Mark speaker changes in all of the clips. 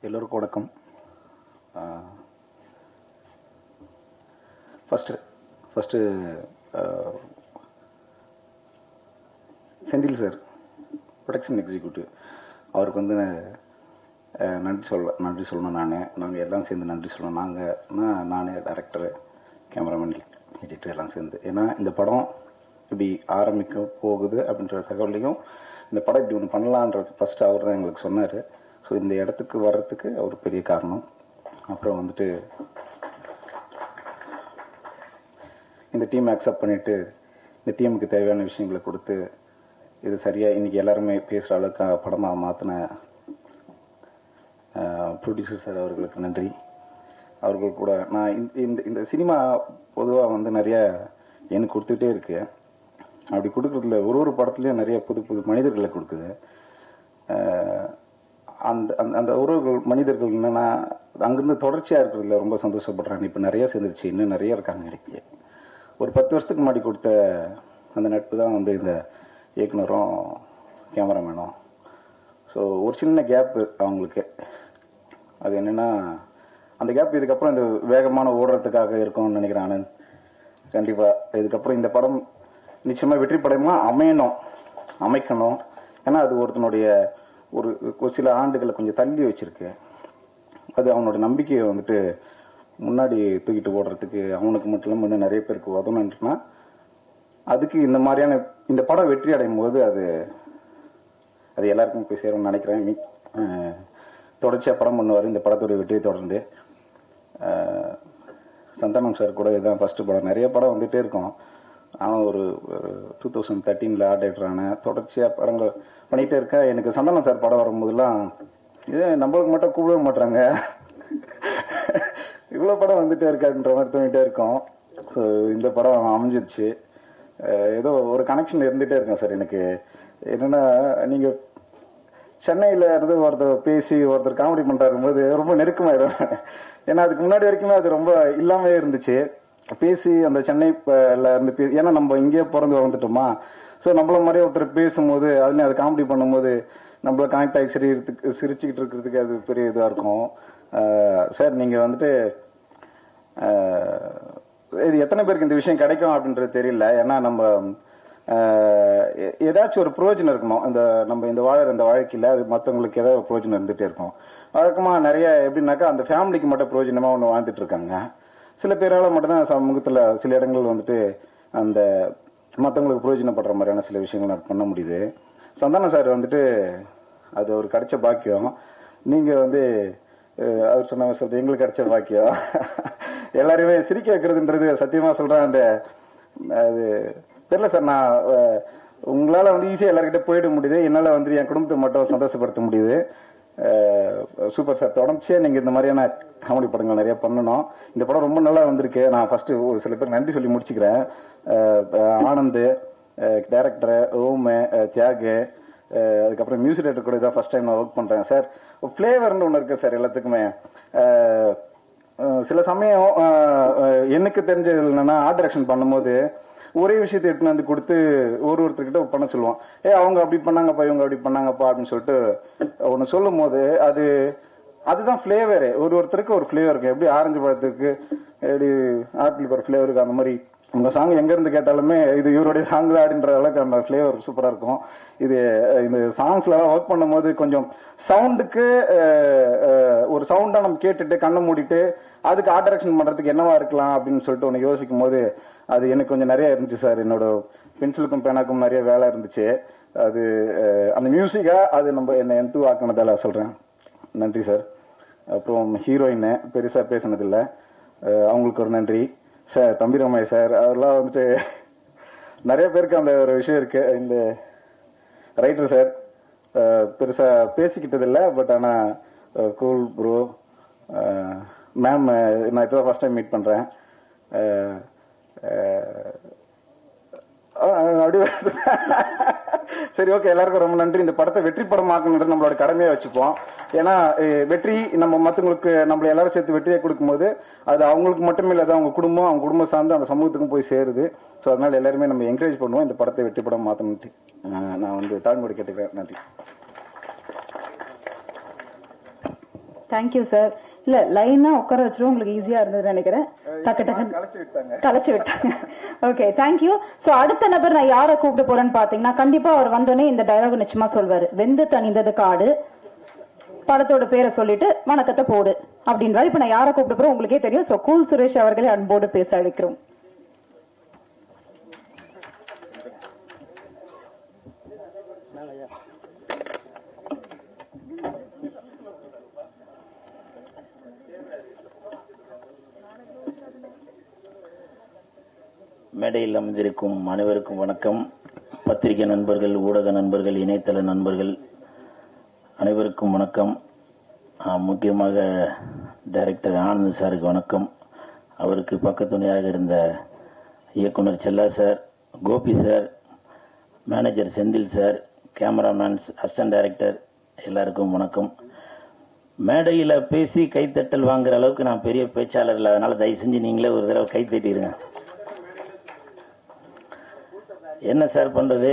Speaker 1: எல்லோருக்கும் வணக்கம். First Senthil sir, production executive, அவருக்கு வந்து நன்றி சொல்லணும். நாங்கள் எல்லாம் சேர்ந்து நன்றி சொல்லணும். நானே டைரக்டரு, கேமராமேன், எடிட்டர் எல்லாம் சேர்ந்து. ஏன்னா இந்த படம் இப்படி ஆரம்பிக்க போகுது அப்படின்ற தகவலையும், இந்த படம் இப்படி ஒன்று பண்ணலான்றது ஃபஸ்ட்டு அவர் தான் எங்களுக்கு சொன்னார். ஸோ இந்த இடத்துக்கு வர்றதுக்கு அவர் பெரிய காரணம். அப்புறம் வந்துட்டு இந்த டீம் அக்செப்ட் பண்ணிவிட்டு இந்த டீமுக்கு தேவையான விஷயங்களை கொடுத்து இது சரியாக இன்றைக்கி எல்லாருமே பேசுகிற அளவுக்கு படமாக மாற்றின ப்ரொடியூசர் சார் அவர்களுக்கு நன்றி. அவர்கள் கூட நான் இந்த சினிமா பொதுவாக வந்து நிறைய எனக்கு கொடுத்துக்கிட்டே இருக்கு. அப்படி கொடுக்குறதுல ஒரு படத்துலையும் நிறைய புது மனிதர்களை கொடுக்குது. அந்த அந்த உறவுகள் மனிதர்கள் என்னன்னா அங்கிருந்து தொடர்ச்சியாக இருக்கிறதுல ரொம்ப சந்தோஷப்படுறாங்க. இப்போ நிறைய சேர்ந்துருச்சு, இன்னும் நிறைய இருக்காங்க. இன்றைக்கி ஒரு 10 வருஷத்துக்கு முன்னாடி கொடுத்த அந்த நட்பு தான் வந்து இந்த இயக்குனரும் கேமராமேனும். ஸோ ஒரு சின்ன கேப்பு அவங்களுக்கு. அது என்னென்னா அந்த கேப் இதுக்கப்புறம் இந்த வேகமான ஓடுறதுக்காக இருக்கும்னு நினைக்கிறேன் ஆனந்த். கண்டிப்பாக இதுக்கப்புறம் இந்த படம் நிச்சயமாக வெற்றி படமாக அமைக்கணும். ஏன்னா அது ஒருத்தனுடைய ஒரு சில ஆண்டுகளை கொஞ்சம் தள்ளி வச்சிருக்கு. அது அவனோட நம்பிக்கையை வந்துட்டு முன்னாடி தூக்கிட்டு ஓடுறதுக்கு அவனுக்கு மட்டும் இல்லாமல் இன்னும் நிறைய பேருக்கு உதவணுன்னா அதுக்கு இந்த மாதிரியான இந்த படம் வெற்றி அடையும் போது அது எல்லாருக்கும் போய் சேரும்னு நினைக்கிறேன். தொடர்ச்சியாக படம் பண்ணுவார். இந்த படத்துடைய வெற்றியை தொடர்ந்து சந்தானம் சார் கூட இதுதான் ஃபர்ஸ்ட் படம். நிறைய படம் வந்துகிட்டே இருக்கும். ஆனால் ஒரு 2013 ஆர்ட் டைரக்டரான தொடர்ச்சியாக படங்கள் பண்ணிகிட்டே இருக்கேன். எனக்கு சந்தானம் சார் படம் வரும்போதெல்லாம் இது நம்மளுக்கு மட்டும் கூப்பிடவே மாட்டுறாங்க, இவ்வளோ படம் வந்துட்டே இருக்கான்ற மாதிரி தோணிகிட்டே இருக்கும். ஸோ இந்த படம் அமைஞ்சிருச்சு. ஏதோ ஒரு கனெக்ஷன் இருந்துகிட்டே இருக்கேன் சார். எனக்கு என்னென்னா நீங்கள் சென்னையில் இருந்து ஒருத்தர் காமெடி பண்ணுறாரு போது ரொம்ப நெருக்கமாயிடும். ஏன்னா அதுக்கு முன்னாடி வரைக்குமே அது ரொம்ப இல்லாமே இருந்துச்சு. பேசி அந்த சென்னைல இருந்து ஏன்னா நம்ம இங்கே பிறந்து வளர்ந்துட்டோமா. ஸோ நம்மள மாதிரியே ஒருத்தர் பேசும்போது அதுலேயும் அது காமெடி பண்ணும்போது நம்மள கனெக்ட் ஆகி சிரிச்சுக்கிட்டு இருக்கிறதுக்கு அது பெரிய இதாக இருக்கும். சார் நீங்கள் வந்துட்டு இது எத்தனை பேருக்கு இந்த விஷயம் கிடைக்கும் அப்படின்றது தெரியல. ஏன்னா நம்ம ஏதாச்சும் ஒரு பிரயோஜனம் இருக்கணும். நம்ம இந்த வாழ்க்கையில் அது மற்றவங்களுக்கு ஏதாவது ஒரு பிரயோஜனம் இருந்துகிட்டே இருக்கும். வழக்கமாக நிறைய எப்படின்னாக்கா அந்த ஃபேமிலிக்கு மட்டும் பிரயோஜனமாக ஒன்று வாழ்ந்துட்டு இருக்காங்க. சில பேரால் மட்டும்தான் சமூகத்தில் சில இடங்கள் வந்துட்டு அந்த மற்றவங்களுக்கு பிரயோஜனப்படுற மாதிரியான சில விஷயங்கள் பண்ண முடியுது. சந்தானம் சார் வந்துட்டு அது ஒரு கிடைச்ச பாக்கியம். நீங்கள் வந்து அவர் சொன்ன சொல்லிட்டு எங்களுக்கு கிடைச்ச பாக்கியம். எல்லாருமே சிரிக்க வைக்கிறதுன்றது சத்தியமாக சொல்கிறேன். அது தெரியல சார். நான் உங்களால் வந்து ஈஸியாக எல்லாருக்கிட்ட போயிட முடியுது. என்னால் வந்து என் குடும்பத்தை மட்டும் சந்தோஷப்படுத்த முடியுது. Super sir. தொடர்ச்சியாக நீங்கள் இந்த மாதிரியான காமெடி படங்கள் நிறைய பண்ணணும். இந்த படம் ரொம்ப நல்லா வந்திருக்கு. நான் ஃபர்ஸ்ட் ஒரு சில பேர் நன்றி சொல்லி முடிச்சுக்கிறேன். ஆனந்த், டைரக்டர் ஓம், தியாகு, அதுக்கப்புறம் மியூசிக் டைரக்டர் கூட இதான் ஃபர்ஸ்ட் டைம் நான் ஒர்க் பண்ணுறேன் சார். ஃப்ளேவர்னு ஒன்று இருக்கு சார் எல்லாத்துக்குமே. சில சமயம் எனக்கு தெரிஞ்சது என்னன்னா ஆர்ட் டைரக்ஷன் பண்ணும்போது ஒரே விஷயத்தை எடுத்துன்னு வந்து கொடுத்து ஒருத்தர்கிட்ட பண்ண சொல்லுவோம். அவங்க அப்படி பண்ணாங்கப்பா, இவங்க அப்படி பண்ணாங்கப்பா அப்படின்னு சொல்லிட்டு ஒன்று சொல்லும் போது அதுதான் ஃப்ளேவரு. ஒருத்தருக்கு ஒரு ஃப்ளேவர் இருக்கும். எப்படி ஆரஞ்சு பழத்துக்கு எப்படி ஆப்பிள் பழ ஃப்ளேவருக்கு அந்த மாதிரி உங்க சாங் எங்க இருந்து கேட்டாலுமே இது இவருடைய சாங் தான் அப்படின்ற அளவுக்கு அந்த ஃப்ளேவர் சூப்பரா இருக்கும். இந்த சாங்ஸ்ல ஒர்க் பண்ணும் போது கொஞ்சம் சவுண்டுக்கு ஒரு சவுண்டா நம்ம கேட்டுட்டு கண்ணை மூடிட்டு அதுக்கு ஆர்ட் டைரக்ஷன் பண்றதுக்கு என்னவா இருக்கலாம் அப்படின்னு சொல்லிட்டு ஒன்று யோசிக்கும் போது அது எனக்கு கொஞ்சம் நிறைய இருந்துச்சு சார். என்னோட பென்சிலுக்கும் பேனாக்கும் நிறைய வேலை இருந்துச்சு. அது அந்த மியூசிக்கா அது நம்ம என்னை எந்த ஆக்கினதால சொல்றேன். நன்றி சார். அப்புறம் ஹீரோயின் பெருசா பேசினதில்லை, அவங்களுக்கு ஒரு நன்றி சார். தம்பிராமையா சார், அதெல்லாம் வந்துட்டு நிறைய பேருக்கு அந்த ஒரு விஷயம் இருக்கு. இந்த ரைட்டர் சார் பெருசா பேசிக்கிட்டது இல்லை, பட் ஆனா கூல் ப்ரோ. மேம் நான் இப்போ ஃபர்ஸ்ட் டைம் மீட் பண்றேன். சரி, ஓகே. எல்லாருக்கும் ரொம்ப நன்றி. இந்த படத்தை வெற்றி படமாக்கணுன்றது நம்மளோட கடமையா வச்சுப்போம். ஏன்னா வெற்றி நம்ம மற்றவங்களுக்கு நம்மள எல்லாரும் சேர்த்து வெற்றியை கொடுக்கும்போது அது அவங்களுக்கு மட்டுமே இல்லாத அவங்க குடும்பம் சார்ந்து அந்த சமூகத்துக்கும் போய் சேருது. ஸோ அதனால எல்லாருமே நம்ம என்கரேஜ் பண்ணுவோம் இந்த படத்தை வெற்றி படம் மாற்றணுன்ட்டு நான் வந்து தாழ்மையோடு கேட்டுக்கிறேன். நன்றி.
Speaker 2: Thank you sir. இல்ல லைனா உட்கார வச்சிரும், உங்களுக்கு ஈஸியா இருந்ததுன்னு நினைக்கிறேன். டக்கு டக்கு கலைச்சு விட்டாங்க. Okay, thank you. சோ அடுத்த நபர் நான் யாரை கூப்பிட்டு போறேன்னு பாத்தீங்கன்னா, கண்டிப்பா அவர் வந்தோடனே இந்த டயலாக் நிச்சயமா சொல்வாரு. வெந்து தணிந்தது காடு, படத்தோட பேரை சொல்லிட்டு வணக்கத்தை போடு அப்படின்றாரு. இப்ப நான் யாரை கூப்பிட்டு போறேன் உங்களுக்கே தெரியும். சோ கூல் சுரேஷ் அவர்களை அன்போடு பேச அழைக்கிறோம்.
Speaker 3: மேடையில் அமர்ந்திருக்கும் அனைவருக்கும் வணக்கம். பத்திரிகை நண்பர்கள், ஊடக நண்பர்கள், இணையதள நண்பர்கள் அனைவருக்கும் வணக்கம். முக்கியமாக டைரக்டர் ஆனந்த் சாருக்கு வணக்கம். அவருக்கு பக்கத்துணையாக இருந்த இயக்குனர் Chella sir, Gopi sir, manager Senthil sir, cameraman, assistant director எல்லாருக்கும் வணக்கம். மேடையில் பேசி கைத்தட்டல் வாங்குற அளவுக்கு நான் பெரிய பேச்சாளர் இல்லை, அதனால தயவு செஞ்சு நீங்களே ஒரு தடவை கை தட்டிடுங்க. என்ன சார் பண்றது?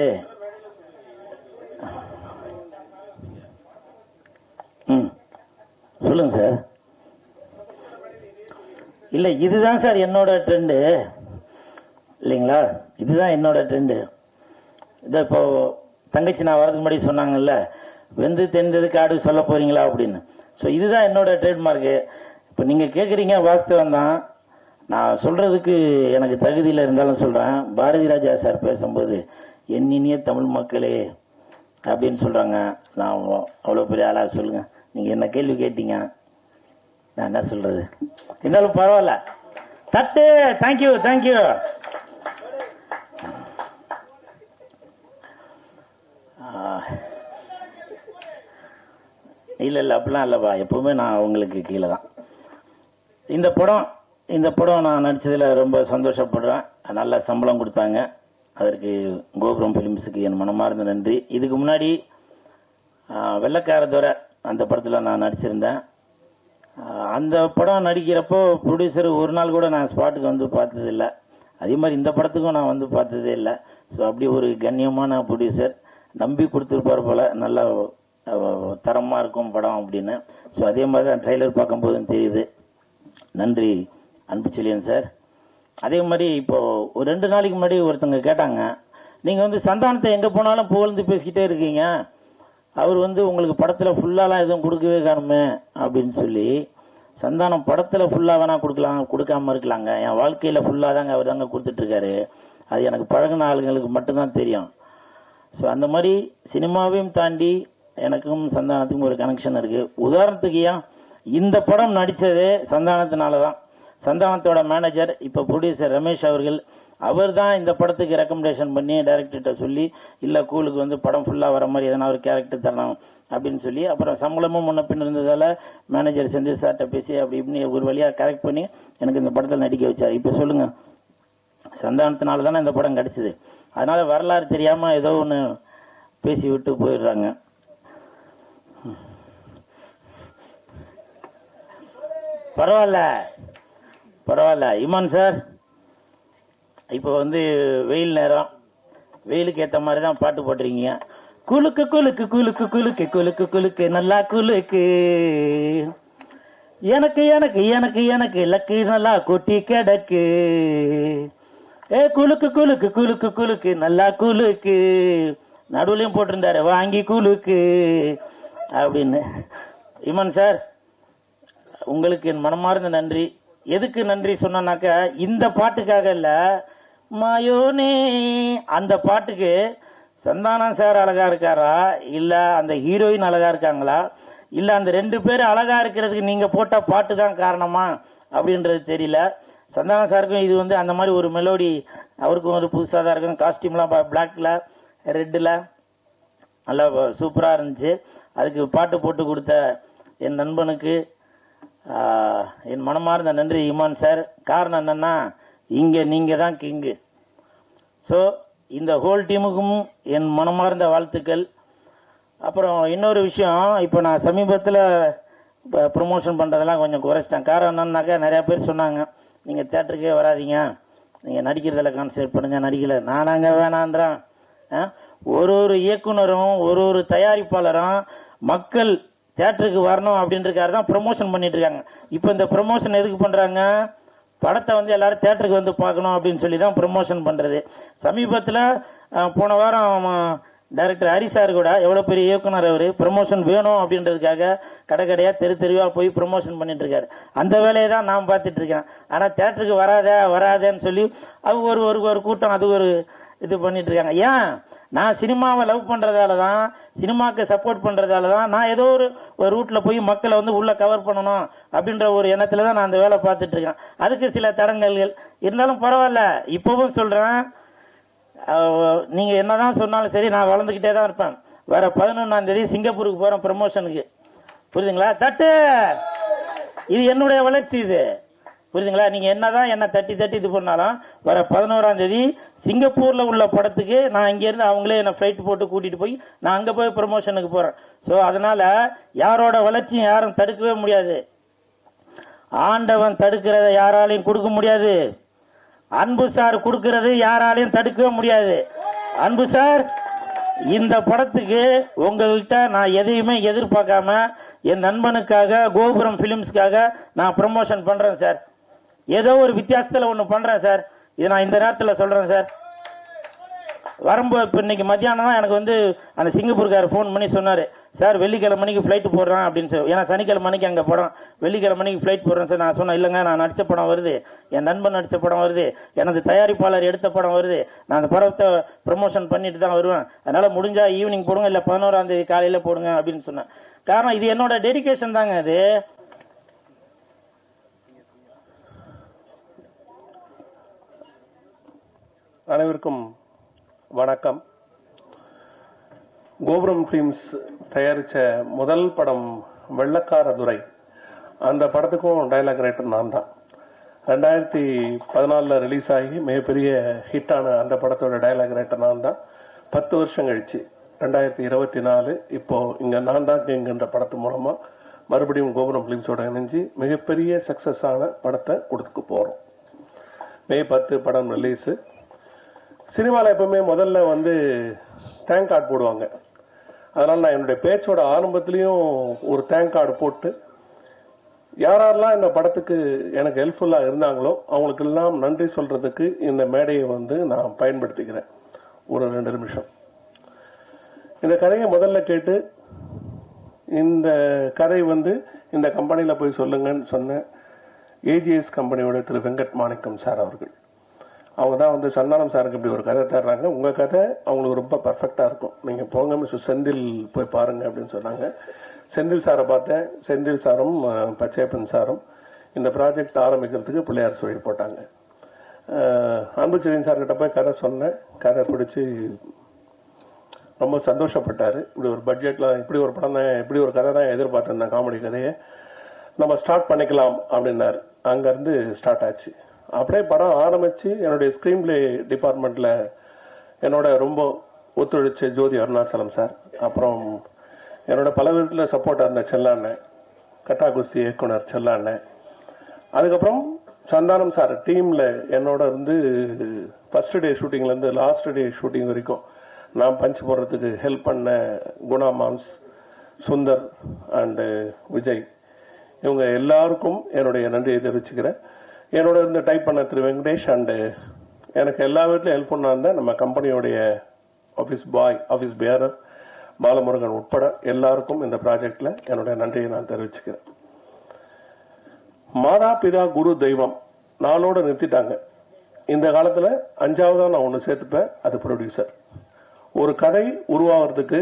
Speaker 3: சொல்லுங்க சார். இல்ல இதுதான் சார் என்னோட ட்ரெண்டு இல்லைங்களா? இதுதான் என்னோட ட்ரெண்டு. இதை இப்போ தங்கச்சி நான் வரதுக்கு முன்னாடி சொன்னாங்கல்ல, வெந்து தெரிந்தது காடு சொல்ல போறீங்களா அப்படின்னு. ஸோ இதுதான் என்னோட ட்ரேட்மார்க்கு. இப்போ நீங்க கேட்குறீங்க, வாஸ்தவம் தான். நான் சொல்றதுக்கு எனக்கு தகுதியில் இருந்தாலும் சொல்றேன். பாரதி ராஜா சார் பேசும்போது என் இனிய தமிழ் மக்களே அப்படின்னு சொல்றாங்க. நான் அவ்வளோ பெரிய ஆளா? சொல்லுங்க, நீங்க என்ன கேள்வி கேட்டீங்க, நான் என்ன சொல்றது? இருந்தாலும் பரவாயில்ல, தட்டு. Thank you thank you. இல்ல இல்ல அப்படிலாம் இல்லப்பா, எப்பவுமே நான் உங்களுக்கு கீழே தான். இந்த படம் நான் நடிச்சதில் ரொம்ப சந்தோஷப்படுறேன். நல்ல சம்பளம் கொடுத்தாங்க, அதற்கு கோபுரம் பிலிம்ஸுக்கு என் மனமார்ந்த நன்றி. இதுக்கு முன்னாடி வெள்ளக்காரதுரை அந்த படத்தில் நான் நடிச்சிருந்தேன். அந்த படம் நடிக்கிறப்போ ப்ரொடியூசர் ஒரு நாள் கூட நான் ஸ்பாட்டுக்கு வந்து பார்த்ததில்லை. அதே மாதிரி இந்த படத்துக்கும் நான் வந்து பார்த்ததே இல்லை. ஸோ அப்படி ஒரு கண்ணியமான ப்ரொடியூசர், நம்பி கொடுத்துருப்பார் போல, நல்லா தரமாக இருக்கும் படம் அப்படின்னு. ஸோ அதே மாதிரி தான் ட்ரெய்லர் பார்க்கும்போதும் தெரியுது. நன்றி அன்பு செல்லியன் சார். அதே மாதிரி இப்போ ஒரு 2 நாளைக்கு முன்னாடி ஒருத்தவங்க கேட்டாங்க, நீங்க வந்து சந்தானத்தை எங்க போனாலும் புகழ்ந்து பேசிக்கிட்டே இருக்கீங்க, அவர் வந்து உங்களுக்கு படத்துல ஃபுல்லாலாம் எதுவும் கொடுக்கவே காணுமே அப்படின்னு சொல்லி. சந்தானம் படத்துல ஃபுல்லா வேணா கொடுக்காம இருக்கலாங்க, என் வாழ்க்கையில ஃபுல்லா தாங்க அவர் தாங்க கொடுத்துட்டு இருக்காரு. அது எனக்கு பழகின ஆளுங்களுக்கு மட்டும்தான் தெரியும். ஸோ அந்த மாதிரி சினிமாவையும் தாண்டி எனக்கும் சந்தானத்துக்கும் ஒரு கனெக்ஷன் இருக்கு. உதாரணத்துக்கு இந்த படம் நடிச்சதே சந்தானத்தினால தான். சந்தானத்தோட மேனேஜர் இப்ப ப்ரொடியூசர் ரமேஷ் அவர்கள், அவர் தான் இந்த படத்துக்கு ரெக்கமெண்டேஷன் பண்ணி டைரக்டர்கிட்ட சொல்லி, இல்ல கூலுக்கு வந்து படம் ஃபுல்லா வர மாதிரி எதனா ஒரு கேரக்டர் தரணும் அப்படின்னு சொல்லி, அப்புறம் சம்பளமும் முன்ன பின் இருந்ததால மேனேஜர் செந்தில் சார்கிட்ட பேசி அப்படி இப்படி ஒரு வழியா கரெக்ட் பண்ணி எனக்கு இந்த படத்தில் நடிக்க வச்சார். இப்ப சொல்லுங்க, சந்தானத்தினால தானே இந்த படம் கிடைச்சது. அதனால வரலாறு தெரியாம ஏதோ ஒன்று பேசி விட்டு போயிடுறாங்க. பரவாயில்ல இமான் சார். இப்போ வந்து வெயில் நேரம், வெயிலுக்கு ஏற்ற மாதிரி தான் பாட்டு போட்டுருக்கீங்க. குலுக்கு குலுக்கு குலுக்கு குலுக்கு குலுக்கு குலுக்கு நல்லா குலுக்கு, எனக்கு எனக்கு எனக்கு எனக்கு லக்கு நல்லா கொட்டி கிடக்கு, குலுக்கு குலுக்கு குலுக்கு குலுக்கு நல்லா குலுக்கு. நடுவுலையும் போட்டிருந்தாரு வாங்கி குலுக்கு அப்படின்னு. இமான் சார், உங்களுக்கு என் மனமார்ந்த நன்றி. எதுக்கு நன்றி சொன்னாக்க, இந்த பாட்டுக்காக இல்ல, மாயோனே அந்த பாட்டுக்கு சந்தானம் சார் அழகா இருக்காரா, இல்ல அந்த ஹீரோயின் அழகா இருக்காங்களா, இல்ல அந்த 2 பேரும் அழகா இருக்கிறதுக்கு நீங்க போட்ட பாட்டு தான் காரணமா அப்படின்றது தெரியல. சந்தானம் சாருக்கும் இது வந்து அந்த மாதிரி ஒரு மெலோடி, அவருக்கும் ஒரு புதுசாக தான் இருக்கும். காஸ்டியூம்லாம் பிளாக்ல ரெட்டில் நல்லா சூப்பரா இருந்துச்சு. அதுக்கு பாட்டு போட்டு கொடுத்த என் நண்பனுக்கு என் மனமார்ந்த நன்றி இமான் சார். காரணம் என்னன்னா, இங்க நீங்க தான் கிங்கு. ஸோ இந்த ஹோல் டீமுக்கும் என் மனமார்ந்த வாழ்த்துக்கள். அப்புறம் இன்னொரு விஷயம், இப்போ நான் சமீபத்தில் ப்ரொமோஷன் பண்ணுறதெல்லாம் கொஞ்சம் குறைச்சிட்டேன். காரணம் என்னன்னாக்கா, நிறையா பேர் சொன்னாங்க நீங்கள் தேட்டருக்கே வராதிங்க, நீங்கள் நடிக்கிறதில் கான்சென்ட்ரேட் பண்ணுங்க. நடிக்கல, நானாங்க வேணான்றேன். ஒரு இயக்குனரும் ஒரு தயாரிப்பாளரும் மக்கள் தியேட்டருக்கு வரணும் அப்படின்றக்காக தான் ப்ரொமோஷன் பண்ணிட்டு இருக்காங்க. இப்போ இந்த ப்ரொமோஷன் எதுக்கு பண்றாங்க? படத்தை வந்து எல்லாரும் தியேட்டருக்கு வந்து பார்க்கணும் அப்படின்னு சொல்லி தான் ப்ரொமோஷன் பண்றது. சமீபத்தில் போன வாரம் டைரக்டர் ஹரி சார் கூட எவ்வளவு பெரிய இயக்குனர், அவரு ப்ரமோஷன் வேணும் அப்படின்றதுக்காக கடை கடையா தெரு தெருவா போய் ப்ரமோஷன் பண்ணிட்டு இருக்காரு. அந்த வேலையை தான் நான் பார்த்துட்டு இருக்கேன். ஆனா தியேட்டருக்கு வராதேன்னு சொல்லி அது ஒரு கூட்டம் அது ஒரு இது பண்ணிட்டு இருக்காங்க. ஏன்? நான் சினிமாவை லவ் பண்றதால தான், சினிமாக்கு சப்போர்ட் பண்றதால தான் நான் ஏதோ ஒரு ரூட்ல போய் மக்களை வந்து உள்ள கவர் பண்ணணும் அப்படின்ற ஒரு எண்ணத்துல தான் நான் அந்த வேலை பார்த்துட்டு இருக்கேன். அதுக்கு சில தடங்கல்கள் இருந்தாலும் பரவாயில்ல. இப்பவும் சொல்றேன், நீங்க என்னதான் சொன்னாலும் சரி, நான் வளர்ந்துகிட்டே தான் இருப்பேன். வர 11ஆம் தேதி சிங்கப்பூருக்கு போறேன் ப்ரமோஷனுக்கு. புரியுதுங்களா? தட்டு, இது என்னுடைய வளர்ச்சி. இது புரியுதுங்களா? நீங்க என்னதான் என்ன தட்டி இது பண்ணாலும் வர 11ஆம் தேதி சிங்கப்பூர்ல உள்ள படத்துக்கு நான் இங்க இருந்து அவங்களே என்ன ஃபிளைட் போட்டு கூட்டிட்டு போய் நான் அங்க போய் ப்ரமோஷனுக்கு போறேன். சோ அதனால யாரோட வளர்ச்சியும் யாரும் தடுக்கவே முடியாது. ஆண்டவன் தடுக்கிறத யாராலையும் கொடுக்க முடியாது. அன்பு சார் கொடுக்கிறது யாராலையும் தடுக்கவே முடியாது. அன்பு சார், இந்த படத்துக்கு உங்ககிட்ட நான் எதையுமே எதிர்பார்க்காம என் நண்பனுக்காக, கோபுரம் பிலிம்ஸ்க்காக நான் ப்ரமோஷன் பண்றேன் சார். ஏதோ ஒரு வித்தியாசத்துல ஒண்ணு பண்றேன் சார். இதை நான் இந்த நேரத்தில் சொல்றேன் சார். வரும்போது இப்போ இன்னைக்கு மத்தியானம் தான் எனக்கு வந்து அந்த சிங்கப்பூர்காரர் ஃபோன் பண்ணி சொன்னாரு, சார் வெள்ளிக்கிழமை மணிக்கு ஃபிளைட் போடுறான் அப்படின்னு சொல்லி. ஏன்னா சனிக்கிழமை மணிக்கு அங்கே படம், வெள்ளிக்கிழமை மணிக்கு ஃபிளைட் போடுறேன் சார். நான் சொன்னேன், இல்லைங்க, நான் நடிச்ச படம் வருது, என் நண்பன் நடிச்ச படம் வருது, எனது தயாரிப்பாளர் எடுத்த படம் வருது, நான் அந்த படத்தை ப்ரமோஷன் பண்ணிட்டு தான் வருவேன். அதனால முடிஞ்சா ஈவினிங் போடுங்க, இல்லை 11ஆம் தேதி காலையில போடுங்க அப்படின்னு சொன்னேன். காரணம் இது என்னோட டெடிகேஷன் தாங்க. அது
Speaker 4: அனைவருக்கும் வணக்கம். கோபுரம் பிலிம்ஸ் தயாரிச்ச முதல் படம் வெள்ளக்கார துரை. அந்த படத்துக்கும் டைலாக் ரைட்டர் நான் தான். 2014 ரிலீஸ் ஆகி மிகப்பெரிய ஹிட்டான அந்த படத்தோட டைலாக் ரைட்டர் நான் தான். 10 வருஷம் கழிச்சு 2024 இப்போ இங்க நான் தான் கிங்குன்ற படத்து மூலமா மறுபடியும் கோபுரம் பிலிம்ஸோட இணைஞ்சு மிகப்பெரிய சக்சஸ் ஆன படத்தை கொடுத்துக்க போறோம். மே 10 படம் ரிலீஸ். சினிமாவில் எப்பவுமே முதல்ல வந்து தேங்க் கார்டு போடுவாங்க. அதனால நான் என்னுடைய பேச்சோட ஆரம்பத்திலையும் ஒரு தேங்க் கார்டு போட்டு யாரெல்லாம் இந்த படத்துக்கு எனக்கு ஹெல்ப்ஃபுல்லா இருந்தாங்களோ அவங்களுக்கெல்லாம் நன்றி சொல்றதுக்கு இந்த மேடையை வந்து நான் பயன்படுத்திக்கிறேன். ஒரு 2 நிமிஷம் இந்த கதையை முதல்ல கேட்டு, இந்த கதை வந்து இந்த கம்பெனியில போய் சொல்லுங்கன்னு சொன்ன ஏஜிஎஸ் கம்பெனியோட திரு வெங்கட் மாணிக்கம் சார் அவர்கள். அவங்க தான் வந்து சந்தானம் சாருக்கு இப்படி ஒரு கதை தர்றாங்க, உங்க கதை அவங்களுக்கு ரொம்ப பர்ஃபெக்டா இருக்கும், நீங்க போங்க மிஸ்டர் செந்தில் போய் பாருங்க அப்படின்னு சொன்னாங்க. செந்தில் சாரை பார்த்தேன். செந்தில் சாரும் பச்சையப்பன் சாரும் இந்த ப்ராஜெக்ட் ஆரம்பிக்கிறதுக்கு பிள்ளையார் சொல்லி போட்டாங்க. அன்புச்செழியன் சார்கிட்ட போய் கதை சொன்னேன். கதை பிடிச்சி ரொம்ப சந்தோஷப்பட்டாரு. இப்படி ஒரு பட்ஜெட்ல இப்படி ஒரு படம் தான், இப்படி ஒரு கதை தான் எதிர்பார்த்திருந்தேன், காமெடி கதையை நம்ம ஸ்டார்ட் பண்ணிக்கலாம் அப்படின்னாரு. அங்கிருந்து ஸ்டார்ட் ஆச்சு. அப்படியே படம் ஆரம்பிச்சு என்னுடைய ஸ்கிரீன் பிளே டிபார்ட்மெண்ட்ல என்னோட ரொம்ப ஒத்துழைச்ச ஜோதி அருணாச்சலம் சார், அப்புறம் என்னோட பல விதத்தில் சப்போர்ட்டா இருந்த செல்லாண்ணன், கட்டா குஸ்தி இயக்குனர் செல்லாண்ணன், அதுக்கப்புறம் சந்தானம் சார் டீம்ல என்னோட இருந்து ஃபர்ஸ்ட் டே ஷூட்டிங்ல இருந்து லாஸ்ட் டே ஷூட்டிங் வரைக்கும் நான் பஞ்ச் போடுறதுக்கு ஹெல்ப் பண்ண குணா மாம்ஸ், சுந்தர் அண்ட் விஜய், இவங்க எல்லாருக்கும் என்னுடைய நன்றியை தெரிவிச்சுக்கிறேன். என்னோட இருந்து டைப் பண்ண திரு வெங்கடேஷ் அண்ட் எனக்கு எல்லா விதத்திலும் ஹெல்ப் பண்ணாங்க நம்ம கம்பெனியோடைய ஆஃபீஸ் பாய், ஆஃபீஸ் பேரர் பாலமுருகன் உட்பட எல்லாருக்கும் இந்த ப்ராஜெக்ட்ல என்னுடைய நன்றியை நான் தெரிவிச்சுக்கிறேன். மாதா பிதா குரு தெய்வம் நாளோட நிறுத்திட்டாங்க. இந்த காலத்துல 5ஆவதா நான் ஒண்ணு சேர்த்துப்பேன், அது ப்ரொடியூசர். ஒரு கதை உருவாகிறதுக்கு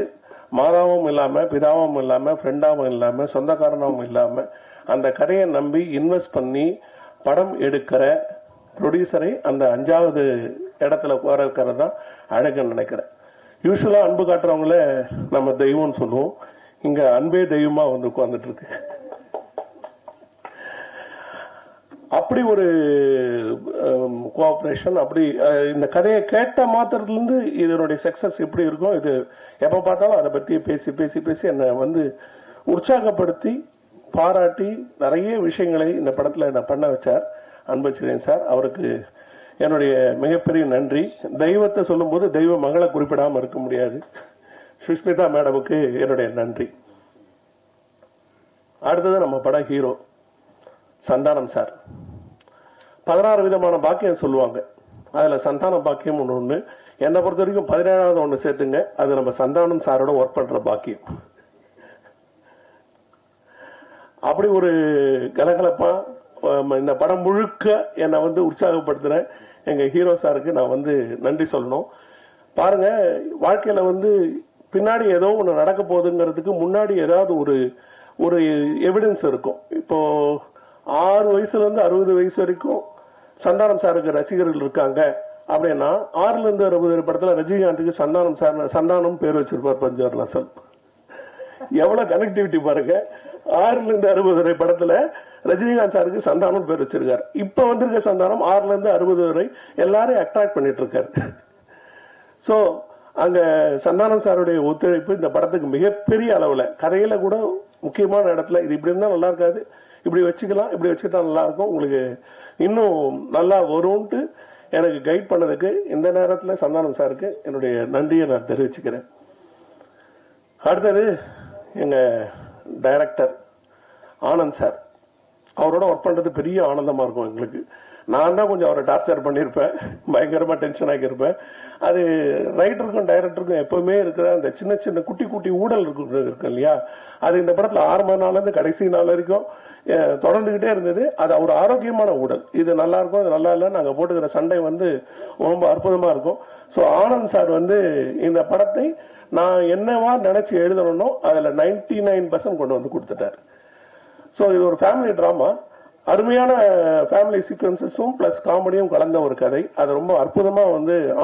Speaker 4: மாதாவும் இல்லாம, பிதாவும் இல்லாம, ஃப்ரெண்டாவும் இல்லாம, சொந்தக்காரனாவும் இல்லாம அந்த கதையை நம்பி இன்வெஸ்ட் பண்ணி படம் எடுக்கிற ப்ரொடியூசரை அந்த 5ஆவது இடத்துல உட்கார வைக்கிறது தான் அழகுன்னு நினைக்கிறேன். யூஸ்வலா அன்பு காட்டுறவங்கள நம்ம தெய்வம்னு சொல்லுவோம். இங்க அன்பே தெய்வமா வந்து உட்கார்ந்துட்டு இருக்கு. அப்படி ஒரு கோஆபரேஷன். அப்படி இந்த கதையை கேட்ட மாத்திரத்துல இருந்து இதனுடைய சக்சஸ் எப்படி இருக்கும், இது எப்ப பார்த்தாலும் அதை பத்தி பேசி பேசி பேசி என்னை வந்து உற்சாகப்படுத்தி பாராட்டி நிறைய விஷயங்களை இந்த படத்துல நான் பண்ண வச்சார் அன்புச்செழியன் சார். அவருக்கு என்னுடைய மிகப்பெரிய நன்றி. தெய்வத்தை சொல்லும் போது தெய்வ மகளை குறிப்பிடாம இருக்க முடியாது. சுஷ்மிதா மேடமுக்கு என்னுடைய நன்றி. அடுத்தது நம்ம பட ஹீரோ சந்தானம் சார். 16 விதமான பாக்கியம் சொல்லுவாங்க, அதுல சந்தான பாக்கியம் ஒண்ணு. என்னை பொறுத்த வரைக்கும் 17வது ஒண்ணு சேர்த்துங்க, அது நம்ம சந்தானம் சாரோட ஒர்க் பண்ற பாக்கியம். அப்படி ஒரு கலகலப்பா இந்த படம் முழுக்க என்னை உற்சாகப்படுத்துற எங்க ஹீரோ சாருக்கு நான் நன்றி சொல்லணும். பாருங்க, வாழ்க்கையில பின்னாடி ஏதோ ஒண்ணு நடக்க போகுதுங்கிறதுக்கு முன்னாடி ஏதாவது ஒரு எவிடன்ஸ் இருக்கும். இப்போ 6 வயசுல இருந்து 60 வயசு வரைக்கும் சந்தானம் சாருக்கு ரசிகர்கள் இருக்காங்க அப்படின்னா 6ல இருந்து 60 படத்துல ரஜினிகாந்துக்கு சந்தானம் பேர் வச்சிருப்பார் பஞ்சவர்ணாசன். எவ்வளவு கனெக்டிவிட்டி பாருங்க. 6ல இருந்து 60 படத்துல ரஜினிகாந்த் சாருக்கு சந்தானம் பேர் வச்சிருக்காரு. இப்ப வந்திருக்க சந்தானம் 6ல இருந்து 60 வரை எல்லாரையும் அட்ராக்ட் பண்ணிட்டு இருக்காரு. சோ அங்க சந்தானம் சாருடைய ஒத்துழைப்பு இந்த படத்துக்கு மிகப்பெரிய அளவுல, கதையில கூட முக்கியமான இடத்துல இது இப்படி இருந்தா நல்லா இருக்காது, இப்படி வச்சுக்கலாம், இப்படி வச்சுக்கிட்டா நல்லா இருக்கும், உங்களுக்கு இன்னும் நல்லா வரும்ட்டு எனக்கு கைட் பண்ணதுக்கு இந்த நேரத்தில் சந்தானம் சாருக்கு என்னுடைய நன்றியை நான் தெரிவிச்சுக்கிறேன். அடுத்தது எங்க டைரக்டர் ஆனந்த் சார். அவரோட ஒர்க் பண்றது பெரிய ஆனந்தமா இருக்கும் எங்களுக்கு. நான் தான் கொஞ்சம் அவரை டார்ச்சர் பண்ணியிருப்பேன், பயங்கரமா டென்ஷன் ஆகியிருப்பேன். அது ரைட்டருக்கும் டைரக்டருக்கும் எப்பவுமே இருக்கிற அந்த சின்ன சின்ன குட்டி குட்டி ஊழல் இருக்கு இல்லையா, அது இந்த படத்துல ஆரம்ப நாள்ல இருந்து கடைசி நாள் வரைக்கும் தொடர்ந்துகிட்டே இருந்தது. அது ஒரு ஆரோக்கியமான ஊழல். இது நல்லா இருக்கும், அது நல்லா இல்லை, நாங்க போட்டுக்கிற சண்டை ரொம்ப அற்புதமா இருக்கும். ஸோ ஆனந்த் சார் இந்த படத்தை நான் என்னவா நினைச்சு எழுதணும்னோ அதுல 99% கொண்டு கொடுத்துட்டாரு. ஸோ இது ஒரு ஃபேமிலி டிராமா, அருமையான ஃபேமிலி சீக்வன்சஸும் பிளஸ் காமெடியும் கலந்த ஒரு கதை. அது ரொம்ப அற்புதமா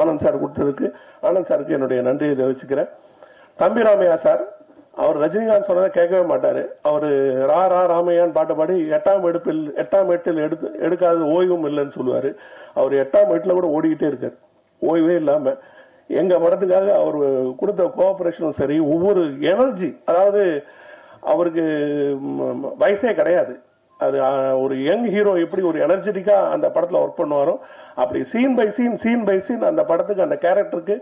Speaker 4: ஆனந்த் சார் கொடுத்ததுக்கு ஆனந்த் சாருக்கு என்னுடைய நன்றியை தெரிவிச்சுக்கிறேன். தம்பி ராமையா சார், அவர் ரஜினிகாந்த் சொன்னதை கேட்கவே மாட்டாரு. அவரு ரா ரா ராமையான்னு பாட்டு பாடி 8ஆம் எட்டில் எடுக்காத ஓய்வும் இல்லைன்னு சொல்லுவாரு. அவர் 8ஆம் எட்டுல கூட ஓடிக்கிட்டே இருக்காரு, ஓய்வே இல்லாம. எங்க படத்துக்காக அவர் கொடுத்த கோஆபரேஷனும் சரி, ஒவ்வொரு எனர்ஜி, அதாவது அவருக்கு வயசே கிடையாது. அது ஒரு யங் ஹீரோ எப்படி ஒரு எனர்ஜெட்டிக்கா அந்த படத்துல ஒர்க் பண்ணுவாரோ அப்படி சீன் பை சீன் அந்த படத்துக்கு, அந்த கேரக்டருக்கு,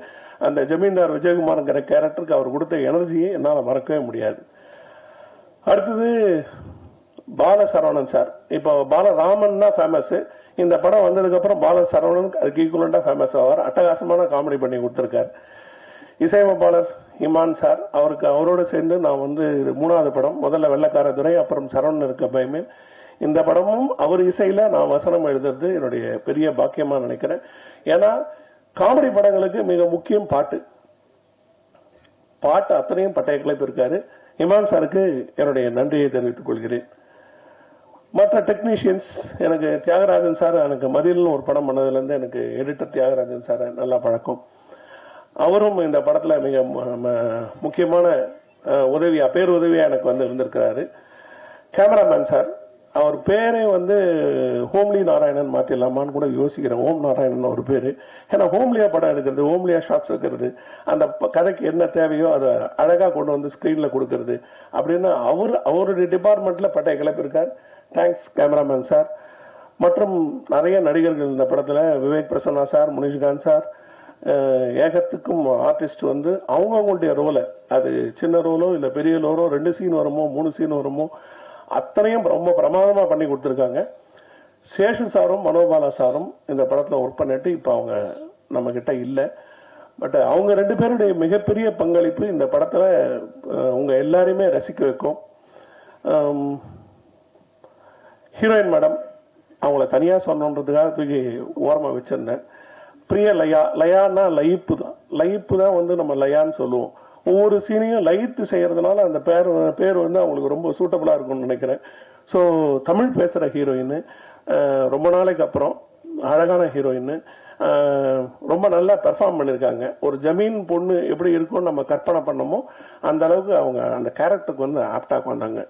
Speaker 4: அந்த ஜமீன்தார் விஜயகுமார்ங்கிற கேரக்டருக்கு அவர் கொடுத்த எனர்ஜியை என்னால மறக்கவே முடியாது. அடுத்தது பால சரவணன் சார். இப்போ பாலராமன் தான் ஃபேமஸ். இந்த படம் வந்ததுக்கு அப்புறம் பால சரவணன் அதுக்கு ஈக்குவலண்டா ஃபேமஸ் ஆவார். அட்டகாசமான காமெடி பண்ணி கொடுத்திருக்காரு. இசையமைப்பாளர் இமான் சார், அவரோட சேர்ந்து நான் 3வது படம், முதல்ல வெள்ளக்கார துறை, அப்புறம் சரவணன் இருக்க பயமே. இந்த படமும் அவர் இசையில நான் வசனம் எழுதுறது என்னுடைய பெரிய பாக்கியமா நினைக்கிறேன். ஏன்னா காமெடி படங்களுக்கு மிக முக்கியம் பாட்டு அத்தனையும் பட்டய கிளப்பு இருக்காரு. இமான் சாருக்கு என்னுடைய நன்றியை தெரிவித்துக் கொள்கிறேன். மற்ற டெக்னீஷியன்ஸ், எனக்கு தியாகராஜன் சார், எனக்கு மதியல்னு ஒரு படம் பண்ணதுல இருந்து எனக்கு எடிட்டர் தியாகராஜன் சார் நல்லா பழக்கம். அவரும் இந்த படத்துல மிக முக்கியமான பேருதவியா எனக்கு இருந்திருக்கிறாரு. கேமராமேன் சார், அவர் பேரே ஹோம்லி நாராயணன் மாத்திடலாமான்னு கூட யோசிக்கிறேன். ஓம் நாராயணன் ஒரு பேரு. ஏன்னா ஹோம்லியா படம் எடுக்கிறது, ஹோம்லியா ஷாட்ஸ் வைக்கிறது, அந்த கதைக்கு என்ன தேவையோ அதை அழகா கொண்டு ஸ்கிரீன்ல கொடுக்கறது அப்படின்னு அவருடைய டிபார்ட்மெண்ட்ல பட்டைய கிளப்பியிருக்கார். Thanks cameraman sir. மற்றும் நிறைய நடிகர்கள் இந்த படத்துல, விவேக் பிரசன்னா சார், முனிஷ்காந்த் சார், ஏகத்துக்கும் ஆர்டிஸ்ட் அவங்களுடைய ரோலை, அது சின்ன ரோலோ இல்ல பெரிய ரோலோ, 2 சீன் வருமோ 3 சீன் வருமோ, அத்தனையும் ரொம்ப பிரமாதமா பண்ணி கொடுத்திருக்காங்க. சேஷு சாரும் மனோபாலா சாரும் இந்த படத்துல ஒர்க் பண்ணிட்டு இப்ப அவங்க நம்ம கிட்ட இல்ல. பட் அவங்க 2 பேருடைய மிகப்பெரிய பங்களிப்பு இந்த படத்துல உங்க எல்லாரையுமே ரசிக்க வைக்கும். ஹீரோயின் மேடம், அவங்கள தனியா சொன்னதுக்காக தூக்கி ஓரமா வச்சிருந்தேன். பிரிய லயான்னா லயிப்பு தான் நம்ம லயான்னு சொல்லுவோம். ஒவ்வொரு சீனையும் லயித்து செய்யறதுனால அந்த பேர் அவங்களுக்கு ரொம்ப சூட்டபிளா இருக்கும்னு நினைக்கிறேன். ஸோ தமிழ் பேசுற ஹீரோயின், ரொம்ப நாளைக்கு அப்புறம் அழகான ஹீரோயின், ரொம்ப நல்லா பெர்ஃபார்ம் பண்ணிருக்காங்க. ஒரு ஜமீன் பொண்ணு எப்படி இருக்கும்னு நம்ம கற்பனை பண்ணமோ அந்த அளவுக்கு அவங்க அந்த கேரக்டருக்கு ஆப்டா பண்ணாங்க.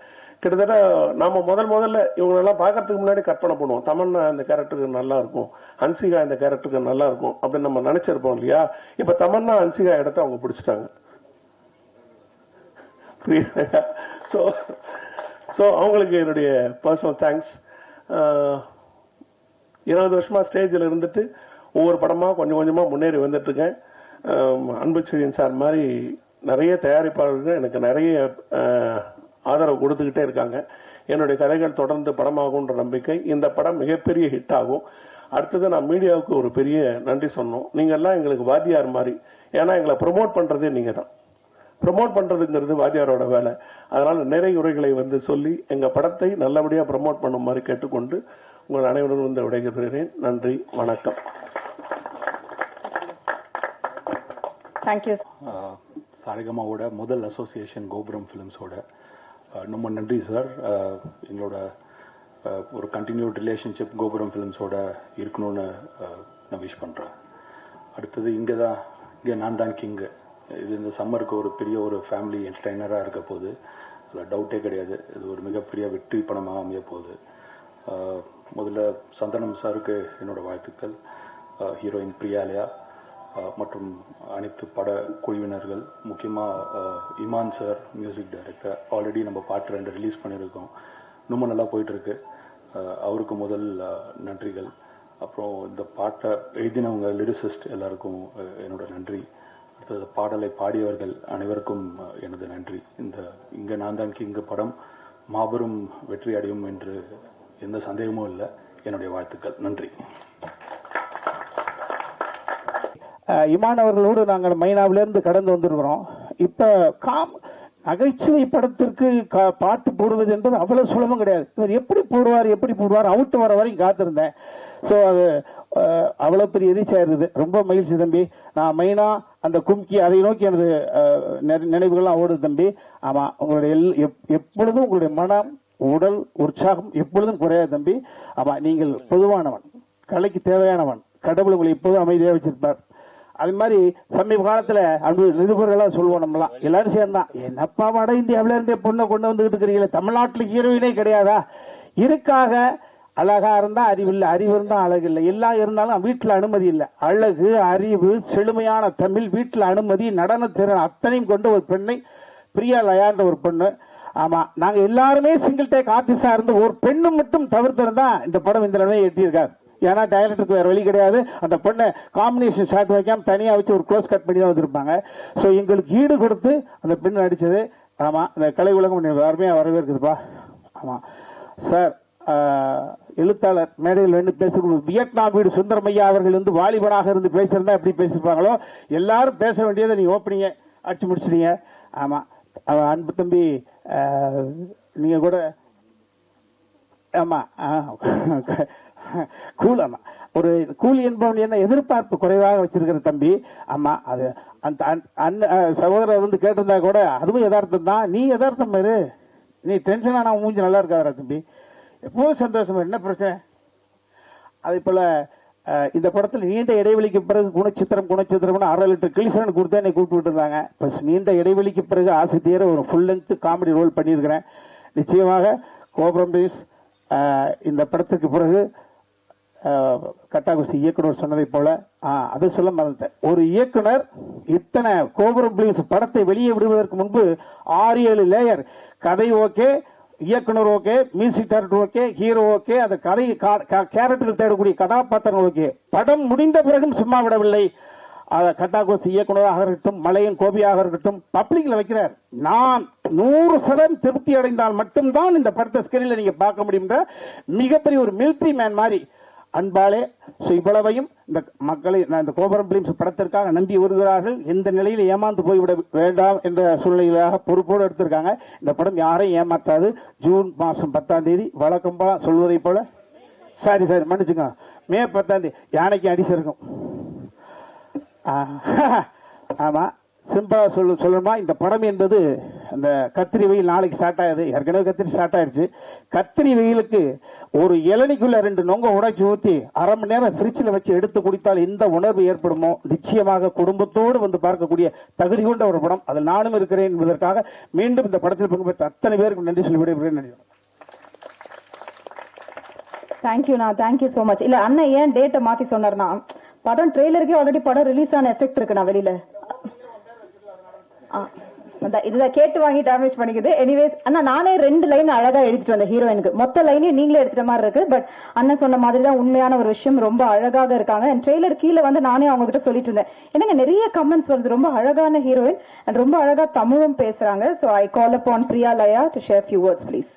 Speaker 4: கிட்டத்தட்ட நாம முதல்ல இவங்களெல்லாம் பாக்கிறதுக்கு முன்னாடி கற்பனை பண்ணுவோம், தமன்னா இந்த கேரக்டருக்கு நல்லா இருக்கும், ஹன்சிகா இந்த கேரக்டருக்கு நல்லா இருக்கும் அப்படின்னு நம்ம நினைச்சிருப்போம் இல்லையா. இப்ப தமன்னா ஹன்சிகா இடத்த அவங்க பிடிச்சிட்டாங்க. சோ அவங்களுக்கு என்னுடைய பர்சனல் தேங்க்ஸ். 20 வருஷமா ஸ்டேஜில் இருந்துட்டு ஒவ்வொரு படமா கொஞ்சம் கொஞ்சமா முன்னேறி வந்துட்டு இருக்கேன். அன்பு செழியன் சார் மாதிரி நிறைய தயாரிப்பாளர்கள் எனக்கு நிறைய ஆதரவு கொடுத்துக்கிட்டே இருக்காங்க. என்னுடைய கதைகள் தொடர்ந்து படமாகும்ன்ற நம்பிக்கை. இந்த படம் மிகப்பெரிய ஹிட் ஆகும். அடுத்தது நான் மீடியாவுக்கு ஒரு பெரிய நன்றி சொன்னோம். நீங்க எல்லாம் எங்களுக்கு வாத்தியார் மாதிரி. ஏன்னா எங்களை ப்ரொமோட் பண்றதே நீங்க தான். ப்ரொமோட் பண்றதுங்கிறது வாத்தியாரோட வேலை. அதனால நிறைய உரைகளை சொல்லி எங்க படத்தை நல்லபடியா ப்ரொமோட் பண்ணுமாறு கேட்டுக்கொண்டு உங்கள் அனைவரும் விடைபெறுகிறேன். நன்றி, வணக்கம்.
Speaker 2: தேங்க்யூ.
Speaker 5: சாரேகாமாவோட முதல் அசோசியேஷன் கோபுரம் ஃபிலிம்ஸோட ரொம்ப நன்றி சார். எங்களோட ஒரு கண்டினியூட் ரிலேஷன்ஷிப் கோபுரம் ஃபிலிம்ஸோட இருக்கணும்னு நான் விஷ் பண்ணுறேன். அடுத்தது இங்கே நான் தான் கிங்கு. இது இந்த சம்மருக்கு ஒரு பெரிய ஒரு ஃபேமிலி என்டர்டைனராக இருக்க போகுது. அதில் டவுட்டே கிடையாது. இது ஒரு மிகப்பெரிய வெற்றி படமாக அமைய போகுது. முதல்ல சந்தனம் சாருக்கு என்னோட வாழ்த்துக்கள். ஹீரோயின் பிரியாலயா மற்றும் அனைத்து பட குழுவினர்கள், முக்கியமாக Imman sir music director. Already நம்ம பாட்டு 2 ரிலீஸ் பண்ணியிருக்கோம். ரொம்ப நல்லா போயிட்டுருக்கு. அவருக்கு முதல் நன்றிகள். அப்புறம் இந்த பாட்டை எழுதினவங்க லிரிசிஸ்ட் எல்லாருக்கும் என்னோட நன்றி. அடுத்தது பாடலை பாடியவர்கள் அனைவருக்கும் எனது நன்றி. இங்கே நான் தான் கிங்கு படம் மாபெரும் வெற்றி அடையும் என்று எந்த சந்தேகமும் இல்லை. என்னுடைய வாழ்த்துக்கள். நன்றி.
Speaker 6: இமான் அவர்களோடு நாங்கள் மைனாவிலிருந்து கடந்து வந்திருக்கிறோம். இப்ப நகைச்சுவை படத்திற்கு பாட்டு போடுவது என்பது அவ்வளவு சுலபம் கிடையாது. இவர் எப்படி போடுவார் அவுட் வர வரையும் காத்திருந்தேன். ஸோ அது அவ்வளவு பெரிய ரீச் ஆயிருது. ரொம்ப மகிழ்ச்சி தம்பி. நான் மைனா அந்த கும்கி அதை நோக்கி எனது நினைவுகள்லாம் ஓடுது தம்பி. ஆமா, உங்களுடைய எப்பொழுதும் உங்களுடைய மனம் உடல் உற்சாகம் எப்பொழுதும் குறையாது தம்பி. ஆமா, நீங்கள் பொதுவானவன், கலைக்கு தேவையானவன். கடவுள் உங்களை எப்போதும் அமைதியாக வச்சிருப்பார். அது மாதிரி சமீப காலத்துல அன்பு நிருபர்களா சொல்லுவோம், நம்மளாம் எல்லாரும் சேர்ந்தான், என்னப்பா வட இந்தியாவில இருந்தே பொண்ணை கொண்டு வந்துகிட்டு இருக்கிறீங்களே, தமிழ்நாட்டுல ஹீரோயினே கிடையாதா? இருக்காக, அழகா இருந்தா அறிவு இல்லை, அறிவு இருந்தா அழகு இல்லை, எல்லாம் இருந்தாலும் வீட்டுல அனுமதி இல்லை. அழகு, அறிவு, செழுமையான தமிழ், வீட்டுல அனுமதி, நடன திறன் அத்தனையும் கொண்டு ஒரு பெண்ணை, பிரியா லயான்ற ஒரு பெண்ணு. ஆமா, நாங்க எல்லாருமே சிங்கிள் டேக் ஆர்டிஸ்டா இருந்து ஒரு பெண்ணு மட்டும் தவிர்த்திருந்தா இந்த படம் இந்த நிலையை எட்டியிருக்காரு. ஏன்னா டைரக்டருக்கு வேற வழி கிடையாது. அந்த பொண்ணை காம்பினேஷன் ஷாட் வைக்காம தனியா வச்சு ஒரு க்ளோஸ் கட் பண்ணி தான் வந்திருப்பாங்க. ஸோ எங்களுக்கு ஈடு கொடுத்து அந்த பெண் நடிச்சது. ஆமா, இந்த கலை உலகம் அருமையா வரவேற்குதுப்பா. ஆமா சார், எழுத்தாளர் மேடையில் வந்து பேசுறது, வியட்நாம் வீடு சுந்தரமையா அவர்கள் வந்து வாலிபனாக இருந்து பேசியிருந்தா எப்படி பேசியிருப்பாங்களோ, எல்லாரும் பேச வேண்டியதை நீ ஓப்பனிங்க அடிச்சு முடிச்சிட்டீங்க. ஆமா, அன்பு தம்பி, நீங்க கூட ஆமா கூல். ஆமா, ஒரு கூலி என்பவன் என்ன எதிர்பார்ப்பு குறைவாக வச்சிருக்கிற தம்பி. ஆமா, அது அந்த சகோதரர் வந்து கேட்டிருந்தா கூட அதுவும் யதார்த்தம் தான். நீ யதார்த்தம் பாரு, நீ டென்ஷன் ஆனா மூஞ்சி நல்லா இருக்காதா தம்பி, எப்போதும் சந்தோஷம், என்ன பிரச்சனை? அதே போல இந்த படத்தில் நீண்ட இடைவெளிக்கு பிறகு குணச்சித்திரம் 1/2 லிட்டர் கிளிசரன் கொடுத்தா என்னை கூப்பிட்டு இருந்தாங்க. நீண்ட இடைவெளிக்கு பிறகு ஆசை தீர ஒரு ஃபுல் லென்த் காமெடி ரோல் பண்ணியிருக்கிறேன். நிச்சயமாக கோபுரம் பிலிம்ஸ் இந்த படத்துக்கு பிறகு கட்டாகுசி இயக்குனர் சொன்னதை போல, அதை சொல்ல மறந்துட்டேன், ஒரு இயக்குனர் இத்தனை கோபுரம் பிலிம்ஸ் படத்தை வெளியே விடுவதற்கு முன்பு 6-7 லேயர், கதை ஓகே, இயக்குனர் okay, music director okay, hero okay, அந்த கதை கேரக்டர்கள் தேடக்கூடிய கதாபாத்திரம் ஓகே, படம் முடிந்த பிறகும் சும்மா விடவில்லை. கட்டாகோசி இயக்குனராக இருக்கட்டும், மலையன் கோபியாக இருக்கட்டும், பப்ளிக்ல வைக்கிறார். நான் 100% திருப்தி அடைந்தால் மட்டும்தான் இந்த படத்தை ஸ்கிரீன்ல நீங்க பார்க்க முடியும். மிகப்பெரிய ஒரு மிலிட்டரி மேன் மாதிரி அன்பாலே இவ்வளவையும் இந்த மக்களை இந்த கோபுரம் பிலிம்ஸ் படத்திற்காக நம்பி வருகிறார்கள். எந்த நிலையில் ஏமாந்து போய்விட வேண்டாம் என்ற சூழ்நிலையாக பொறுப்போடு எடுத்திருக்காங்க. இந்த படம் யாரையும் ஏமாற்றாது. ஜூன் மாசம் 10ஆம் தேதி வழக்கம் சொல்வதை போல, சாரி மன்னிச்சுங்க, மே 10ஆம் தேதி யானைக்கு அடிச்சு இருக்கும். ஆமா, சிம்பிளா சொல்லணுமா, இந்த படம் என்பது அந்த கத்திரி வெயில் நாளைக்கு ஸ்டார்ட் ஆகுது, ஏற்கனவே கத்திரி ஸ்டார்ட் ஆயிடுச்சு. கத்திரி வெயிலுக்கு ஒரு இளநிக்குள்ள 2 நொங்க உடைச்சு ஊற்றி 1/2 மணி நேரம் ஃப்ரிட்ஜில் வச்சு எடுத்து குடித்தால் எந்த உணர்வு ஏற்படுமோ, நிச்சயமாக குடும்பத்தோடு வந்து பார்க்கக்கூடிய தகுதி கொண்ட ஒரு படம். அதில் நானும் இருக்கிறேன் என்பதற்காக மீண்டும் இந்த படத்தில் பங்கு பெற்ற அத்தனை பேருக்கு நன்றி சொல்லி விடைபெறுகிறேன். நன்றி.
Speaker 2: தேங்க்யூண்ணா, தேங்க்யூ சோ மச். இல்ல அண்ணன் ஏன் டேட்டை மாத்தி சொன்னார்னா, படம் ட்ரெய்லருக்கே ஆல்ரெடி படம் ரிலீஸ் ஆன எஃபெக்ட் இருக்குண்ணா வெளியில. இதை கேட்டு வாங்கி டேமேஜ் பண்ணிக்குது. எனிவேஸ் அண்ணா நானே 2 லைன் அழகா எழுதிட்டு வந்தேன் ஹீரோயினுக்கு. மொத்த லைனையும் நீங்களே எடுத்துட்ட மாதிரி இருக்கு. பட் அண்ணன் சொன்ன மாதிரி தான் உண்மையான ஒரு விஷயம். ரொம்ப அழகாக இருக்காங்க. என் ட்ரெய்லர் கீழே வந்து நானே அவங்க கிட்ட சொல்லிட்டு இருந்தேன், எனக்கு நிறைய கமெண்ட்ஸ் வருது, ரொம்ப அழகான ஹீரோயின் அண்ட் ரொம்ப அழகா தமிழும் பேசுறாங்க. So I call upon Priya Laya to share few words please.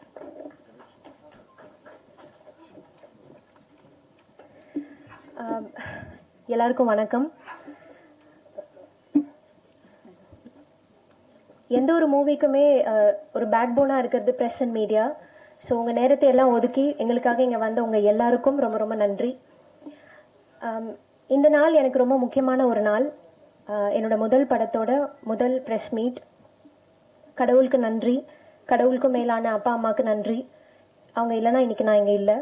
Speaker 7: எல்லாருக்கும் வணக்கம். எந்த ஒரு மூவிக்குமே ஒரு பேக் போனா இருக்கிறது பிரஸ் அண்ட் மீடியா. ஸோ உங்க நேரத்தை எல்லாம் ஒதுக்கி எங்களுக்காக இங்க வந்த உங்க எல்லாருக்கும் ரொம்ப ரொம்ப நன்றி. இந்த நாள் எனக்கு ரொம்ப முக்கியமான ஒரு நாள். என்னோட முதல் படத்தோட முதல் பிரஸ் மீட். கடவுளுக்கு நன்றி, கடவுளுக்கும் மேலான அப்பா அம்மாவுக்கு நன்றி. அவங்க இல்லைன்னா இன்னைக்கு நான் இங்க இல்லை.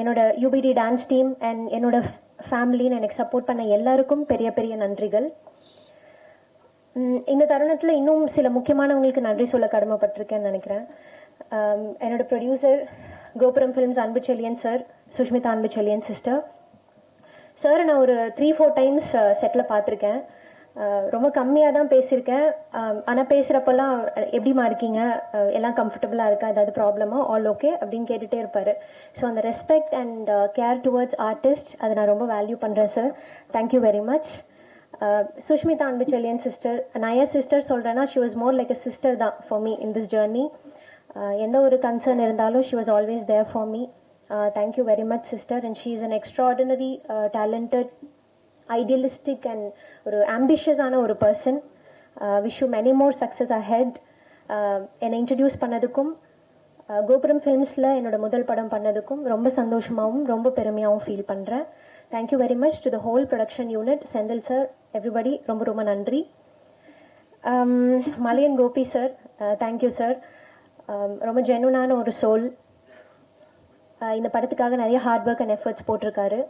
Speaker 7: என்னோட யூபிடி டான்ஸ் டீம் அண்ட் என்னோட ஃபேமிலின்னு எனக்கு சப்போர்ட் பண்ண எல்லாருக்கும் பெரிய பெரிய நன்றிகள். இந்த தருணத்தில் இன்னும் சில முக்கியமானவங்களுக்கு நன்றி சொல்ல கடமைப்பட்டிருக்கேன்னு நினைக்கிறேன். என்னோட ப்ரொடியூசர் கோபுரம் ஃபிலிம்ஸ் அன்பு Selliyan sir, Sushmita Anbu Selliyan sister. Sir நான் ஒரு 3-4 டைம்ஸ் செட்டில் பார்த்துருக்கேன். ரொம்ப கம்மியாக தான் பேசியிருக்கேன். ஆனால் பேசுகிறப்பெல்லாம் எப்படிமா இருக்கீங்க, எல்லாம் கம்ஃபர்டபுளாக இருக்கா, ஏதாவது ப்ராப்ளமா, ஆல் ஓகே அப்படின்னு கேட்டுகிட்டே இருப்பார். ஸோ அந்த respect and care towards artist அதை நான் ரொம்ப வேல்யூ பண்ணுறேன் sir. Thank you very much. Sushmita Anbu Selliyan sister, நான் ஏன் சிஸ்டர் சொல்கிறேன்னா she was more like a sister தான் for me in this journey. எந்த ஒரு கன்சர்ன் இருந்தாலும் she was always there for me. Thank you very much sister. And she is an extraordinary talented idealistic and ஒரு ஆம்பிஷியஸான ஒரு person. Wish you many more success ahead. என்னை introduce பண்ணதுக்கும் கோபுரம் ஃபிலிம்ஸில் என்னோட முதல் படம் பண்ணதுக்கும் ரொம்ப சந்தோஷமாகவும் ரொம்ப பெருமையாகவும் ஃபீல் பண்ணுறேன். Thank you very much to the whole production unit, Senthil sir, everybody ரொம்ப ரொம்ப நன்றி. Malaiyan Gopi sir, thank you sir. ரொம்ப ஜென்யூனான ஒரு சோல். இந்த படத்துக்காக நிறைய ஹார்ட் ஒர்க் அண்ட் எஃபர்ட்ஸ் போட்டிருக்காரு.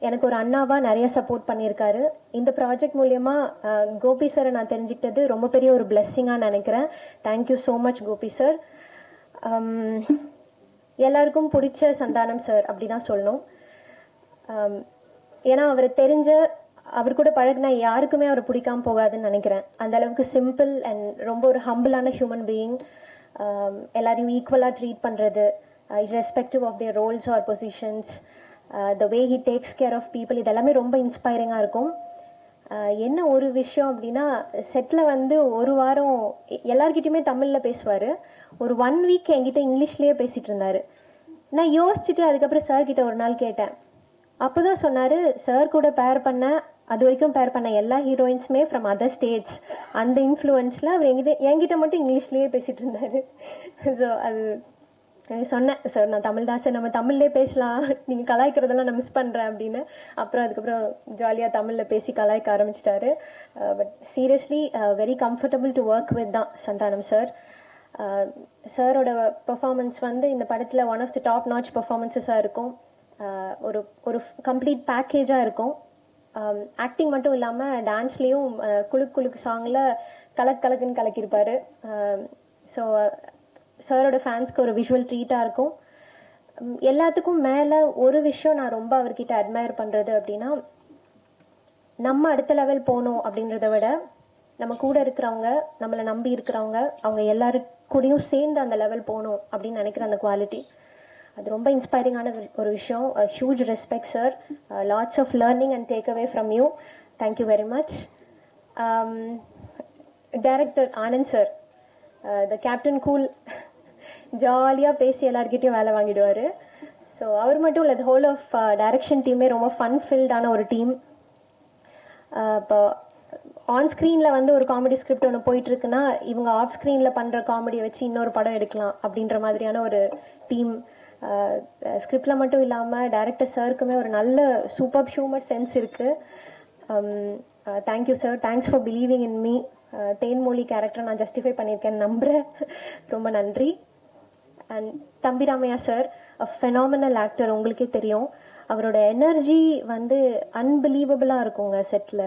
Speaker 7: எனக்கு ஒரு அண்ணாவா நிறைய சப்போர்ட் பண்ணியிருக்காரு. இந்த ப்ராஜெக்ட் மூலயமா கோபி சாரை நான் தெரிஞ்சுக்கிட்டது ரொம்ப பெரிய ஒரு பிளெஸ்ஸிங்காக நினைக்கிறேன். Thank you so much Gopi sir. எல்லாருக்கும் பிடிச்ச சந்தானம் சார் அப்படிதான் சொல்லணும். ஏன்னா அவர் தெரிஞ்ச, அவர் கூட பழகினா யாருக்குமே அவர் பிடிக்காம போகாதுன்னு நினைக்கிறேன். அந்த அளவுக்கு சிம்பிள் அண்ட் ரொம்ப ஒரு ஹம்பிளான ஹியூமன் பீயிங். எல்லாரையும் ஈக்குவலாக ட்ரீட் பண்ணுறது, irrespective of their roles or positions, the way he takes care of people, இதெல்லாமே ரொம்ப இன்ஸ்பைரிங்காக இருக்கும். என்ன ஒரு விஷயம் அப்படின்னா, செட்டில் வந்து ஒரு வாரம் எல்லார்கிட்டையுமே தமிழில் பேசுவார். ஒரு 1 வீக் என்கிட்ட இங்கிலீஷ்லேயே பேசிகிட்டு இருந்தார். நான் யோசிச்சுட்டு அதுக்கப்புறம் சார் கிட்ட ஒரு நாள் கேட்டேன். அப்போ தான் சொன்னார், சார் கூட பேர் பண்ண, அது வரைக்கும் பேர் பண்ண எல்லா ஹீரோயின்ஸுமே ஃப்ரம் அதர் ஸ்டேட்ஸ். அந்த இன்ஃப்ளூயன்ஸில் அவர் என்கிட்ட மட்டும் இங்கிலீஷ்லேயே பேசிகிட்டு இருந்தார். ஸோ அது சொன்னேன், சார் நான் தமிழ் தான் சார், நம்ம தமிழ்லேயே பேசலாம், நீங்கள் கலாய்க்கிறதெல்லாம் நான் மிஸ் பண்ணுறேன் அப்படின்னு. அதுக்கப்புறம் ஜாலியாக தமிழில் பேசி கலாய்க்க ஆரம்பிச்சிட்டாரு. But seriously very comfortable to work with தான் சந்தானம் சார். சாரோட பெர்ஃபார்மன்ஸ் வந்து இந்த படத்தில் one of the top notch பெர்ஃபார்மன்ஸஸாக இருக்கும். ஒரு ஒரு கம்ப்ளீட் பேக்கேஜாக இருக்கும். ஆக்டிங் மட்டும் இல்லாமல் டான்ஸ்லேயும் குலுக்கு குலுக்கு சாங்கில் கலக்குன்னு கலக்கியிருப்பார். ஸோ சாரோட ஃபேன்ஸ்க்கு ஒரு விஷுவல் ட்ரீட்டாக இருக்கும். எல்லாத்துக்கும் மேலே ஒரு விஷயம் நான் ரொம்ப அவர்கிட்ட அட்மையர் பண்ணுறது அப்படின்னா, நம்ம அடுத்த லெவல் போகணும் அப்படின்றத விட நம்ம கூட இருக்கிறவங்க, நம்மளை நம்பி இருக்கிறவங்க, அவங்க எல்லாரு கூடயும் சேர்ந்து அந்த லெவல் போகணும் அப்படின்னு நினைக்கிற அந்த குவாலிட்டி, அது ரொம்ப இன்ஸ்பைரிங்கான ஒரு விஷயம். Huge respect sir. Lots of learning and take away from you. Thank you very much. Director Anand sir, the captain cool, ஜாலியாக பேசி எல்லார்கிட்டையும் வேலை வாங்கிடுவார். ஸோ அவர் மட்டும் இல்லை, த ஹோல் ஆஃப் டைரக்ஷன் டீமே ரொம்ப ஃபன் ஃபில்டான ஒரு டீம். இப்போ ஆன் ஸ்க்ரீனில் வந்து ஒரு காமெடி ஸ்கிரிப்ட் ஒன்று போயிட்டுருக்குன்னா, இவங்க ஆஃப் ஸ்க்ரீனில் பண்ணுற காமெடியை வச்சு இன்னொரு படம் எடுக்கலாம் அப்படின்ற மாதிரியான ஒரு டீம். ஸ்கிரிப்டில் மட்டும் இல்லாமல் டைரக்டர் சாருக்குமே ஒரு நல்ல சூப்பர் ஹியூமர் சென்ஸ் இருக்குது. Thank you sir. Thanks for believing in me. Thenmozhi character நான் ஜஸ்டிஃபை பண்ணியிருக்கேன்னு நம்புகிறேன். ரொம்ப நன்றி. அண்ட் தம்பி Ramaiah sir, a phenomenal actor. உங்களுக்கே தெரியும், அவரோட எனர்ஜி வந்து அன்பிலீவபிளாக இருக்குங்க செட்டில்.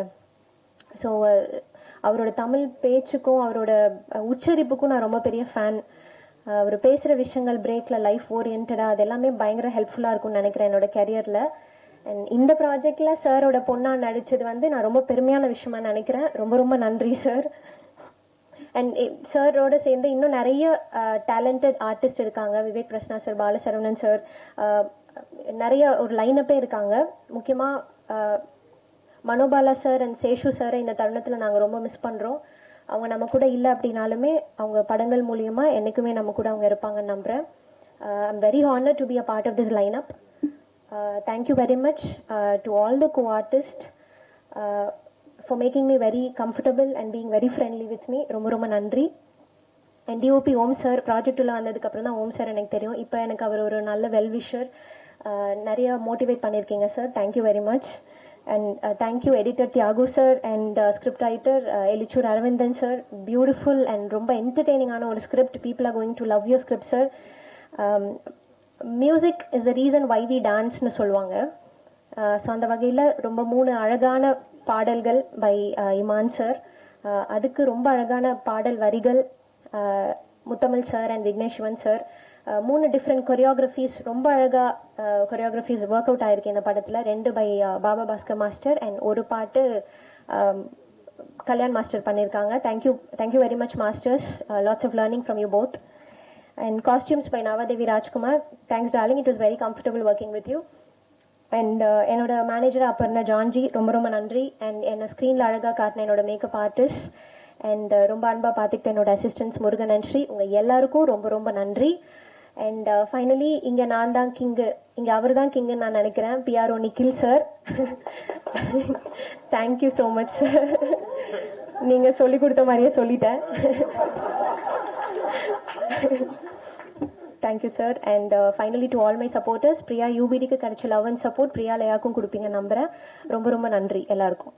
Speaker 7: ஸோ அவரோட தமிழ் பேச்சுக்கும் அவரோட உச்சரிப்புக்கும் நான் ரொம்ப பெரிய ஃபேன். அவர் பேசுகிற விஷயங்கள் பிரேக்கில் லைஃப் ஓரியன்டாக, அது எல்லாமே பயங்கர ஹெல்ப்ஃபுல்லாக இருக்கும்னு நினைக்கிறேன் என்னோட கெரியரில். அண்ட் இந்த ப்ராஜெக்டில் சாரோட பொண்ணாக நடித்தது வந்து நான் ரொம்ப பெருமையான விஷயமா நினைக்கிறேன். ரொம்ப ரொம்ப நன்றி சார். அண்ட் சாரோட சேர்ந்து இன்னும் நிறைய டேலண்டட் ஆர்டிஸ்ட் இருக்காங்க. விவேக் பிரசன்னா சார், பாலசரவணன் சார், நிறைய ஒரு லைனப்பே இருக்காங்க. முக்கியமாக மனோபாலா சார் அண்ட் சேஷு சாரை இந்த தருணத்தில் நாங்கள் ரொம்ப மிஸ் பண்ணுறோம். அவங்க நம்ம கூட இல்லை அப்படின்னாலுமே அவங்க படங்கள் மூலியமா என்னைக்குமே நம்ம கூட அவங்க இருப்பாங்கன்னு நம்புகிறேன். I'm very honoured to be a part of this lineup. Thank you very much to all the co-artists for making me very comfortable and being very friendly with me. ரொம்ப ரொம்ப நன்றி. And DOP Om sir, project உள்ள வந்ததுக்கப்புறம் தான் ஓம் sir எனக்கு தெரியும். இப்போ எனக்கு அவர் ஒரு நல்ல வெல்விஷர், நிறைய மோட்டிவேட் பண்ணியிருக்கீங்க sir. Thank you very much. And thank you editor Thiyagu sir and script writer Elichur Aravindan sir. Beautiful and ரொம்ப என்டர்டெய்னிங்கான ஒரு script. People are going to love your script sir. Music is the reason why we டான்ஸ்னு சொல்லுவாங்க. So அந்த வகையில் ரொம்ப 3 அழகான பாடல்கள் பை இமான் சார். அதுக்கு ரொம்ப அழகான பாடல் வரிகள் Muthamizh sir and Vigneshwan sir. 3 different choreographies, ரொம்ப அழகா கொரியோகிராஃபிஸ் ஒர்க் அவுட் ஆயிருக்கு இந்த படத்தில். 2 by Baba Bhaskar master and ஒரு பாட்டு கல்யாண் மாஸ்டர் பண்ணியிருக்காங்க. Thank you very much masters. Lots of learning from you both. And costumes by Navadevi Rajkumar. Thanks darling, it was very comfortable working with you. And என்னோட manager Aparna Janji, ரொம்ப ரொம்ப நன்றி. அண்ட் என்னை ஸ்க்ரீனில் அழகாக காட்டின என்னோட மேக்கப் ஆர்டிஸ்ட் அண்ட் ரொம்ப அன்பாக பார்த்துக்கிட்ட என்னோட அசிஸ்டன்ஸ் முருகன் நன்றி. உங்கள் எல்லாருக்கும் ரொம்ப ரொம்ப நன்றி. அண்ட் ஃபைனலி இங்கே நான் தான் கிங்கு, இங்கே அவர் தான் கிங்குன்னு நான் நினைக்கிறேன். PRO Nikhil sir, thank you so much sir. நீங்கள் சொல்லி கொடுத்த மாதிரியே சொல்லிட்டேன். Thank you sir. And finally to all my supporters, Priya யூபிடிக்கு கிடைச்ச லவ் அண்ட் சப்போர்ட் பிரியா லயாக்கும் கொடுப்பீங்க நம்புறேன். ரொம்ப ரொம்ப நன்றி எல்லாருக்கும்.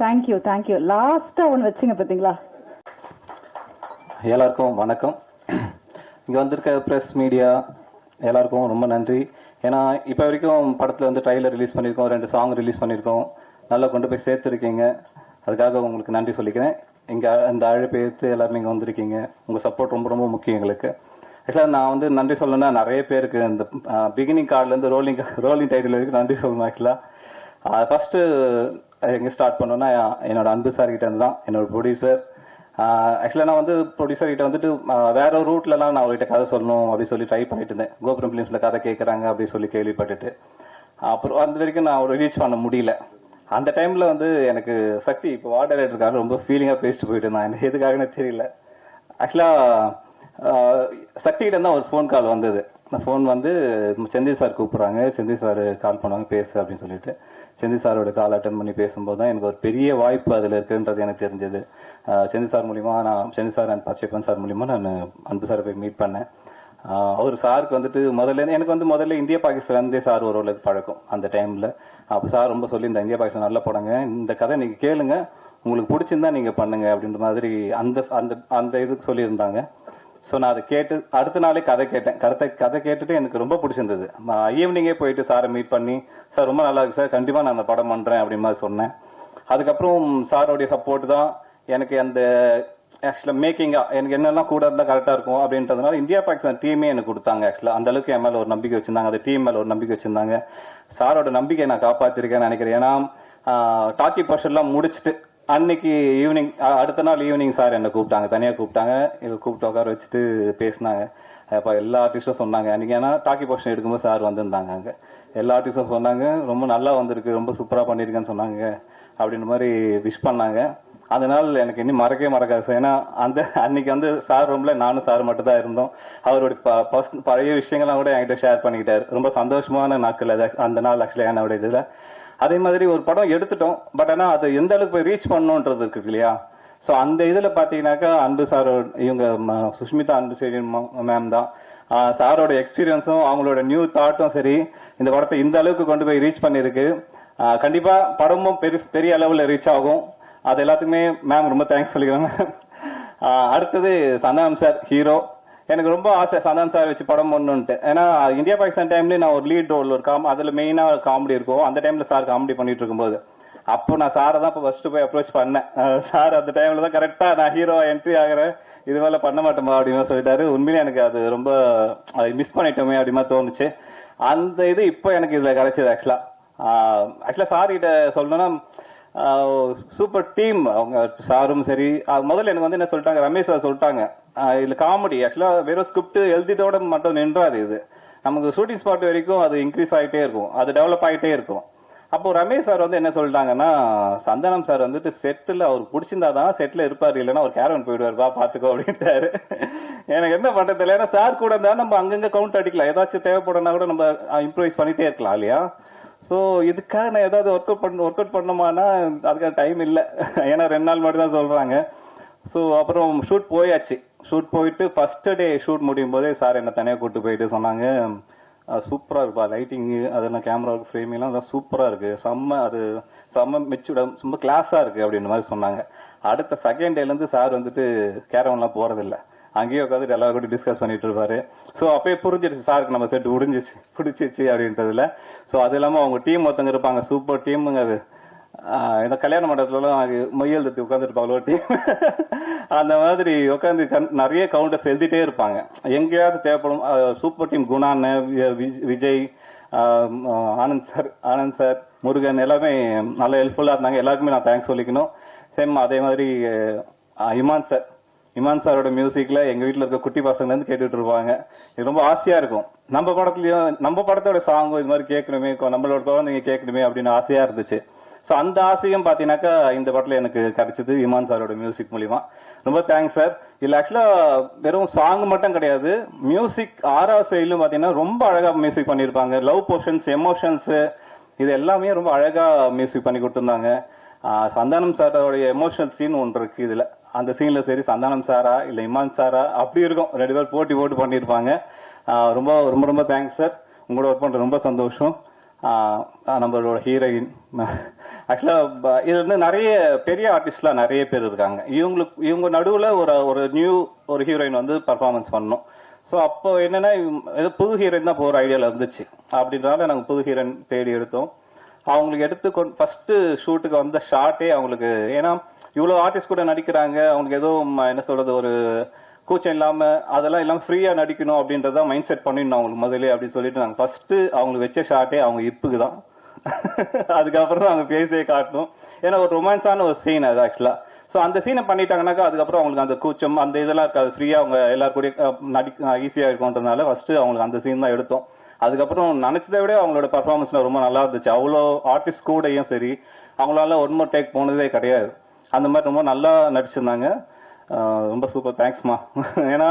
Speaker 2: தேங்க்யூ. லாஸ்டா ஒன்று வச்சுங்க பார்த்தீங்களா.
Speaker 8: எல்லாருக்கும் வணக்கம். இங்கே வந்திருக்க ப்ரெஸ் மீடியா எல்லாருக்கும் ரொம்ப நன்றி. ஏன்னா இப்போ வரைக்கும் படத்தில் வந்து ட்ரைலர் ரிலீஸ் பண்ணியிருக்கோம், 2 சாங் ரிலீஸ் பண்ணியிருக்கோம், நல்லா கொண்டு போய் சேர்த்துருக்கீங்க. அதுக்காக உங்களுக்கு நன்றி சொல்லிக்கிறேன். இங்கே அந்த அழைப்பு எடுத்து எல்லாருமே இங்கே வந்திருக்கீங்க. உங்கள் சப்போர்ட் ரொம்ப ரொம்ப முக்கியம் எங்களுக்கு. ஆக்சுவலாக நான் வந்து நன்றி சொல்லணும்னா நிறைய பேருக்கு இந்த பிகினிங் கார்ட்லேருந்து ரோலிங் டைட்டில் வரைக்கும் நன்றி சொல்லணும். ஆக்சுவலாக ஃபஸ்ட்டு எங்கே ஸ்டார்ட் பண்ணோன்னா என்னோட அன்பு சார் கிட்ட இருந்து தான், என்னோட ப்ரொடியூசர். ஆக்சுவலாக நான் வந்து ப்ரொடியூசர் கிட்ட வந்துட்டு வேற ஒரு ரூட்லலாம் நான் அவர்கிட்ட கதை சொல்லணும் அப்படின்னு சொல்லி ட்ரை பண்ணிட்டு இருந்தேன். கோபுரம் ஃபிலிம்ஸில் கதை கேட்குறாங்க அப்படின்னு சொல்லி கேள்விப்பட்டுட்டு அப்புறம் அந்த வரைக்கும் நான் ஒரு ரீச் பண்ண முடியல. அந்த டைம்ல வந்து எனக்கு சக்தி இப்போ வார்டர் இருக்காரு, ரொம்ப ஃபீலிங்கா பேசிட்டு போயிட்டு இருந்தான். எனக்கு எதுக்காகன்னு தெரியல. ஆக்சுவலா சக்தி கிட்ட தான் ஒரு ஃபோன் கால் வந்தது. ஃபோன் வந்து செந்தில் சார் கூப்பிடுறாங்க, செந்தில் சார் கால் பண்ணுவாங்க பேசு அப்படின்னு சொல்லிட்டு செந்தில் சாரோட கால் அட்டன் பண்ணி பேசும்போது தான் எனக்கு ஒரு பெரிய வாய்ப்பு அதில் இருக்குன்றது எனக்கு தெரிஞ்சது. செந்தில் சார் மூலியமா நான் Senthil sir and Pachaiyappan sir மூலியமா நான் அன்பு சாரை போய் மீட் பண்ணேன். அவர் சாருக்கு வந்துட்டு எனக்கு வந்து முதல்ல இந்தியா பாகிஸ்தான்லேருந்தே சார் ஒரு ஓரளவுக்கு பழக்கம் அந்த டைம்ல. அப்போ சார் ரொம்ப சொல்லி இந்த இந்தியா பாகிஸ்தான் நல்ல படங்க, இந்த கதை நீங்க கேளுங்க, உங்களுக்கு பிடிச்சிருந்தா நீங்க பண்ணுங்க அப்படின்ற மாதிரி அந்த அந்த அந்த இதுக்கு சொல்லியிருந்தாங்க. ஸோ நான் அதை கேட்டு அடுத்த நாளே கதை கேட்டேன். கதை கேட்டுட்டு எனக்கு ரொம்ப பிடிச்சிருந்தது. ஈவினிங்கே போயிட்டு சாரை மீட் பண்ணி, சார் ரொம்ப நல்லா இருக்கு சார், கண்டிப்பா நான் அந்த படம் பண்றேன் அப்படின்னு மாதிரி சொன்னேன். அதுக்கப்புறம் சாரோடைய சப்போர்ட் தான் எனக்கு அந்த ஆக்சுவலா மேக்கிங்கா எனக்கு என்னெல்லாம் கூட இருந்தா கரெக்டா இருக்கும் அப்படின்றதுனால இந்தியா பாகிஸ்தான் டீமே எனக்கு கொடுத்தாங்க. ஆக்சுவலா அந்த அளவுக்கு என் மேல ஒரு நம்பிக்கை வச்சிருந்தாங்க, அந்த டீம் மேல ஒரு நம்பிக்கை வச்சிருந்தாங்க. சாரோட நம்பிக்கை நான் காப்பாத்திருக்கேன்னு நினைக்கிறேன். ஏன்னா டாக்கி போர்ஷன் எல்லாம் முடிச்சுட்டு அன்னைக்கு ஈவினிங், அடுத்த நாள் ஈவினிங் சார் என்னை கூப்பிட்டாங்க, தனியா கூப்பிட்டாங்க. கூப்பிட்டு உட்கார வச்சுட்டு பேசினாங்க. அப்ப எல்லா ஆர்டிஸ்டும் சொன்னாங்க அன்னைக்கு, ஏன்னா டாக்கி போர்ஷன் எடுக்கும்போது சார் வந்திருந்தாங்க. அங்க எல்லா ஆர்டிஸ்டும் சொன்னாங்க ரொம்ப நல்லா வந்திருக்கு, ரொம்ப சூப்பரா பண்ணிருக்கேன்னு சொன்னாங்க அப்படின்ற மாதிரி விஷ் பண்ணாங்க. அதனால எனக்கு இன்னும் மறக்கவே மறக்காது. ஏன்னா அந்த அன்னைக்கு வந்து சார் ரூம்ல நானும் சார் மட்டும் தான் இருந்தோம். அவருடைய பழைய விஷயங்கள்லாம் கூட என்கிட்ட ஷேர் பண்ணிக்கிட்டாரு. ரொம்ப சந்தோஷமான நாட்கள் அது அந்த நாள் ஆக்சுவலா என்னோட இதுல. அதே மாதிரி ஒரு படம் எடுத்துட்டோம், பட் ஆனா அது எந்த அளவுக்கு போய் ரீச் பண்ணணும்ன்றது இருக்கு இல்லையா. சோ அந்த இதுல பாத்தீங்கன்னாக்கா அன்பு சார், இவங்க சுஷ்மிதா அன்பு மேம் தான். சாரோட எக்ஸ்பீரியன்ஸும் அவங்களோட நியூ தாட்டும் சரி இந்த படத்தை இந்த அளவுக்கு கொண்டு போய் ரீச் பண்ணிருக்கு. கண்டிப்பா படமும் பெரிய அளவுல ரீச் ஆகும். அது எல்லாத்துக்குமே மேம் ரொம்ப தேங்க்ஸ் சொல்லிக்கிறாங்க. அடுத்தது சந்தானம் சார் ஹீரோ. எனக்கு ரொம்ப ஆசை சந்தானம் சார் வச்சு படம் பண்ணணும்ட்டு. ஏன்னா இந்தியா பாகிஸ்தான் டைம்ல நான் ஒரு லீட் ரோல் ஒரு அதுல மெயினா காமெடி இருக்கும். அந்த டைம்ல சார் காமெடி பண்ணிட்டு இருக்கும்போது அப்போ நான் சாரை தான் ஃபர்ஸ்ட் போய் அப்ரோச் பண்ணேன். சார் அந்த டைம்ல தான் கரெக்டா நான் ஹீரோ என்ட்ரி ஆகிறேன், இது மேல பண்ண மாட்டோமா அப்படின்னு சொல்லிட்டாரு. உண்மையிலே எனக்கு அது ரொம்ப மிஸ் பண்ணிட்டோமே அப்படிமா தோணுச்சு. அந்த இது இப்போ எனக்கு இதுல கிடைச்சது. ஆக்சுவலா சார் கிட்ட சொல்லணும்னா சூப்பர் டீம். அவங்க சாரும் சரி, முதல்ல எனக்கு வந்து என்ன சொல்லிட்டாங்க, ரமேஷ் சார் சொல்லிட்டாங்க, இதுல காமெடி ஆக்சுவலா வெறும் ஸ்கிரிப்ட் எழுதிட்டோட மட்டும் நின்றாது, இது நமக்கு ஷூட்டிங் ஸ்பாட் வரைக்கும் அது இன்க்ரீஸ் ஆகிட்டே இருக்கும், அது டெவலப் ஆகிட்டே இருக்கும். அப்போ ரமேஷ் சார் வந்து என்ன சொல்லிட்டாங்கன்னா, சந்தானம் சார் வந்துட்டு செட்டில் அவருக்கு பிடிச்சிருந்தாதான் செட்டில் இருப்பாரு, இல்லைன்னா அவர் கேரவன் போயிடுவாருப்பா பாத்துக்கோ அப்படின்ட்டாரு. எனக்கு என்ன பண்றது இல்லை, ஏன்னா சார் கூட இருந்தா நம்ம அங்கங்க கவுண்ட் அடிக்கலாம், ஏதாச்சும் தேவைப்படுறனா கூட நம்ம இம்ப்ரூவைஸ் பண்ணிட்டே இருக்கலாம் இல்லையா. ஸோ இதுக்காக நான் ஏதாவது ஒர்க் அவுட் பண்ணோமானா அதுக்கான டைம் இல்லை, ஏன்னா 2 நாள் மட்டும் தான் சொல்றாங்க. ஸோ அப்புறம் ஷூட் போயாச்சு. ஷூட் போயிட்டு ஃபர்ஸ்ட் டே ஷூட் முடியும் போதே சார் என்ன தனியாக கூப்பிட்டு போயிட்டு சொன்னாங்க, சூப்பரா இருப்பா லைட்டிங்கு, அதெல்லாம் கேமரா ஃப்ரேமிங்லாம் சூப்பரா இருக்கு, செம்ம மெச்சூர்டா ரொம்ப கிளாஸா இருக்கு அப்படின்ற மாதிரி சொன்னாங்க. அடுத்த செகண்ட் டேல இருந்து சார் வந்துட்டு கேரவன்லாம் போறதில்ல, அங்கேயே உட்காந்து எல்லாரும் கூட டிஸ்கஸ் பண்ணிட்டு இருப்பாரு. ஸோ அப்பயே புரிஞ்சிருச்சு சாருக்கு நம்ம செட் பிடிச்சிச்சு அப்படின்றதுல. ஸோ அது இல்லாம அவங்க டீம் ஒருத்தங்க இருப்பாங்க, சூப்பர் டீமுங்க. அது இந்த கல்யாண மண்டபத்துலலாம் மொய்யெழுத்து உட்காந்துருப்பாங்களோ டீம், அந்த மாதிரி உட்காந்து நிறைய கவுண்டர்ஸ் எழுதிட்டே இருப்பாங்க, எங்கேயாவது தேவைப்படும். Super team Gunan, Vijay, Anand sir, Murugan எல்லாமே நல்ல ஹெல்ப்ஃபுல்லா இருந்தாங்க. எல்லாருக்குமே நான் தேங்க்ஸ் சொல்லிக்கணும். சேம் அதே மாதிரி இமான் சாரோட மியூசிக்ல எங்க வீட்டுல இருக்க குட்டி பசங்க இருந்து கேட்டுட்டு இருப்பாங்க. இது ரொம்ப ஆசையா இருக்கும். நம்ம படத்தோட சாங் இது மாதிரி கேட்கணுமே, நம்மளோட குழந்தைங்க கேட்கணுமே அப்படின்னு ஆசையா இருந்துச்சு. சோ அந்த ஆசையும் பாத்தீங்கன்னாக்கா இந்த படத்துல எனக்கு கிடைச்சது இமான் சாரோட மியூசிக் மூலியமா. ரொம்ப தேங்க்ஸ் சார். இல்ல ஆக்சுவலா வெறும் சாங் மட்டும் கிடையாது, மியூசிக் 6வது சைட்லும் பாத்தீங்கன்னா ரொம்ப அழகா மியூசிக் பண்ணிருப்பாங்க. லவ் போர்ஷன்ஸ், எமோஷன்ஸ், இது எல்லாமே ரொம்ப அழகா மியூசிக் பண்ணி கொடுத்திருந்தாங்க. சந்தானம் சாரோட எமோஷனல் சீன் ஒன்று இருக்கு இதுல. அந்த சீன்ல சரி சந்தானம் சாரா இல்ல இமான் சாரா அப்படி இருக்கும், 2 பேர் போட்டு பண்ணிருப்பாங்க. ரொம்ப ரொம்ப ரொம்ப தேங்க்ஸ் சார். உங்களோட ஒர்க் பண்ற ரொம்ப சந்தோஷம். நம்மளோட ஹீரோயின் ஆக்சுவலா இது வந்து நிறைய பெரிய ஆர்டிஸ்ட்லாம் நிறைய பேர் இருக்காங்க. இவங்க நடுவுல ஒரு ஹீரோயின் வந்து பர்ஃபார்மன்ஸ் பண்ணணும். ஸோ அப்போ என்னன்னா ஏதோ புது ஹீரோயின் தான் போற ஐடியால இருந்துச்சு. அப்படின்றனால நாங்கள் புது ஹீரோயின் தேடி எடுத்தோம். அவங்களுக்கு எடுத்து ஃபர்ஸ்ட் ஷூட்டுக்கு வந்த ஷார்ட்டே அவங்களுக்கு, ஏன்னா இவ்வளவு ஆர்டிஸ்ட் கூட நடிக்கிறாங்க, அவங்களுக்கு ஏதோ என்ன சொல்றது ஒரு கூச்சம் இல்லாம அதெல்லாம் இல்லாம ஃப்ரீயா நடிக்கணும் அப்படின்றத மைண்ட் செட் பண்ணிடணும் அவங்களுக்கு முதல்ல அப்படின்னு சொல்லிட்டு நாங்கள் ஃபர்ஸ்ட் அவங்களுக்கு வச்ச ஷார்ட்டே அவங்க இப்புக்கு தான். அதுக்கப்புறம் தான் அவங்க பேசியே காட்டணும். ஏன்னா ஒரு ரொமான்ஸான ஒரு சீன் அது ஆக்சுவலா. ஸோ அந்த சீனை பண்ணிட்டாங்கன்னாக்கா அதுக்கப்புறம் அவங்களுக்கு அந்த கூச்சம் அந்த இதெல்லாம் இருக்காது, ஃப்ரீயா அவங்க எல்லாரும் கூட ஈஸியா இருக்கும்ன்றதுனால ஃபர்ஸ்ட் அவங்களுக்கு அந்த சீன் தான் எடுத்தோம். அதுக்கப்புறம் நினைச்சதை விட அவங்களோட பர்ஃபார்மன்ஸ்ல ரொம்ப நல்லா இருந்துச்சு. அவ்வளோ ஆர்டிஸ்ட் கூடயும் சரி அவங்களால ஒன் மோர் டேக் போனதே கிடையாது. அந்த மாதிரி ரொம்ப நல்லா நடிச்சிருந்தாங்க. ரொம்ப சூப்பர், தேங்க்ஸ்மா. ஏன்னா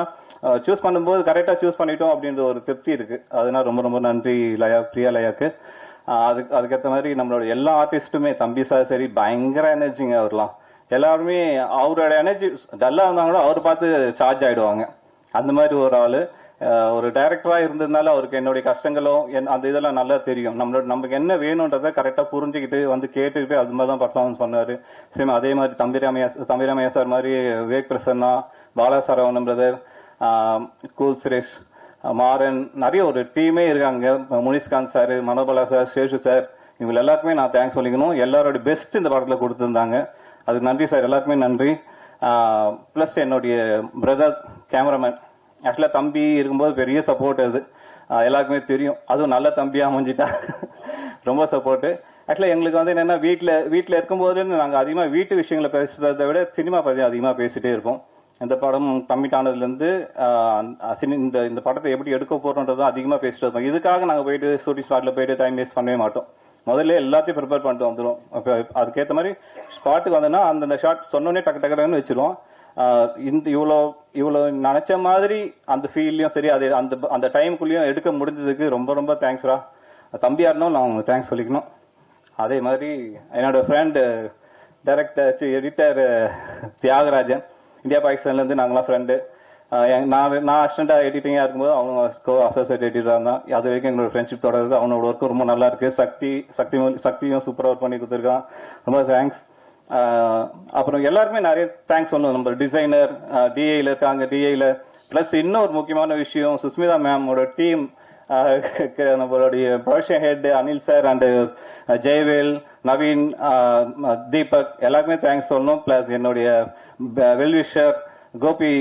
Speaker 8: சூஸ் பண்ணும்போது கரெக்டா சூஸ் பண்ணிட்டோம் அப்படின்ற ஒரு திருப்தி இருக்கு. அதனால ரொம்ப ரொம்ப நன்றி பிரியா லயாக்கு. அதுக்கேற்ற மாதிரி நம்மளோட எல்லா ஆர்டிஸ்டுமே, தம்பி சார் சரி பயங்கர எனர்ஜிங்க. அவர்லாம் எல்லாருமே அவரோட எனர்ஜி டல்லா இருந்தாங்களோ அவர் பார்த்து சார்ஜ் ஆயிடுவாங்க. அந்த மாதிரி ஒரு ஆளு. ஒரு டைரக்டரா இருந்ததுனால அவருக்கு என்னுடைய கஷ்டங்களும் அந்த இதெல்லாம் நல்லா தெரியும். நமக்கு என்ன வேணும்ன்றதை கரெக்டா புரிஞ்சுக்கிட்டு வந்து கேட்டுக்கிட்டு அது மாதிரி தான் பர்ஃபார்மன்ஸ் பண்ணாரு. சேம் அதே மாதிரி தம்பிராமையா சார் மாதிரி, விவேக் பிரசன்னா, பாலா சரவணன் பிரதர், கூல் சுரேஷ், மாறன், நிறைய ஒரு டீமே இருக்காங்க. Munishkanth sir, Manobala sir, Seshu sir, இவங்க எல்லாருக்குமே நான் தேங்க்ஸ் சொல்லிக்கணும். எல்லாரோட பெஸ்ட் இந்த படத்துல கொடுத்துருந்தாங்க. அதுக்கு நன்றி சார், எல்லாருக்குமே நன்றி. பிளஸ் என்னுடைய பிரதர் கேமராமேன், ஆக்சுவலா தம்பி இருக்கும்போது பெரிய சப்போர்ட் அது எல்லாருக்குமே தெரியும். அதுவும் நல்ல தம்பியா அமைஞ்சிட்டா ரொம்ப சப்போர்ட். ஆக்சுவலா எங்களுக்கு வந்து என்னன்னா வீட்டுல இருக்கும்போது நாங்க அதிகமா வீட்டு விஷயங்களை பேசுறதை விட சினிமா பத்தி அதிகமா பேசிட்டே இருப்போம். இந்த படம் கம்மிட் ஆனதுல இருந்து இந்த படத்தை எப்படி எடுக்க போறோம்ன்றதை அதிகமா பேசிட்டு இருப்போம். இதுக்காக நாங்க போயிட்டு ஷூட்டிங் ஸ்பாட்ல போயிட்டு டைம் வேஸ்ட் பண்ணவே மாட்டோம். முதல்ல எல்லாத்தையும் ப்ரிப்பேர் பண்ணிட்டு வந்துடும். அதுக்கேற்ற மாதிரி ஸ்பாட்டுக்கு வந்தோம்னா அந்த ஷாட் சொன்னோடனே டக்குன்னு வச்சிருவோம். இவ்வளவு நினைச்ச மாதிரி அந்த ஃபீல்லையும் சரி அது அந்த டைமுக்குள்ளேயும் எடுக்க முடிஞ்சதுக்கு ரொம்ப ரொம்ப தேங்க்ஸ்ரா. தம்பியா இருந்தோம் நான் உங்களுக்கு தேங்க்ஸ் சொல்லிக்கணும். அதே மாதிரி என்னோட friend director editor Thiagarajan, India பாகிஸ்தான்ல இருந்து நாங்களாம் ஃப்ரெண்டு. நான் அசிஸ்டண்டா எடிட்டிங்கா இருக்கும்போது அவங்க அசோசியேட் எடிட்டரா இருந்தான். அது வரைக்கும் எங்களோட ஃப்ரெண்ட்ஷிப் தொடருது. அவனோட ஒர்க்கும் ரொம்ப நல்லா இருக்கு. சக்தியும் சூப்பரா ஒர்க் பண்ணி கொடுத்துருக்கான். ரொம்ப தேங்க்ஸ். அப்புறம் எல்லாருக்குமே நிறைய தேங்க்ஸ் சொல்லணும். நம்ம டிசைனர் டிஐல இருக்காங்க. டிஐல பிளஸ் இன்னொரு முக்கியமான விஷயம், சுஸ்மிதா மேமோட டீம், நம்மளுடைய production head Anil sir and Jayavel, Naveen, Deepak எல்லாருக்குமே தேங்க்ஸ் சொல்லணும். பிளஸ் என்னுடைய வெல்விஷர் கோபி,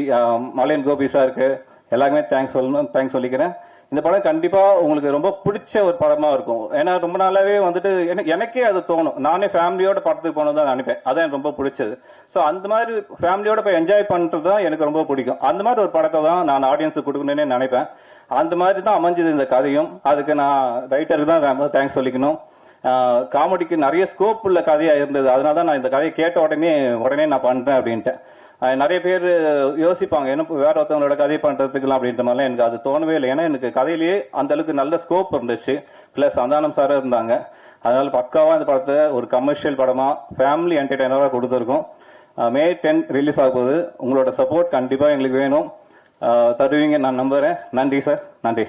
Speaker 8: மலையன் கோபி சாருக்கு எல்லாருக்குமே தேங்க்ஸ் சொல்லிக்கிறேன். இந்த படம் கண்டிப்பா உங்களுக்கு ரொம்ப பிடிச்ச ஒரு படமா இருக்கும். ஏன்னா ரொம்ப நாளாவே வந்துட்டு எனக்கே அது தோணும், நானே ஃபேமிலியோட படத்துக்கு போனதான் நினைப்பேன், அதான் எனக்கு ரொம்ப பிடிச்சது. ஸோ அந்த மாதிரி ஃபேமிலியோட போய் என்ஜாய் பண்றது தான் எனக்கு ரொம்ப பிடிக்கும். அந்த மாதிரி ஒரு படத்தை தான் நான் ஆடியன்ஸுக்கு கொடுக்கணும்னே நினைப்பேன். அந்த மாதிரி தான் அமைஞ்சது இந்த கதையும். அதுக்கு நான் ரைட்டருக்கு தான் ரொம்ப தேங்க்ஸ் சொல்லிக்கணும். காமெடிக்கு நிறைய ஸ்கோப் உள்ள கதையா இருந்தது, அதனால தான் நான் இந்த கதையை கேட்ட உடனே நான் பண்றேன் அப்படின்ட்டு. நிறைய பேர் யோசிப்பாங்க, என்ன வேற ஒருத்தவங்களோட கதையை பண்றதுக்குலாம் அப்படின்ற மாதிரிலாம் எனக்கு அது தோணவே இல்லை. ஏன்னா எனக்கு கதையிலேயே அந்த அளவுக்கு நல்ல ஸ்கோப் இருந்துச்சு, பிளஸ் சந்தானம் சார் இருந்தாங்க. அதனால பக்காவா இந்த படத்தை ஒரு கமர்ஷியல் படமா ஃபேமிலி என்டர்டைனரா கொடுத்துருக்கோம். May 10 ரிலீஸ் ஆக போகுது. உங்களோட சப்போர்ட் கண்டிப்பா எங்களுக்கு வேணும், தருவீங்க நான் நம்புறேன். நன்றி சார், நன்றி.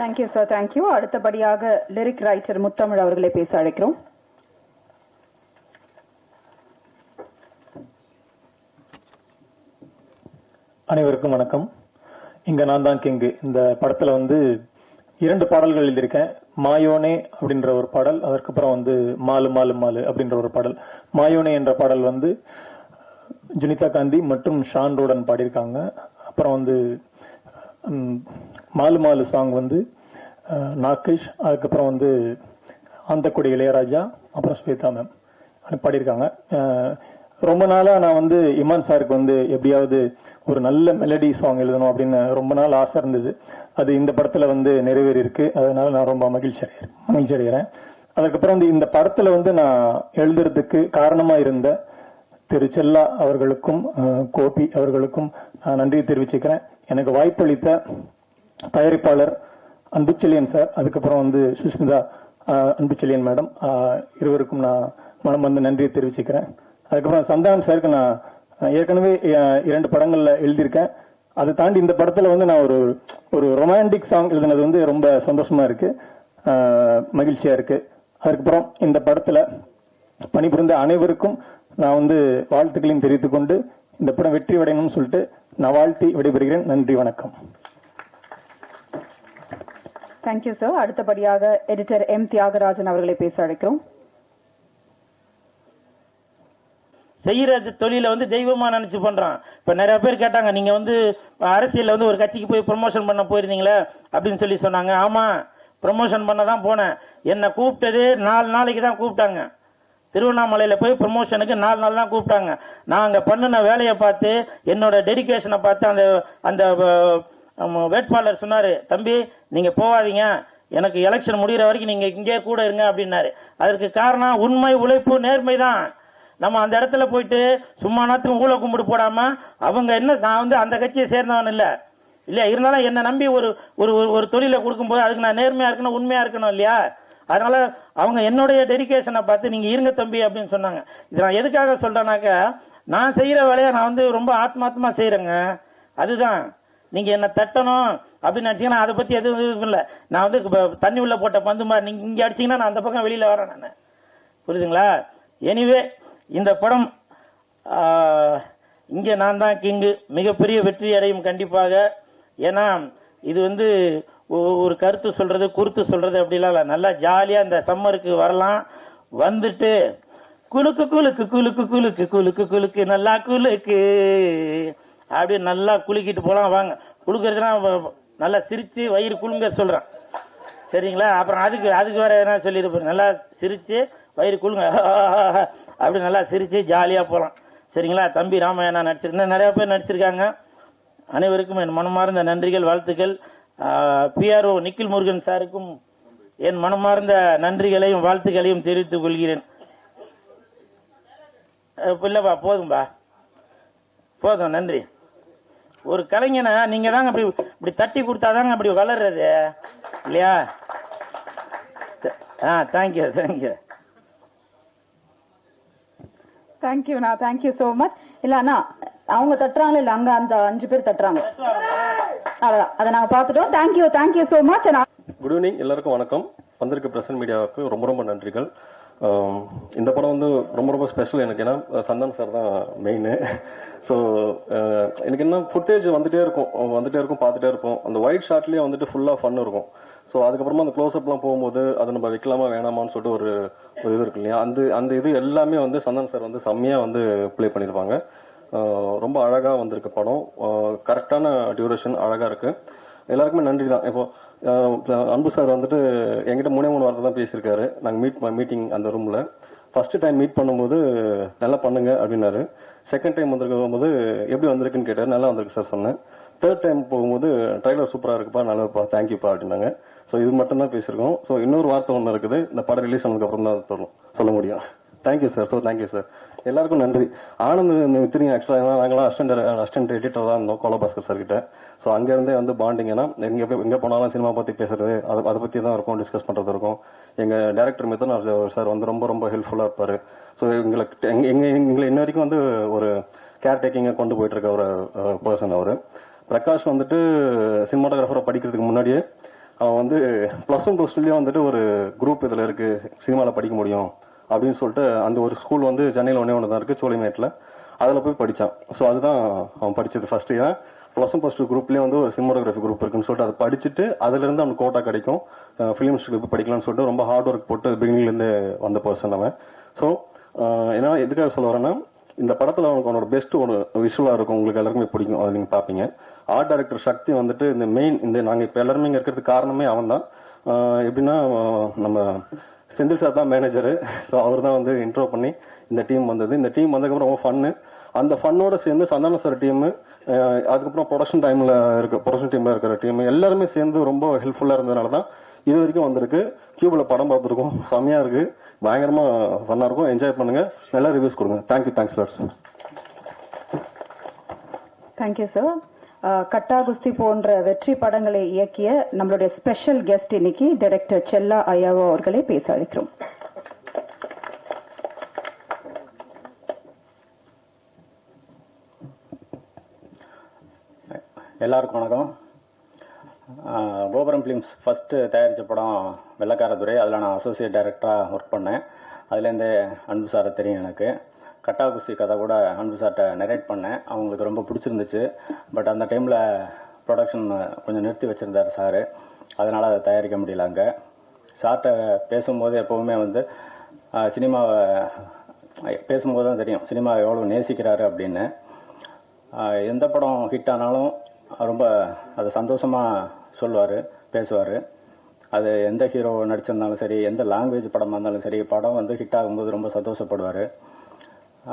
Speaker 2: Thank you sir, thank you. அடுத்தபடியாக லிரிக் ரைட்டர் முத்தமிழ் அவர்களை பேச அழைக்கிறோம்.
Speaker 9: அனைவருக்கும் வணக்கம். இங்க நான் தான் கிங்கு. இந்த படத்துல 2 பாடல்கள் எழுதியிருக்கேன். மாயோனே அப்படின்ற ஒரு பாடல், அதற்கப்புறம் மாலு மாலு மாலு அப்படின்ற ஒரு பாடல். மாயோனே என்ற பாடல் ஜுனிதா காந்தி மற்றும் ஷான் ரோடன் பாடியிருக்காங்க. அப்புறம் மாலு மாலு சாங் நாகேஷ், அதுக்கப்புறம் ஆந்தக்குடி இளையராஜா, அப்புறம் ஸ்வேதா மேம் பாடியிருக்காங்க. ரொம்ப நாளா நான் இமான் சாருக்கு எப்படியாவது ஒரு நல்ல மெலடி சாங் எழுதணும் அப்படின்னு ரொம்ப நாள் ஆசை இருந்தது. அது இந்த படத்துல நிறைவேறி இருக்கு. அதனால நான் ரொம்ப மகிழ்ச்சி அடைகிறேன். அதுக்கப்புறம் இந்த படத்துல நான் எழுதுறதுக்கு காரணமா இருந்த திரு செல்லா அவர்களுக்கும் கோபி அவர்களுக்கும் நான் நன்றி தெரிவிச்சுக்கிறேன். எனக்கு வாய்ப்பளித்த தயாரிப்பாளர் அன்புச்செழியன் சார், அதுக்கப்புறம் சுஷ்மிதா அன்புச்செழியன் மேடம், இருவருக்கும் நான் மனம் நன்றியை தெரிவிச்சுக்கிறேன். அதுக்கப்புறம் சந்தானம் சாருக்கு நான் ஏற்கனவே 2 படங்கள்ல எழுதியிருக்கேன். அதை தாண்டி இந்த படத்துல நான் ஒரு ரொமான்டிக் சாங் எழுதினது ரொம்ப சந்தோஷமா இருக்கு, மகிழ்ச்சியா இருக்கு. அதுக்கப்புறம் இந்த படத்துல பணிபுரிந்த அனைவருக்கும் நான் வாழ்த்துக்களையும் தெரிவித்துக் கொண்டு இந்த படம் வெற்றி அடையணும்னு சொல்லிட்டு நான் வாழ்த்தி விடைபெறுகிறேன். நன்றி, வணக்கம்.
Speaker 2: Thank you sir. அடுத்தபடியாக எடிட்டர் எம் தியாகராஜன் அவர்களை பேச அழைக்கிறோம்.
Speaker 3: செய்யற தொழில தெய்வமா நினைச்சு பண்றான். இப்ப நிறைய பேர் கேட்டாங்க, நீங்க அரசியல்ல ஒரு கட்சிக்கு போய் ப்ரமோஷன் பண்ண போயிருந்தீங்களே அப்படின்னு சொல்லி சொன்னாங்க. ஆமா, ப்ரமோஷன் பண்ண தான் போனேன். என்ன கூப்பிட்டது 4 நாளைக்கு தான் கூப்பிட்டாங்க. திருவண்ணாமலையில போய் ப்ரமோஷனுக்கு 4 நாள் தான் கூப்பிட்டாங்க. நான் அங்க பண்ணின வேலையை பார்த்து, என்னோட டெடிகேஷனை பார்த்து அந்த வேட்பாளர் சொன்னாரு, தம்பி நீங்க போவாதீங்க, எனக்கு எலெக்ஷன் முடிகிற வரைக்கும் நீங்க இங்கே கூட இருங்க அப்படின்னாரு. அதற்கு காரணம் உண்மை, உழைப்பு, நேர்மை தான். நம்ம அந்த இடத்துல போயிட்டு சும்மா நாத்துக்கும் ஊழ கும்பிடு போடாம, அவங்க என்ன, நான் அந்த கட்சியை சேர்ந்தவன் இல்லையா, இருந்தாலும் என்ன நம்பி ஒரு தொழிலை கொடுக்கும்போது அதுக்கு நான் நேர்மையா இருக்கணும், உண்மையா இருக்கணும் இல்லையா. அதனால அவங்க என்னுடைய டெடிகேஷனை பார்த்து நீங்க இருங்க தம்பி அப்படின்னு சொன்னாங்க. இது நான் எதுக்காக சொல்றேன்னாக்க, நான் செய்யற வேலையை நான் ரொம்ப ஆத்மாத்மா செய்யறேங்க. அதுதான் நீங்க என்ன தட்டணும் அப்படின்னு நினைச்சீங்கன்னா அதை பத்தி எதுவும் இல்லை. நான் தண்ணி உள்ள போட்ட பந்து மாதிரி நீங்க இங்க அடிச்சீங்கன்னா நான் அந்த பக்கம் வெளியில வரேன் நான். புரியுதுங்களா? எனிவே இந்த படம் இங்க நான் தான் கிங்கு மிகப்பெரிய வெற்றி அடையும் கண்டிப்பாக. ஏன்னா இது ஒரு கருத்து சொல்றது, குறுத்து சொல்றது அப்படிலாம் இல்லை. நல்லா ஜாலியா இந்த சம்மருக்கு வரலாம், வந்துட்டு குலுக்கு குலுக்கு குலுக்கு குலுக்கு குலுக்கு குலுக்கு நல்லா குலுக்கு அப்படி நல்லா குலுக்கிட்டு போலாம். வாங்க, குலுக்கிறதுனா நல்லா சிரிச்சு வயிறு குலுங்க சொல்றேன், சரிங்களா? அப்புறம் அதுக்கு வேற என்ன சொல்லியிருப்பேன், நல்லா சிரிச்சு வயிறு குலுங்க அப்படி நல்லா சிரிச்சு ஜாலியா போலாம், சரிங்களா? தம்பி ராமையா நடிச்சிருக்கேன், நிறைய பேர் நடிச்சிருக்காங்க. அனைவருக்கும் என் மனமார்ந்த நன்றிகள், வாழ்த்துக்கள். PRO நிக்கில் முருகன் சாருக்கும் என் மனமார்ந்த நன்றிகளையும் வாழ்த்துக்களையும் தெரிவித்துக் கொள்கிறேன். இல்லப்பா, போதும்பா, போதும், நன்றி. ஒரு கலைஞனை நீங்க தாங்க இப்படி தட்டி கொடுத்தாதாங்க அப்படி வளர்றது இல்லையா? தேங்க்யூ தேங்க்யூ
Speaker 2: தேங்க்யூண்ணா, தேங்க்யூ சோ மச். இல்ல அண்ணா, அவங்க தட்டுறாங்களா இல்ல, அங்க அந்த 5 பேர் தட்டுறாங்க, அவ்வளவுதான், அதை நாங்க பாத்துட்டோம். Thank you, thank you so much.
Speaker 10: Good evening, எல்லாருக்கும் வணக்கம். வந்திருக்க பிரசன்ட் மீடியாவுக்கு ரொம்ப ரொம்ப நன்றிகள். இந்த படம் ரொம்ப ரொம்ப ஸ்பெஷல் எனக்கு, ஏன்னா சந்தானம் சார் தான் மெயின். ஸோ எனக்கு என்ன ஃபுட்டேஜ் வந்துட்டே இருக்கும் பார்த்துட்டே இருப்போம். அந்த ஒயிட் ஷாட்லேயே ஃபுல்லாக ஃபன் இருக்கும். ஸோ அதுக்கப்புறமா அந்த க்ளோஸ்அப்லாம் போகும்போது அதை நம்ம வைக்கலாமா வேணாமான்னு சொல்லிட்டு ஒரு இது இருக்கு இல்லையா, அந்த இது எல்லாமே சந்தானம் சார் செம்மையாக ப்ளே பண்ணியிருப்பாங்க. ரொம்ப அழகா வந்திருக்கு படம். கரெக்டான டியூரேஷன் அழகா இருக்கு. எல்லாருக்குமே நன்றி தான். இப்போ அன்பு சார் வந்துட்டு என்கிட்ட 3 வார்த்தை தான் பேசியிருக்காரு. நாங்கள் மீட்டிங் அந்த ரூம்ல ஃபர்ஸ்ட் டைம் மீட் பண்ணும்போது நல்லா பண்ணுங்க அப்படின்னாரு. செகண்ட் டைம் வந்திருக்கும் போது எப்படி வந்திருக்குன்னு கேட்டாரு. நல்லா வந்திருக்கு சார் சொன்னேன். தேர்ட் டைம் போகும்போது ட்ரைலர் சூப்பரா இருக்குப்பா, நல்லாப்பா, தேங்க்யூப்பா அப்படின்னாங்க. ஸோ இது மட்டும் தான் பேசியிருக்கோம். ஸோ இன்னொரு வார்த்தை ஒன்று இருக்குது, இந்த படம் ரிலீஸ் ஆனதுக்கு அப்புறம் தான் சொல்ல முடியும். Thank you sir. So thank you sir. எல்லாருக்கும் நன்றி. ஆனந்த் தெரியும் ஆக்சுவலாக நாங்களாம் அசிஸ்டன்ட் எடிட்டர் தான் இருந்தோம் கோலபாஸ்கர் சார் கிட்ட. ஸோ அங்கேருந்தே வந்து பாண்டிங்கன்னா எங்கே போனாலும் சினிமா பற்றி பேசுறது, அதை பற்றி தான் இருக்கும், டிஸ்கஸ் பண்ணுறது இருக்கும். எங்கள் டேரக்டர் மித்தன் சார் வந்து ரொம்ப ரொம்ப ஹெல்ப்ஃபுல்லாக இருப்பார். ஸோ எங்களை இன்ன வரைக்கும் வந்து ஒரு கேர் டேக்கிங்கை கொண்டு போயிட்டு இருக்க ஒரு பர்சன் அவர். பிரகாஷ் வந்துட்டு சினிமாட்டோகிராஃபரை படிக்கிறதுக்கு முன்னாடியே அவன் வந்து +1 வந்துட்டு ஒரு குரூப் இதில் இருக்கு, சினிமாவில் படிக்க முடியும் அப்படின்னு சொல்லிட்டு அந்த ஒரு ஸ்கூல் வந்து சென்னையில் ஒன்று தான் இருக்கு, சோழிமேட்டில். அதில் போய் படித்தான். ஸோ அதுதான் அவன் படித்தது ஃபர்ஸ்ட் இயர். +1 குரூப்லேயே வந்து ஒரு சினிமாட்டோகிராஃபி குரூப் இருக்குன்னு சொல்லிட்டு அதை படிச்சுட்டு அதுலேருந்து அவனுக்கு கோட்டா கிடைக்கும், ஃபிலிம் இன்ஸ்டியூட் படிக்கலாம்னு சொல்லிட்டு ரொம்ப ஹார்ட் ஒர்க் போட்டு பிகினிங்லேருந்து வந்த பர்சன் அவன். ஸோ ஏன்னா எதுக்காக சொல்ல வரேன்னா, இந்த படத்தில் அவனோட பெஸ்ட் ஒரு விஷுவலாக இருக்கும், உங்களுக்கு எல்லாருக்குமே பிடிக்கும், அதை நீங்கள் பார்ப்பீங்க. ஆர்ட் டைரக்டர் சக்தி வந்துட்டு இந்த மெயின் நாங்கள் இப்போ எல்லாருமே இங்கே இருக்கிறதுக்கு காரணமே அவன் தான். எப்படின்னா நம்ம செந்தில் சார் தான் மேனேஜரு. ஸோ அவர் தான் வந்து இன்ட்ரோ பண்ணி இந்த டீம் வந்தது. இந்த டீம் வந்ததுக்கப்புறம் ரொம்ப ஃபன்னு. அந்த ஃபன்னோட சேர்ந்து சந்தான சார் டீமு, அதுக்கப்புறம் ப்ரொடக்ஷன் டீம்ல இருக்கிற டீம் எல்லாருமே சேர்ந்து ரொம்ப ஹெல்ப்ஃபுல்லாக இருந்ததுனால தான் இது வரைக்கும் வந்திருக்கு. கியூப்ல படம் பார்த்துருக்கோம், செம்மையா இருக்கு, பயங்கரமா ஃபன்னா இருக்கும். என்ஜாய் பண்ணுங்க, நல்லா ரிவ்யூஸ் கொடுங்க. Thank you. Thanks lot sir.
Speaker 2: Thank you sir. Gatta Kusthi போன்ற வெற்றி படங்களை இயக்கிய நம்மளுடைய ஸ்பெஷல் கெஸ்ட் இன்னைக்கு டைரக்டர் செல்லா ஐயாவோ அவர்களை பேச அழைக்கிறோம்.
Speaker 11: எல்லாருக்கும் வணக்கம். கோபுரம் ஃபிலிம்ஸ் ஃபர்ஸ்ட் தயாரித்த படம் வெள்ளக்காரதுரை. அதில் நான் அசோசியேட் டைரக்டராக ஒர்க் பண்ணேன். அதுலேருந்தே அன்பு சாரை தெரியும் எனக்கு. கட்டா குஸ்தி கதை கூட அன்பு சார்கிட்ட நரேட் பண்ணேன், அவங்களுக்கு ரொம்ப பிடிச்சிருந்துச்சு. பட் அந்த டைமில் ப்ரொடக்ஷன் கொஞ்சம் நிறுத்தி வச்சுருந்தார் சார், அதனால் அதை தயாரிக்க முடியல. அங்கே சார்கிட்ட பேசும்போது எப்போவுமே வந்து சினிமாவை பேசும்போது தான் தெரியும் சினிமாவை எவ்வளோ நேசிக்கிறாரு அப்படின்னு. எந்த படம் ஹிட் ஆனாலும் ரொம்ப அதை சந்தோஷமாக சொல்லுவார், பேசுவார். அது எந்த ஹீரோ நடிச்சிருந்தாலும் சரி, எந்த லாங்குவேஜ் படமாக இருந்தாலும் சரி, படம் வந்து ஹிட் ஆகும்போது ரொம்ப சந்தோஷப்படுவார்.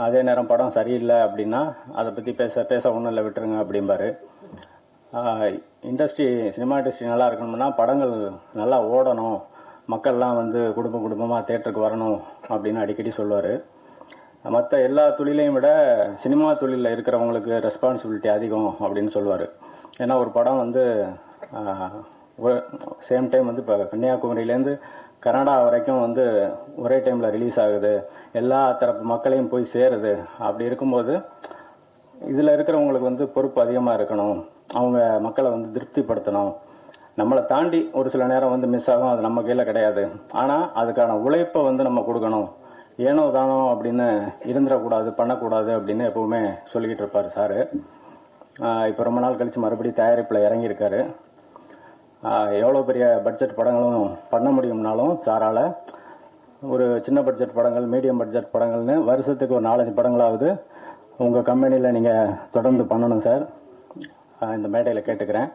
Speaker 11: அதே நேரம் படம் சரியில்லை அப்படின்னா அதை பற்றி பேச ஒன்றும் இல்லை, விட்டுருங்க அப்படிம்பாரு. சினிமா இண்டஸ்ட்ரி நல்லா இருக்கணும்னா படங்கள் நல்லா ஓடணும், மக்கள்லாம் வந்து குடும்பமாக தேட்டருக்கு வரணும் அப்படின்னு அடிக்கடி சொல்லுவார். மற்ற எல்லா தொழிலையும் விட சினிமா தொழிலில் இருக்கிறவங்களுக்கு ரெஸ்பான்சிபிலிட்டி அதிகம் அப்படின்னு சொல்லுவார். ஏன்னா ஒரு படம் வந்து சேம் டைம் வந்து இப்போ கன்னியாகுமரியிலேருந்து கனடா வரைக்கும் வந்து ஒரே டைமில் ரிலீஸ் ஆகுது, எல்லா தரப்பு மக்களையும் போய் சேருது. அப்படி இருக்கும்போது இதில் இருக்கிறவங்களுக்கு வந்து பொறுப்பு அதிகமாக இருக்கணும், அவங்க மக்களை வந்து திருப்திப்படுத்தணும். நம்மளை தாண்டி ஒரு சில நேரம் வந்து மிஸ் ஆகும், அது நம்ம கையில் கிடையாது. ஆனால் அதுக்கான உழைப்பை வந்து நம்ம கொடுக்கணும். ஏனோ தானோ அப்படின்னு இருந்துடக்கூடாது, பண்ணக்கூடாது அப்படின்னு எப்பவுமே சொல்லிக்கிட்டு இருப்பார் சார். இப்போ ரொம்ப நாள் கழித்து மறுபடியும் தயாரிப்பில் இறங்கியிருக்காரு. எவ்வளோ பெரிய பட்ஜெட் படங்களும் பண்ண முடியும்னாலும் சாரால் ஒரு சின்ன பட்ஜெட் படங்கள், மீடியம் பட்ஜெட் படங்கள்னு வருஷத்துக்கு ஒரு 4-5 படங்களாவது உங்கள் கம்பெனியில் நீங்கள் தொடர்ந்து பண்ணணும் சார், இந்த மேடையில் கேட்டுக்கிறேன்.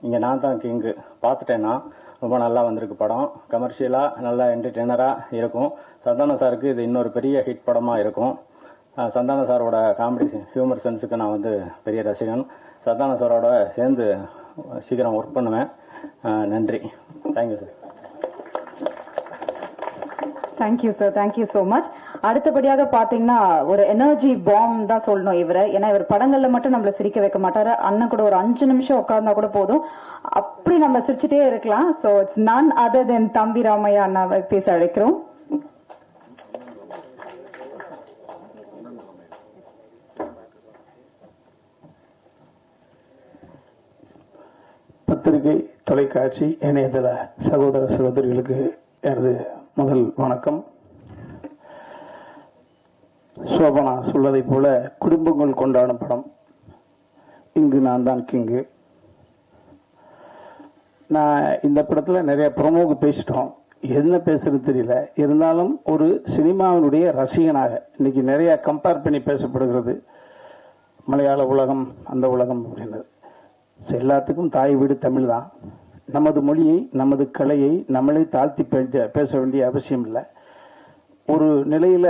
Speaker 11: இங்கே நான் தான் கிங்கு பார்த்துட்டேன்னா ரொம்ப நல்லா வந்திருக்கு படம். கமர்ஷியலாக நல்லா என்டர்டெய்னராக இருக்கும். சந்தான சாருக்கு இது இன்னொரு பெரிய ஹிட் படமாக இருக்கும். சந்தான சாரோட காமெடி ஹியூமர் சென்ஸுக்கு நான் வந்து பெரிய ரசிகன். சந்தான சாரோட சேர்ந்து சீக்கிரம் ஒர்க் பண்ணுவேன். நன்றி. Thank you sir.
Speaker 2: Thank you sir, thank you so much. அடுத்தபடியாக பாத்தீங்கன்னா ஒரு எனர்ஜி பாம் தான் சொல்லணும் இவரை. ஏன்னா இவர் படங்கள்ல மட்டும் நம்மள சிரிக்க வைக்க மாட்டாரு. அண்ணன் கூட ஒரு 5 நிமிஷம் உட்கார்ந்தா கூட போதும், அப்படி நம்ம சிரிச்சுட்டே இருக்கலாம். ஸோ இட்ஸ் நான் அதர் தென் தம்பி ராமையா அண்ணாவை பேச அழைக்கிறோம்.
Speaker 6: பத்திரிகை, தொலைக்காட்சி, இணையதள சகோதர சகோதரிகளுக்கு எனது முதல் வணக்கம். சோபனா சொல்வதை போல குடும்பங்கள் கொண்டாடும் படம் இங்கு நான் தான் கிங்கு. நான் இந்த படத்துல நிறைய ப்ரோமோக்கு பேசிட்டோம். என்ன பேசுறது தெரியல. இருந்தாலும் ஒரு சினிமாவினுடைய ரசிகனாக இன்னைக்கு நிறைய கம்பேர் பண்ணி பேசப்படுகிறது. மலையாள உலகம், அந்த உலகம் அப்படின்றது. எல்லாத்துக்கும் தாய் வீடு தமிழ் தான். நமது மொழியை, நமது கலையை நம்மளே தாழ்த்தி பேச வேண்டிய அவசியம் இல்லை. ஒரு நிலையில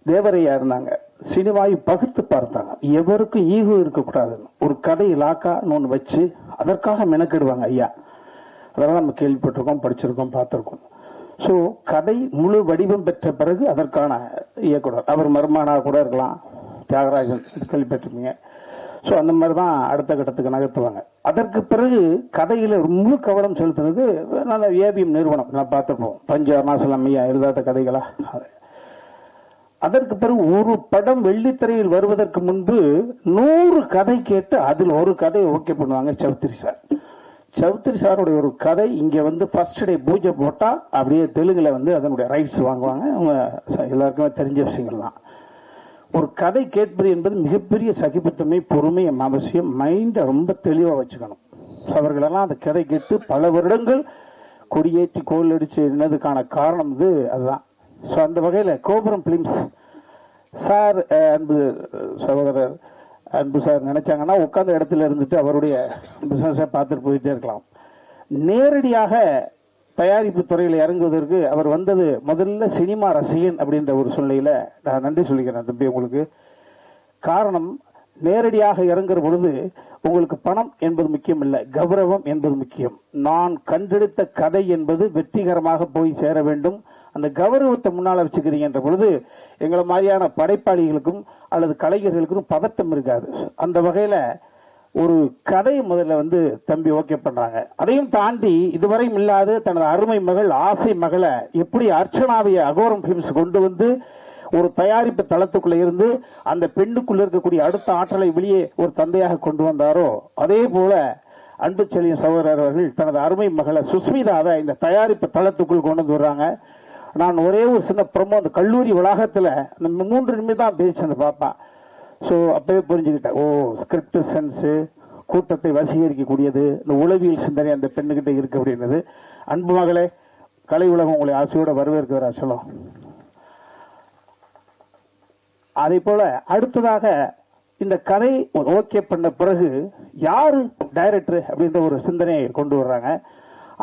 Speaker 6: தேவரையா இருந்தாங்க, சினிமாவை பகுத்து பார்த்தாங்க. எவருக்கும் ஈகோ இருக்கக்கூடாதுன்னு ஒரு கதை இலாக்கான்னு ஒன்று வச்சு அதற்காக மெனக்கெடுவாங்க ஐயா. அதெல்லாம் நம்ம கேள்விப்பட்டிருக்கோம், படிச்சிருக்கோம், பார்த்திருக்கோம். ஸோ கதை முழு வடிவம் பெற்ற பிறகு அதற்கான இயக்குனர், அவர் மருமானா கூட இருக்கலாம், தியாகராஜன் கேள்விப்பட்டிருப்பீங்க. ஸோ அந்த மாதிரி தான் அடுத்த கட்டத்துக்கு நகர்த்துவாங்க. அதற்கு பிறகு கதையில முழு கவனம் செலுத்துறது நல்ல ஏபிஎம் நிறுவனம். நான் பார்த்துருப்போம், பஞ்சு அருணாசலம் ஐயா எழுதாத கதைகளா. அதற்கு பிறகு ஒரு படம் வெள்ளித்திரையில் வருவதற்கு முன்பு 100 கதை கேட்டு அதில் ஒரு கதையை ஓகே பண்ணுவாங்க சௌத்ரி சார். சௌத்ரி சாருடைய ஒரு கதை இங்க வந்து ஃபர்ஸ்ட் டே பூஜை போட்டா அப்படியே தெலுங்குல வந்து அதனுடைய ரைட்ஸ் வாங்குவாங்க. அவங்க எல்லாருக்குமே தெரிஞ்ச விஷயங்கள் தான். ஒரு கதை கேட்பது என்பது மிகப்பெரிய சகிப்புத்தன்மை, பொறுமை அவசியம். மைண்டை ரொம்ப தெளிவா வச்சுக்கணும். அவர்களெல்லாம் அந்த கதை கேட்டு பல வருடங்கள் கொடியேற்றி கோல் அடிச்சு என்னதுக்கான காரணம் இது அதுதான். ஸோ அந்த வகையில் கோபுரம் பிலிம்ஸ் சார், அன்பு சகோதரர் அன்பு சார் நினைச்சாங்கன்னா உட்கார்ந்த இடத்துல இருந்துட்டு அவருடைய பிசினஸை பார்த்துட்டு போயிட்டே இருக்கலாம். நேரடியாக தயாரிப்பு துறையில் இறங்குவதற்கு அவர் வந்தது முதல்ல சினிமா ரசிகன் அப்படின்ற ஒரு சூழ்நிலையில நான் நன்றி சொல்லிக்கிறேன் தம்பி உங்களுக்கு. காரணம், நேரடியாக இறங்குற பொழுது உங்களுக்கு பணம் என்பது முக்கியம் இல்லை, கௌரவம் என்பது முக்கியம். நான் கண்டெடுத்த கதை என்பது வெற்றிகரமாக போய் சேர வேண்டும். அந்த கௌரவத்தை முன்னால வச்சுக்கிறீங்கன்ற பொழுது எங்களை மாதிரியான படைப்பாளிகளுக்கும் அல்லது கலைஞர்களுக்கும் பதட்டம் இருக்காது. அந்த வகையில ஒரு கதை முதல்ல வந்து தம்பி ஓகே பண்றாங்க. அதையும் தாண்டி இதுவரையும் இல்லாத தனது அருமை மகள் ஆசை மகளை எப்படி அர்ச்சனாவிய அகோரம் பிலிம்ஸ் கொண்டு வந்து ஒரு தயாரிப்பு தளத்துக்குள்ள இருந்து அந்த பெண்ணுக்குள்ள இருக்கக்கூடிய அடுத்த ஆற்றலை வெளியே ஒரு தந்தையாக கொண்டு வந்தாரோ, அதே போல அன்பு செழியன் சகோதரர் அவர்கள் தனது அருமை மகளை சுஸ்மிதாவை இந்த தயாரிப்பு தளத்துக்குள் கொண்டு வந்து வர்றாங்க. நான் ஒரே ஒரு சின்ன ப்ரோமோ அந்த கல்லூரி வளாகத்துல அந்த 3 நிமிடம் தான் பேச்சு அந்த பாப்பா. ஸோ அப்பவே புரிஞ்சுக்கிட்டேன், ஓ ஸ்கிரிப்ட் சென்ஸு, கூட்டத்தை வசீகரிக்கக்கூடியது, இந்த உளவியல் சிந்தனை அந்த பெண்ணுகிட்ட இருக்கு அப்படின்றது. அன்பு மகளே, கலை உலகம் உங்களை ஆசையோட வரவேற்கிறா சொல்லும். அதே போல அடுத்ததாக இந்த கதை ஓகே பண்ண பிறகு யாரு டைரக்டர் அப்படின்ற ஒரு சிந்தனையை கொண்டு வர்றாங்க.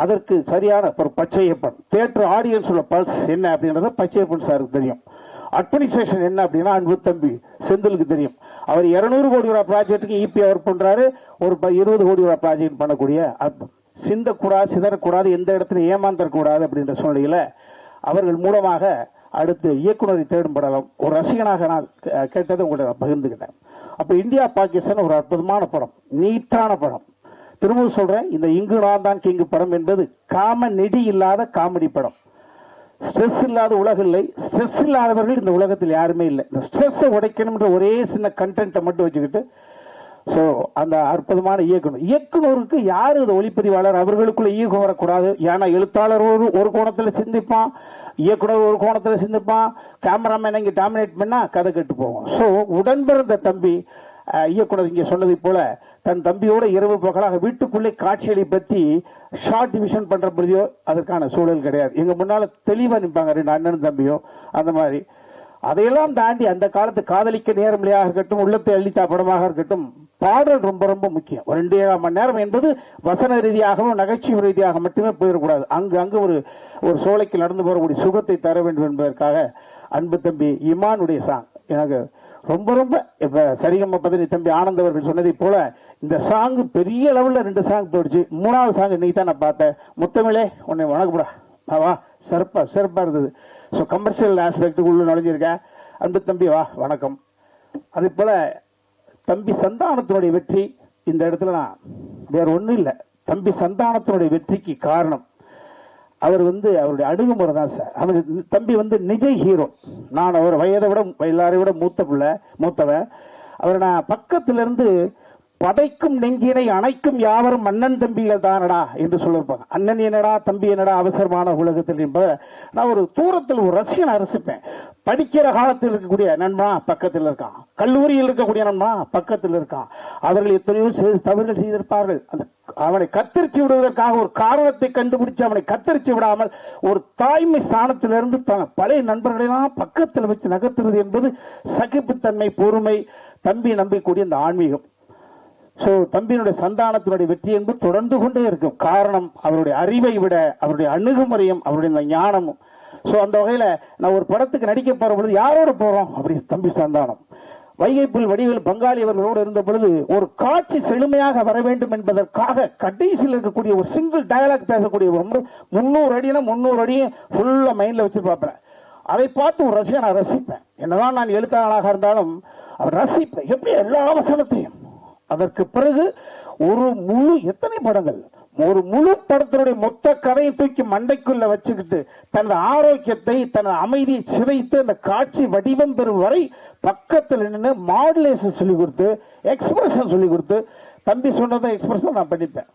Speaker 6: அதற்கு சரியான ஒரு பச்சையப்பன் தியேட்டர் ஆடியன்ஸோட பல்ஸ் என்ன அப்படின்றத பச்சையப்பன் சாருக்கு தெரியும். அட்மினிஸ்ட்ரேஷன் என்ன அப்படின்னா அன்பு தம்பி செந்திலுக்கு தெரியும். அவர் 200 கோடி ரூபாய் ப்ராஜெக்டுக்கு இபி அவர் பண்றாரு, ஒரு 20 கோடி ரூபாய் ப்ராஜெக்ட் பண்ணக்கூடிய சிந்தக்கூடாது, சிதறக்கூடாது, எந்த இடத்துல ஏமாந்தரக்கூடாது அப்படின்ற சூழ்நிலையில அவர்கள் மூலமாக அடுத்து இயக்குனரை தேடும் படம் ஒரு ரசிகனாக நான் கேட்டதை உங்கள்கிட்ட பகிர்ந்துக்கிட்டேன். அப்ப இந்தியா பாகிஸ்தான் ஒரு அற்புதமான படம், நீட்டான படம். திரும்ப சொல்றேன், இந்த இங்கு நான் தான் கிங்கு படம் என்பது காம நெடி இல்லாத காமெடி படம். ஸ்ட்ரெஸ் இல்லாத உலகம் இல்லை, ஸ்ட்ரெஸ் இல்லாதவர்கள் இந்த உலகத்தில் யாருமே இல்லை. இந்த ஸ்ட்ரெஸ் உடைக்கணும்ன்ற ஒரே சின்ன கண்டென்ட்டை மட்டும் வச்சுக்கிட்டு சோ அந்த அற்புதமான இயக்குனருக்கு யாரு இந்த ஒளிப்பதிவாளர் அவர்களுக்குள்ள ஈகோ வரக்கூடாது. ஏன்னா எழுத்தாளர் ஒரு கோணத்துல சிந்திப்பான், இயக்குனர் ஒரு கோணத்துல சிந்திப்பான், கேமராமேன் இங்க டாமினேட் பண்ணா கதை கெட்டு போகும். சோ உடன்பிறந்த தம்பி இயக்குனர் இங்க சொன்னதை போல தன் தம்பியோட இரவு பகலாக வீட்டுக்குள்ளே காட்சிகளை பற்றி ஷார்ட் டிவிஷன் பண்ற பொழுதோ அதற்கான சூழல் கிடையாது. எங்க முன்னால தெளிவா நிற்பாங்க 2 அண்ணனும் தம்பியும். அந்த மாதிரி அதையெல்லாம் தாண்டி அந்த காலத்து காதலிக்க நேரமில்லையாக இருக்கட்டும், உள்ளத்தை அள்ளித்தா படமாக இருக்கட்டும், பாடல் ரொம்ப ரொம்ப முக்கியம். 2.5 மணி நேரம் என்பது வசன ரீதியாகவும் நகைச்சுவை ரீதியாக மட்டுமே போயிடக்கூடாது. அங்கு ஒரு சோலைக்கு நடந்து போறக்கூடிய சுகத்தை தர வேண்டும் என்பதற்காக அன்பு தம்பி இமானுடைய சாங் எனக்கு ரொம்ப ரொம்ப இப்ப சரிகம பதனி தம்பி ஆனந்த் அவர்கள் சொன்னதை போல இந்த சாங் பெரிய லெவல்ல 2 சாங் போயிடுச்சு. 3வது சாங் இன்னைக்கு தான் நான் பார்த்தேன். முத்தமிழே உன்னை வணக்கம்டா, வா, சிறப்பா இருந்தது. ஸோ கமர்ஷியல் ஆஸ்பெக்டுக்குள்ள நுழைஞ்சிருக்கேன். அன்பு தம்பி வா வணக்கம். அதே போல தம்பி சந்தானத்தினுடைய வெற்றி இந்த இடத்துல நான் வேற ஒன்றும் இல்லை. தம்பி சந்தானத்தினுடைய வெற்றிக்கு காரணம் அவர் அவருடைய அணுகுமுறை தான் சார். அவர் தம்பி நிஜ ஹீரோ. நான் அவர் வயதை விட எல்லாரையும் விட மூத்தவன். அவரை நான் பக்கத்துல இருந்து பதைக்கும் நெஞ்சினை அணைக்கும் யாவரும் அண்ணன் தம்பிகள் தானடா என்று சொல்லிருப்பாங்க. அண்ணன் என்னடா தம்பி என்னடா அவசரமான உலகத்தில் என்பதை நான் ஒரு தூரத்தில் ஒரு ரசிகனை ரசிப்பேன். படிக்கிற காலத்தில் இருக்கக்கூடிய நண்பா பக்கத்தில் இருக்கான், கல்லூரியில் இருக்கக்கூடிய நண்பா பக்கத்தில் இருக்கான். அவர்கள் எத்தனையோ தவறுகள் செய்திருப்பார்கள். அவனை கத்தரிச்சு விடுவதற்காக ஒரு காரணத்தை கண்டுபிடிச்சு அவனை கத்தரிச்சு விடாமல் ஒரு தாய்மை ஸ்தானத்திலிருந்து பழைய நண்பர்களெல்லாம் பக்கத்தில் வச்சு நகர்த்துறது என்பது சகிப்புத்தன்மை, பொறுமை, தம்பி நம்பிக்கூடிய இந்த ஆன்மீகம். சோ தம்பியினுடைய சந்தானத்தினுடைய வெற்றி என்பது தொடர்ந்து கொண்டே இருக்கும். காரணம் அவருடைய அறிவை விட அவருடைய அணுகுமுறையும் அவருடைய ஞானமும். சோ அந்த வகையில நான் ஒரு படத்துக்கு நடிக்க போற பொழுது யாரோட போறோம் அப்படி தம்பி சந்தானம் வைகைப்புல் வடிவில் பங்காளி அவர்களோடு இருந்த பொழுது ஒரு காட்சி செழுமையாக வர வேண்டும் என்பதற்காக கடைசியில் இருக்கக்கூடிய ஒரு சிங்கிள் டயலாக் பேசக்கூடிய 300 அடினா 300 அடியும் ஃபுல்லா மைண்ட்ல வச்சு பார்ப்பேன். அதை பார்த்து ஒரு ரசிகனை ரசிப்பேன். என்னதான் நான் எழுத்தாளராக இருந்தாலும் அவர் ரசிப்பேன் எப்படி எல்லா வசனத்தையும். அதற்கு பிறகு ஒரு முழு எத்தனை படங்கள், ஒரு முழு படத்தினுடைய மொத்த கதையை தூக்கி மண்டைக்குள்ள வச்சுக்கிட்டு தனது ஆரோக்கியத்தை தனது அமைதியை சிதைத்து அந்த காட்சி வடிவம் பெறும் வரை பக்கத்தில் நின்று மாடுலேஷன் சொல்லி கொடுத்து எக்ஸ்பிரஷன் சொல்லி கொடுத்து தம்பி சொன்னதை எக்ஸ்பிரஷன் நான் பண்ணிப்பேன்.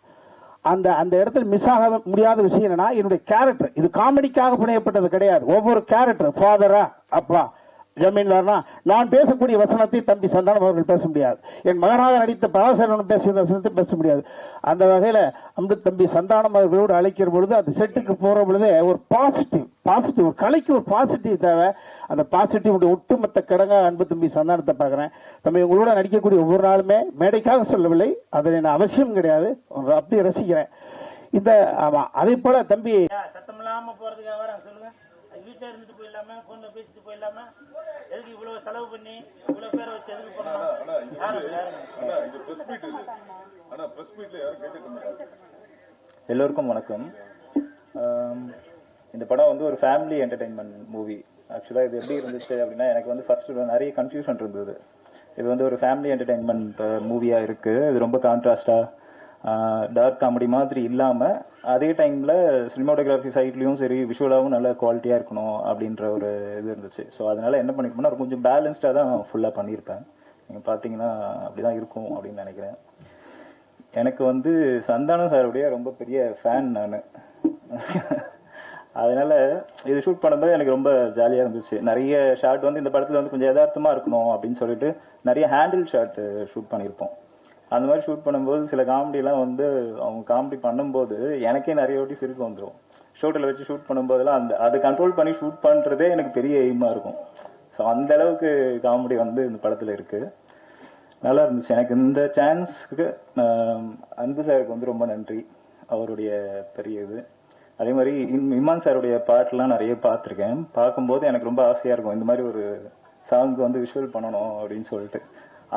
Speaker 6: அந்த அந்த இடத்துல மிஸ் ஆக முடியாத விஷயம் என்னன்னா என்னுடைய கேரக்டர் இது காமெடிக்காக புனையப்பட்டது கிடையாது. ஒவ்வொரு கேரக்டர் ஃபாதரா அப்பா ஜமீன்தார்னா நான் பேசக்கூடிய வசனத்தை தம்பி சந்தானம் அவர்கள் பேச முடியாது. என் மகனாக நடித்த பராசரன் பேசிய வசனத்தை பேச முடியாது. அந்த வகையில அமிர்த தம்பி சந்தானம் அவர்களோடு அழைக்கிற பொழுது அந்த செட்டுக்கு போற பொழுதே ஒரு பாசிட்டிவ் ஒரு கலைக்கு ஒரு பாசிட்டிவ் தேவை. அந்த பாசிட்டிவ் ஒட்டுமொத்த கடங்க அன்பு தம்பி சந்தானத்தை பார்க்கிறேன். தம்பி உங்களோட நடிக்கக்கூடிய ஒவ்வொரு நாளுமே மேடைக்காக சொல்லவில்லை, அதை நான் அவசியம் கிடையாது, அப்படி ரசிக்கிறேன். இந்த ஆமா அதே போல தம்பி
Speaker 3: சத்தம் இல்லாம போறதுக்காக வராங்க சொல்லுங்க. வீட்டுல இருந்துட்டு போயிடலாம, போன்ல பேசிட்டு போயிடலாம, எதுக்கு இவ்வளவு செலவு பண்ணி இவ்வளவு பேரை வச்சு எதுக்கு பண்ணலாம்?
Speaker 11: எல்லோருக்கும் வணக்கம். இந்த படம் வந்து ஒரு ஃபேமிலி என்டர்டைன்மெண்ட் மூவி. ஆக்சுவலா இது எப்படி இருந்துச்சு அப்படின்னா எனக்கு வந்து ஃபர்ஸ்ட் நிறைய கன்ஃபியூஷன் இருந்தது. இது வந்து ஒரு ஃபேமிலி என்டர்டைன்மெண்ட் மூவியா இருக்கு, இது ரொம்ப கான்ட்ராஸ்டா டார்க் காமெடி மாதிரி இல்லாம அதே டைம்ல சினிமாட்டோகிராஃபி சைட்லயும் சரி விஷுவலாவும் நல்ல குவாலிட்டியா இருக்கணும் அப்படின்ற ஒரு இது இருந்துச்சு. ஸோ அதனால என்ன பண்ணிருப்பேன்னா கொஞ்சம் பேலன்ஸ்டா தான் ஃபுல்லா பண்ணியிருப்பேன். நீங்க பாத்தீங்கன்னா அப்படிதான் இருக்கும் அப்படின்னு நினைக்கிறேன். எனக்கு வந்து சந்தானம் சாருடைய ரொம்ப பெரிய ஃபேன் நான். அதனால இது ஷூட் பண்ணும்போது எனக்கு ரொம்ப ஜாலியா இருந்துச்சு. நிறைய ஷாட் வந்து இந்த படத்துல வந்து கொஞ்சம் யதார்த்தமா இருக்கணும் அப்படின்னு சொல்லிட்டு நிறைய ஹேண்டில் ஷாட் ஷூட் பண்ணியிருப்போம். அந்த மாதிரி ஷூட் பண்ணும்போது சில காமெடி எல்லாம் வந்து அவங்க காமெடி பண்ணும்போது எனக்கே நிறைய வாட்டி சிரிப்பு வந்துடும். ஷூட்டில் வச்சு ஷூட் பண்ணும்போதெல்லாம் அதை கண்ட்ரோல் பண்ணி ஷூட் பண்றதே எனக்கு பெரிய எய்மா இருக்கும். ஸோ அந்த அளவுக்கு காமெடி வந்து இந்த படத்துல இருக்கு. நல்லா இருந்துச்சு. எனக்கு இந்த சான்ஸ்க்கு அன்பு சாருக்கு வந்து ரொம்ப நன்றி. அவருடைய பெரிய இது. அதே மாதிரி இமான் சாருடைய பாட்டுலாம் நிறைய பார்த்துருக்கேன். பார்க்கும்போது எனக்கு ரொம்ப ஆசையா இருக்கும் இந்த மாதிரி ஒரு சாங்க்கு வந்து விஷுவல் பண்ணணும் அப்படின்னு சொல்லிட்டு.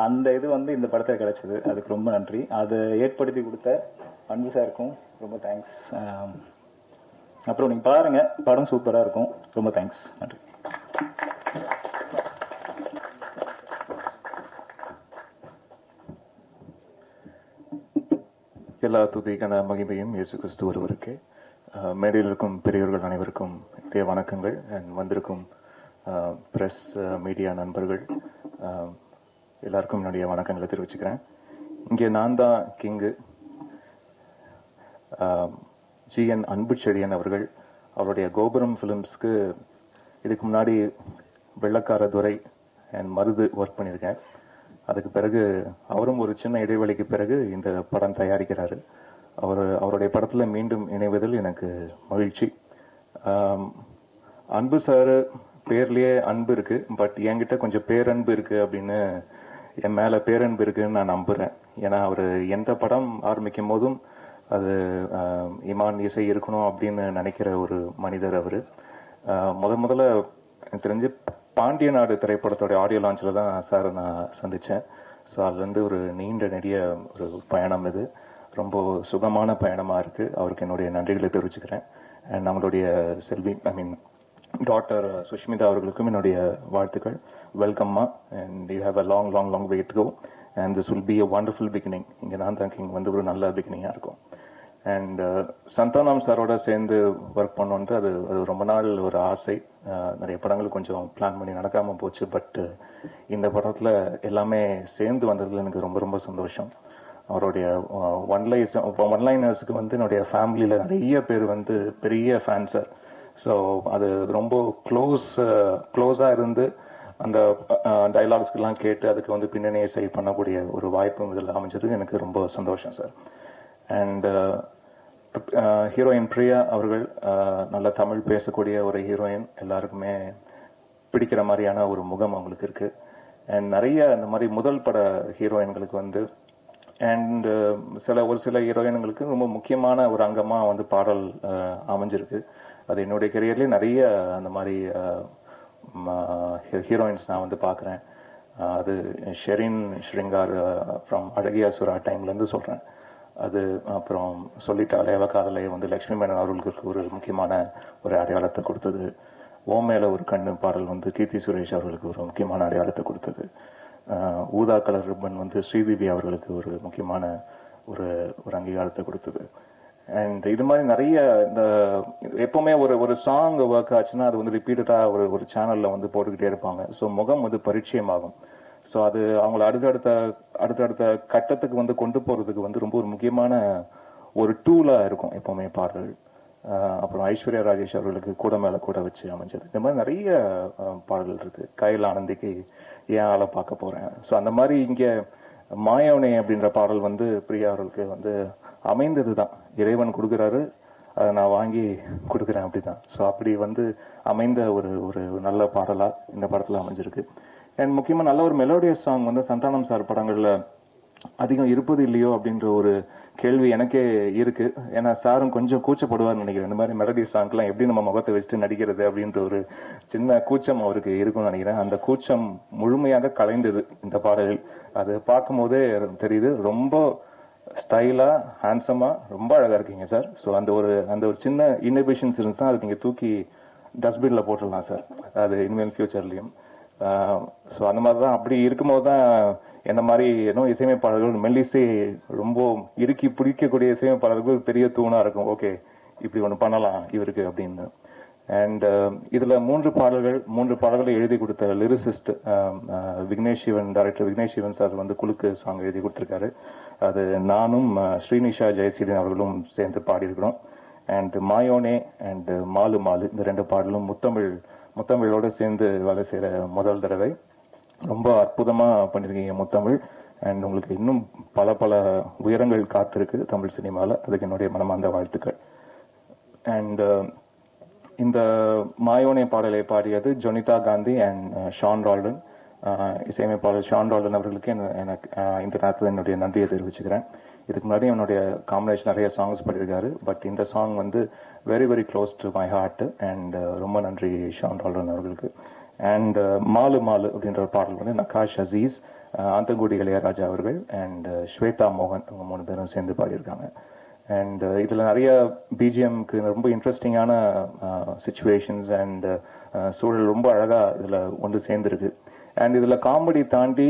Speaker 11: அந்த இது வந்து இந்த படத்துல கிடைச்சது. அதுக்கு ரொம்ப நன்றி. அதை ஏற்படுத்தி கொடுத்த அன்பு சாருக்கும் ரொம்ப தேங்க்ஸ். அப்புறம் நீங்க பாருங்க, படம் சூப்பரா இருக்கும். ரொம்ப தேங்க்ஸ், நன்றி.
Speaker 12: எல்லா துதிக்கான மகிமையும் இயேசு கிறிஸ்து ஒருவருக்கு. மேடையில் இருக்கும் பெரியவர்கள் அனைவருக்கும் என்னுடைய வணக்கங்கள். வந்திருக்கும் பிரஸ் மீடியா நண்பர்கள் எல்லாருக்கும் என்னுடைய வணக்கங்களை தெரிவிச்சுக்கிறேன். இங்கே நான் தான் கிங்கு. GN அன்பு செழியன் அவர்கள் அவருடைய கோபுரம் பிலிம்ஸ்க்கு இதுக்கு முன்னாடி வெள்ளக்கார துரை அண்ட் மருது ஒர்க் பண்ணியிருக்கேன். அதுக்கு பிறகு அவரும் ஒரு சின்ன இடைவெளிக்கு பிறகு இந்த படம் தயாரிக்கிறாரு. அவருடைய படத்துல மீண்டும் இணைவதில் எனக்கு மகிழ்ச்சி. அன்பு சார் பேர்லயே அன்பு இருக்கு, பட் என்கிட்ட கொஞ்சம் பேரன்பு இருக்கு அப்படின்னு, என் மேல பேரன்பு இருக்குன்னு நான் நம்புறேன். ஏன்னா அவரு எந்த படம் ஆரம்பிக்கும் போதும் அது இமான் இசை இருக்கணும் அப்படின்னு நினைக்கிற ஒரு மனிதர் அவரு. முதல்ல எனக்கு தெரிஞ்சு பாண்டிய நாடு திரைப்படத்தோட ஆடியோ லான்ச்ல தான் சார் நான் சந்திச்சேன். ஸோ அதுல இருந்து ஒரு நீண்ட நெடிய ஒரு பயணம் இது. ரொம்ப சுகமான பயணமா இருக்கு. அவருக்கு என்னுடைய நன்றிகளை தெரிவிச்சுக்கிறேன். அண்ட் நம்மளுடைய செல்வி டாக்டர் சுஷ்மிதா அவர்களுக்கும் என்னுடைய வாழ்த்துக்கள். வெல்கம்மா, and you have a long long long way to go, and this will be a wonderful beginning. இங்கே நான் தான் கிங் வந்து ஒரு நல்ல பிகினிங்கா இருக்கும். அண்ட் சந்தானம் சாரோட சேர்ந்து ஒர்க் பண்ணோன்ட்டு அது ரொம்ப நாள் ஒரு ஆசை. நிறைய படங்கள் கொஞ்சம் பிளான் பண்ணி நடக்காம போச்சு. பட் இந்த படத்துல எல்லாமே சேர்ந்து வந்ததுல எனக்கு ரொம்ப ரொம்ப சந்தோஷம். அவருடைய ஒன்லைனர்ஸுக்கு வந்து என்னுடைய ஃபேமிலியில நிறைய பேர் வந்து பெரிய ஃபேன்ஸ். ஸோ அது ரொம்ப க்ளோஸா இருந்து அந்த டைலாக்ஸ்க்கெல்லாம் கேட்டு அதுக்கு வந்து பின்னணி இசை பண்ணக்கூடிய ஒரு வாய்ப்பும் இதில் அமைஞ்சது எனக்கு ரொம்ப சந்தோஷம் சார். அண்ட் ஹீரோயின் பிரியா அவர்கள் நல்ல தமிழ் பேசக்கூடிய ஒரு ஹீரோயின், எல்லாருக்குமே பிடிக்கிற மாதிரியான ஒரு முகம் அவங்களுக்கு இருக்கு. அண்ட் நிறைய இந்த மாதிரி முதல் பட ஹீரோயின்களுக்கு வந்து அண்ட் ஒரு சில ஹீரோயின்களுக்கு ரொம்ப முக்கியமான ஒரு அங்கமா வந்து பாடல் அமைஞ்சிருக்கு. அது என்னுடைய கெரியர்லேயே நிறைய அந்த மாதிரி ஹீரோயின்ஸ் நான் வந்து பார்க்குறேன். அது ஷெரின் ஸ்ருங்கார் ஃப்ரம் அழகியா சுரா டைம்லேருந்து சொல்கிறேன். அது அப்புறம் சொல்லிட்டாலே காதலை வந்து லட்சுமி மேனன் அவர்களுக்கு ஒரு முக்கியமான ஒரு அடையாளத்தை கொடுத்தது. ஓம் மேல ஒரு கண்ணு பாடல் வந்து கீர்த்தி சுரேஷ் அவர்களுக்கு ஒரு முக்கியமான அடையாளத்தை கொடுத்தது. ஊதா கலர் ரிப்பன் வந்து ஸ்ரீதேவி அவர்களுக்கு ஒரு முக்கியமான ஒரு அங்கீகாரத்தை கொடுத்தது. அண்ட் இது மாதிரி நிறைய இந்த எப்பவுமே ஒரு சாங் ஒர்க் ஆச்சுன்னா அது வந்து ரிப்பீட்டடா ஒரு சேனல்ல வந்து போட்டுக்கிட்டே இருப்பாங்க. ஸோ முகம் வந்து பரிச்சயமாகும். ஸோ அது அவங்கள அடுத்தடுத்த கட்டத்துக்கு வந்து கொண்டு போறதுக்கு வந்து ரொம்ப ஒரு முக்கியமான ஒரு டூலா இருக்கும் எப்பவுமே பாடல். அப்புறம் ஐஸ்வர்யா ராஜேஷ் அவர்களுக்கு கூட மேல கூட வச்சு அமைஞ்சது. இந்த மாதிரி நிறைய பாடல்கள் இருக்கு. கையில் ஆனந்திக்கு ஏன் ஆளை பார்க்க போறேன். ஸோ அந்த மாதிரி இங்க மாயவனே அப்படின்ற பாடல் வந்து பிரியா அவர்களுக்கு வந்து அமைந்தது தான். இறைவன் கொடுக்குறாரு, அதை நான் வாங்கி கொடுக்குறேன் அப்படிதான். ஸோ அப்படி வந்து அமைந்த ஒரு நல்ல பாடலா இந்த படத்துல அமைஞ்சிருக்கு. அண்ட் முக்கியமா நல்ல ஒரு மெலோடியஸ் சாங் வந்து சந்தானம் சார் படங்கள்ல அதிகம் இருப்பது இல்லையோ அப்படின்ற ஒரு கேள்வி எனக்கே இருக்கு. ஏன்னா சாரும் கொஞ்சம் கூச்சப்படுவார்னு நினைக்கிறேன். இந்த மாதிரி மெலடி சாங்க்லாம் எப்படி நம்ம முகத்தை வச்சுட்டு நடிக்கிறது அப்படின்ற ஒரு சின்ன கூச்சம் அவருக்கு இருக்கும்னு நினைக்கிறேன். அந்த கூச்சம் முழுமையாக கலைந்தது இந்த பாடலில். அது பார்க்கும் போதே தெரியுது. ரொம்ப ஸ்டைலா ஹேண்ட்ஸமா ரொம்ப அழகா இருக்கீங்க சார். ஸோ அந்த ஒரு சின்ன இன்னோவேஷன்ஸ் இருந்துச்சுன்னா அது நீங்க தூக்கி டஸ்ட்பின்ல போட்டுடலாம் சார். அது இனிமேல் ஃபியூச்சர்லயும். ஸோ அந்த மாதிரி தான். அப்படி இருக்கும்போது தான் என்ன மாதிரி இசையமைப்பாளர்கள் மெல்லிசை ரொம்ப இறுக்கி பிடிக்கக்கூடிய இசையமைப்பாளர்கள் பெரிய தூணா இருக்கும். ஓகே இப்படி ஒன்று பண்ணலாம் இவருக்கு அப்படின்னு. அண்ட் இதுல மூன்று பாடல்களை எழுதி கொடுத்த lyricist Vignesh Sivan, director Vignesh Sivan sir வந்து குலுக்கு சாங் எழுதி கொடுத்திருக்காரு. அது நானும் ஸ்ரீனிஷா ஜெயசீலன் அவர்களும் சேர்ந்து பாடியிருக்கிறோம். அண்ட் மாயோனே அண்ட் மாலு மாலு இந்த ரெண்டு பாடலும் முத்தமிழோட சேர்ந்து வேலை செய்யற முதல் தடவை. ரொம்ப அற்புதமா பண்ணிருக்கீங்க முத்தமிழ். அண்ட் உங்களுக்கு இன்னும் பல உயரங்கள் காத்திருக்கு தமிழ் சினிமால. அதுக்கு என்னுடைய மனமார்ந்த வாழ்த்துக்கள். அண்ட் இந்த மாயோனே பாடலை பாடியது ஜொனிதா காந்தி அண்ட் ஷான் ரால்டன். இசையமைப்பாளர் ஷான் ரால்டன் அவர்களுக்கு எனக்கு இந்த நேரத்தில் என்னுடைய நன்றியை தெரிவிச்சுக்கிறேன். இதுக்கு முன்னாடி என்னுடைய காம்பினேஷன் நிறைய சாங்ஸ் பாடியிருக்காரு. பட் இந்த சாங் வந்து very very close to my heart. And ரொம்ப நன்றி ஷான் ரால்டன் அவர்களுக்கு. அண்ட் மாலு மாலு அப்படின்ற ஒரு பாடல் வந்து நகாஷ் அசீஸ், ஆந்தங்குடி இளையராஜா அவர்கள் அண்ட் ஸ்வேதா மோகன் அவங்க 3 பேரும் சேர்ந்து பாடியிருக்காங்க. அண்ட் இதுல நிறைய பிஜிஎம்க்கு ரொம்ப இன்ட்ரெஸ்டிங்கான சிச்சுவேஷன்ஸ் அண்ட் சூழல் ரொம்ப அழகா இதுல ஒன்று சேர்ந்துருக்கு. அண்ட் இதுல காமெடி தாண்டி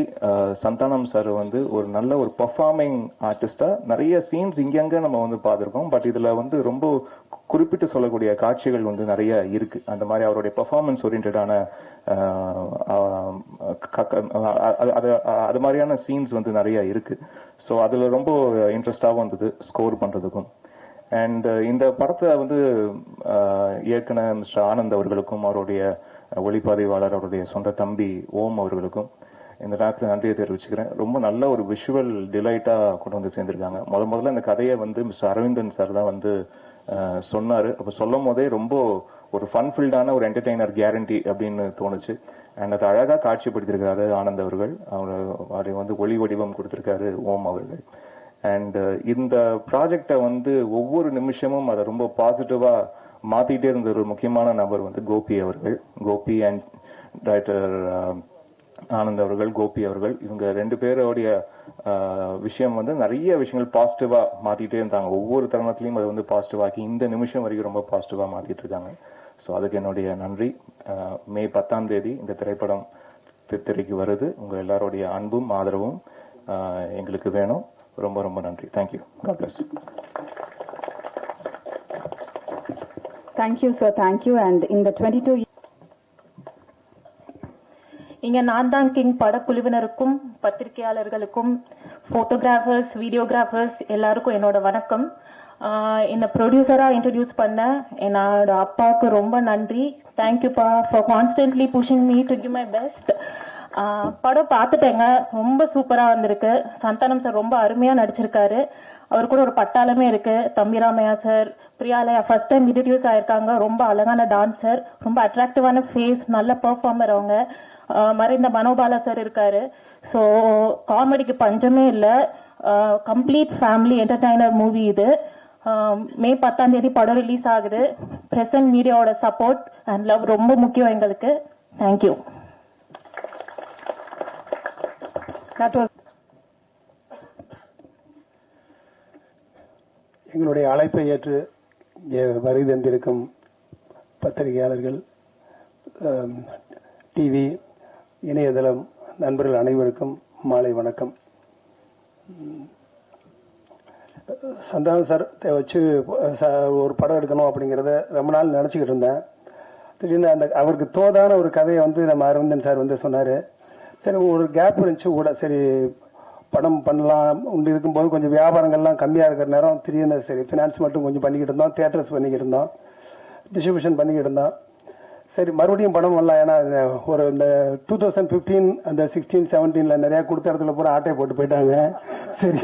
Speaker 12: சந்தானம் சார் வந்து ஒரு நல்ல ஒரு பெர்ஃபார்மிங் ஆர்டிஸ்டா நிறைய சீன்ஸ் இங்கங்க நம்ம வந்து பார்த்திருக்கோம். பட் இதுல வந்து ரொம்ப குறிப்பிட்டு சொல்லக்கூடிய காட்சிகள் வந்து நிறைய இருக்கு. அந்த மாதிரி அவருடைய பெர்ஃபார்மன்ஸ் ஓரியன்டான அது மாதிரியான சீன்ஸ் வந்து நிறைய இருக்கு. ஸோ அதுல ரொம்ப இன்ட்ரெஸ்டாகவும் இருந்தது ஸ்கோர் பண்றதுக்கும். அண்ட் இந்த படத்தை வந்து இயக்குன மிஸ்டர் ஆனந்த் அவர்களுக்கும் அவருடைய ஒளிப்பதிவாளர் அவருடைய சொந்த தம்பி ஓம் அவர்களுக்கும் இந்த நேரத்தில் நன்றியை தெரிவிச்சுக்கிறேன். ரொம்ப நல்ல ஒரு விஷுவல் டிலைட்டா கொண்டு வந்து சேர்ந்திருக்காங்க. முதல்ல இந்த கதையை வந்து மிஸ்டர் அரவிந்தன் சார் தான் வந்து சொன்னாரு. அப்ப சொல்லும் போதே ரொம்ப ஒரு ஃபன்ஃபில்டான ஒரு என்டர்டெய்னர் கேரண்டி அப்படின்னு தோணுச்சு. அண்ட் அதை அழகா காட்சிப்படுத்திருக்காரு ஆனந்த் அவர்கள். அவரை வந்து ஒளி வடிவம் கொடுத்திருக்காரு ஓம் அவர்கள். அண்ட் இந்த ப்ராஜெக்டை வந்து ஒவ்வொரு நிமிஷமும் அதை ரொம்ப பாசிட்டிவா மாத்திட்டே இருந்த ஒரு முக்கியமான நபர் வந்து கோபி அவர்கள். கோபி அண்ட் டைரக்டர் ஆனந்த் அவர்கள், கோபி அவர்கள், இவங்க 2 பேருடைய விஷயம் வந்து நிறைய விஷயங்கள் பாசிட்டிவா மாத்திட்டே இருந்தாங்க. ஒவ்வொரு தருணத்திலையும் அதை வந்து பாசிட்டிவாக்கி இந்த நிமிஷம் வரைக்கும் ரொம்ப பாசிட்டிவா மாத்திட்டு இருக்காங்க. ஸோ அதுக்கு என்னுடைய நன்றி. மே 10ஆம் தேதி இந்த திரைப்படம் திரைக்கு வருது. உங்க எல்லாருடைய அன்பும் ஆதரவும் எங்களுக்கு வேணும். ரொம்ப ரொம்ப நன்றி. Thank you. God bless.
Speaker 2: Thank you sir, thank you. And இந்த 22
Speaker 13: இங்க நான் தான் கிங் படக்குழுவினருக்கும் பத்திரிகையாளர்களுக்கும் போட்டோகிராஃபர்ஸ் வீடியோகிராஃபர்ஸ் எல்லாருக்கும் என்னோட வணக்கம். என்னை ப்ரொடியூசரா இன்ட்ரடியூஸ் பண்ண என்னோட அப்பாவுக்கு ரொம்ப நன்றி. தேங்க்யூப்பா for constantly pushing me to give my best. படம் பார்த்துட்டேங்க, ரொம்ப சூப்பரா வந்திருக்கு. சந்தானம் சார் ரொம்ப அருமையா நடிச்சிருக்காரு. அவர் கூட ஒரு பட்டாளமே இருக்கு. Thambi Ramaiah sir, Priya Laya first time introduce ஆயிருக்காங்க. ரொம்ப அழகான டான்சர், ரொம்ப அட்ராக்டிவான ஃபேஸ், நல்ல பெர்ஃபார்மர் அவங்க. மறைந்த மனோபாலா சார் இருக்காரு. ஸோ காமெடிக்கு பஞ்சமே இல்லை. கம்ப்ளீட் ஃபேமிலி என்டர்டைனர் மூவி இது. மே 10 படம் ரிலீஸ் ஆகுது. பிரசன்ட் மீடியாவோட சப்போர்ட் அண்ட் லவ் ரொம்ப முக்கியம் எங்களுக்கு. தேங்க்யூ.
Speaker 14: எங்களுடைய அழைப்பை ஏற்று வருகை தந்திருக்கும் பத்திரிகையாளர்கள், டிவி, இணையதளம் நண்பர்கள் அனைவருக்கும் மாலை வணக்கம். சந்தானம் சார் வச்சு ஒரு படம் எடுக்கணும் அப்படிங்கிறத ரொம்ப நாள் நினச்சிக்கிட்டு இருந்தேன். திடீர்னு அவருக்கு தோதான ஒரு கதையை நம்ம அரவிந்தன் சார் சொன்னார். சரி, ஒரு கேப் இருந்துச்சு கூட, சரி படம் பண்ணலாம் இருக்கும்போது கொஞ்சம் வியாபாரங்கள்லாம் கம்மியாக இருக்கிற நேரம் திடீர்னு சரி ஃபினான்ஸ் மட்டும் கொஞ்சம் பண்ணிக்கிட்டு இருந்தோம், தியேட்டர்ஸ் பண்ணிக்கிட்டு இருந்தோம், டிஸ்ட்ரிபியூஷன் பண்ணிக்கிட்டு இருந்தோம். சரி மறுபடியும் படம் வரலாம். ஏன்னா ஒரு இந்த 2015 அந்த 16, 17 நிறையா கொடுத்த இடத்துல பூரா ஆட்டையை போட்டு போயிட்டாங்க. சரி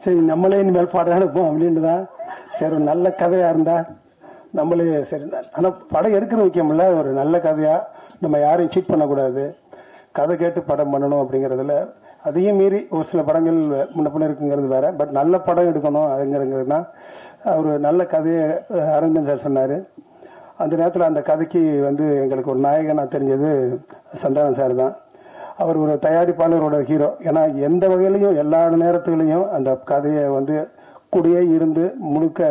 Speaker 14: சரி நம்மளே இனிமேல் படம் எடுப்போம் அப்படின்ட்டு தான். சரி ஒரு நல்ல கதையாக இருந்தா நம்மளே சரி. ஆனால் படம் எடுக்கிறது முக்கியம் இல்லை, ஒரு நல்ல கதையாக நம்ம யாரையும் சீட் பண்ணக்கூடாது, கதை கேட்டு படம் பண்ணணும் அப்படிங்கிறதுல. அதையும் மீறி ஒரு சில படங்கள் முன்ன பின்ன இருக்குங்கிறது வேற. பட் நல்ல படம் எடுக்கணும் அதுங்கிறதுனா ஒரு நல்ல கதையை அரவிந்தன் சார் சொன்னார். அந்த நேரத்தில் அந்த கதைக்கு எங்களுக்கு ஒரு நாயகனாக தெரிஞ்சது சந்தானம் சார் தான். அவர் ஒரு தயாரிப்பாளரோட ஹீரோ. ஏன்னா எந்த வகையிலையும் எல்லா நேரத்துலையும் அந்த கதையை கூடயே இருந்து முழுக்க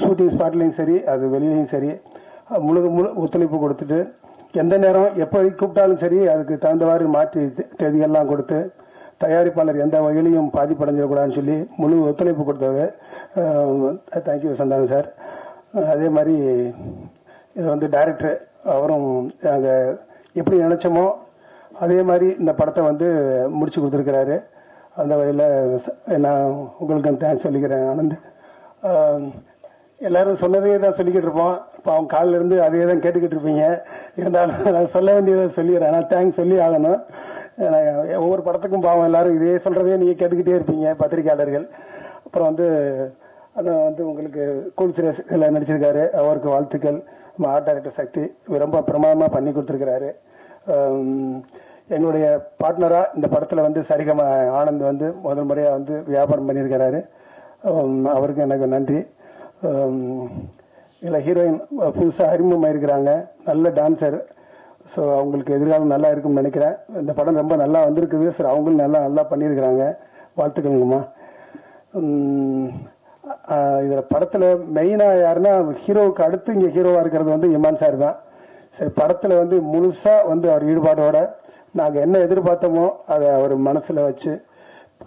Speaker 14: ஷூட்டிங் ஸ்பாட்லையும் சரி அது வெளியிலையும் சரி முழு ஒத்துழைப்பு கொடுத்துட்டு எந்த நேரம் எப்படி கூப்பிட்டாலும் சரி அதுக்கு தகுந்தவாறு மாற்றி தேதிகள்லாம் கொடுத்து தயாரிப்பாளர் எந்த வகையிலையும் பாதிப்படைஞ்சிடக்கூடாதுன்னு சொல்லி முழு ஒத்துழைப்பு கொடுத்தவர். Thank you Santhanam sir. அதே மாதிரி இது டைரக்டர் அவரும் நாங்கள் எப்படி நினச்சோமோ அதே மாதிரி இந்த படத்தை முடிச்சு கொடுத்துருக்கிறாரு. அந்த வகையில் நான் உங்களுக்கு தேங்க்ஸ் சொல்லிக்கிறேன். ஆனந்த், எல்லாரும் சொன்னதே தான் சொல்லிக்கிட்டு இருப்போம். இப்போ அவங்க காலில் இருந்து அதே தான் கேட்டுக்கிட்டு இருப்பீங்க. இருந்தாலும் நான் சொல்ல வேண்டியதை சொல்லிடுறேன். ஆனால் தேங்க்ஸ் சொல்லி ஆகணும். ஒவ்வொரு படத்துக்கும் பாவம் எல்லாரும் இதே சொல்கிறதே நீங்கள் கேட்டுக்கிட்டே இருப்பீங்க பத்திரிகையாளர்கள். அப்புறம் ஆனால் உங்களுக்கு கூல் சிரேஸில் நடிச்சிருக்காரு, அவருக்கு வாழ்த்துக்கள். நம்ம ஆர்ட் டைரக்டர் சக்தி ரொம்ப பிரமாதமாக பண்ணி கொடுத்துருக்கிறாரு. எங்களுடைய பார்ட்னராக இந்த படத்தில் சரிகம ஆனந்த் முதல் முறையாக வியாபாரம் பண்ணியிருக்கிறாரு. அவருக்கு எனக்கு நன்றி. இதில் ஹீரோயின் புதுசாக அறிமுகமாக இருக்கிறாங்க, நல்ல டான்ஸர். ஸோ அவங்களுக்கு எதிர்காலம் நல்லா இருக்கும்னு நினைக்கிறேன். இந்த படம் ரொம்ப நல்லா வந்திருக்குது சார், அவங்களும் நல்லா பண்ணியிருக்கிறாங்க. வாழ்த்துக்கள்ங்கம்மா. இதில் படத்தில் மெயினாக யாருன்னா ஹீரோவுக்கு அடுத்து இங்கே ஹீரோவாக இருக்கிறது இமான் சார் தான். சரி படத்தில் முழுசாக அவர் ஈடுபாடோட நாங்கள் என்ன எதிர்பார்த்தோமோ அதை அவர் மனசில் வச்சு,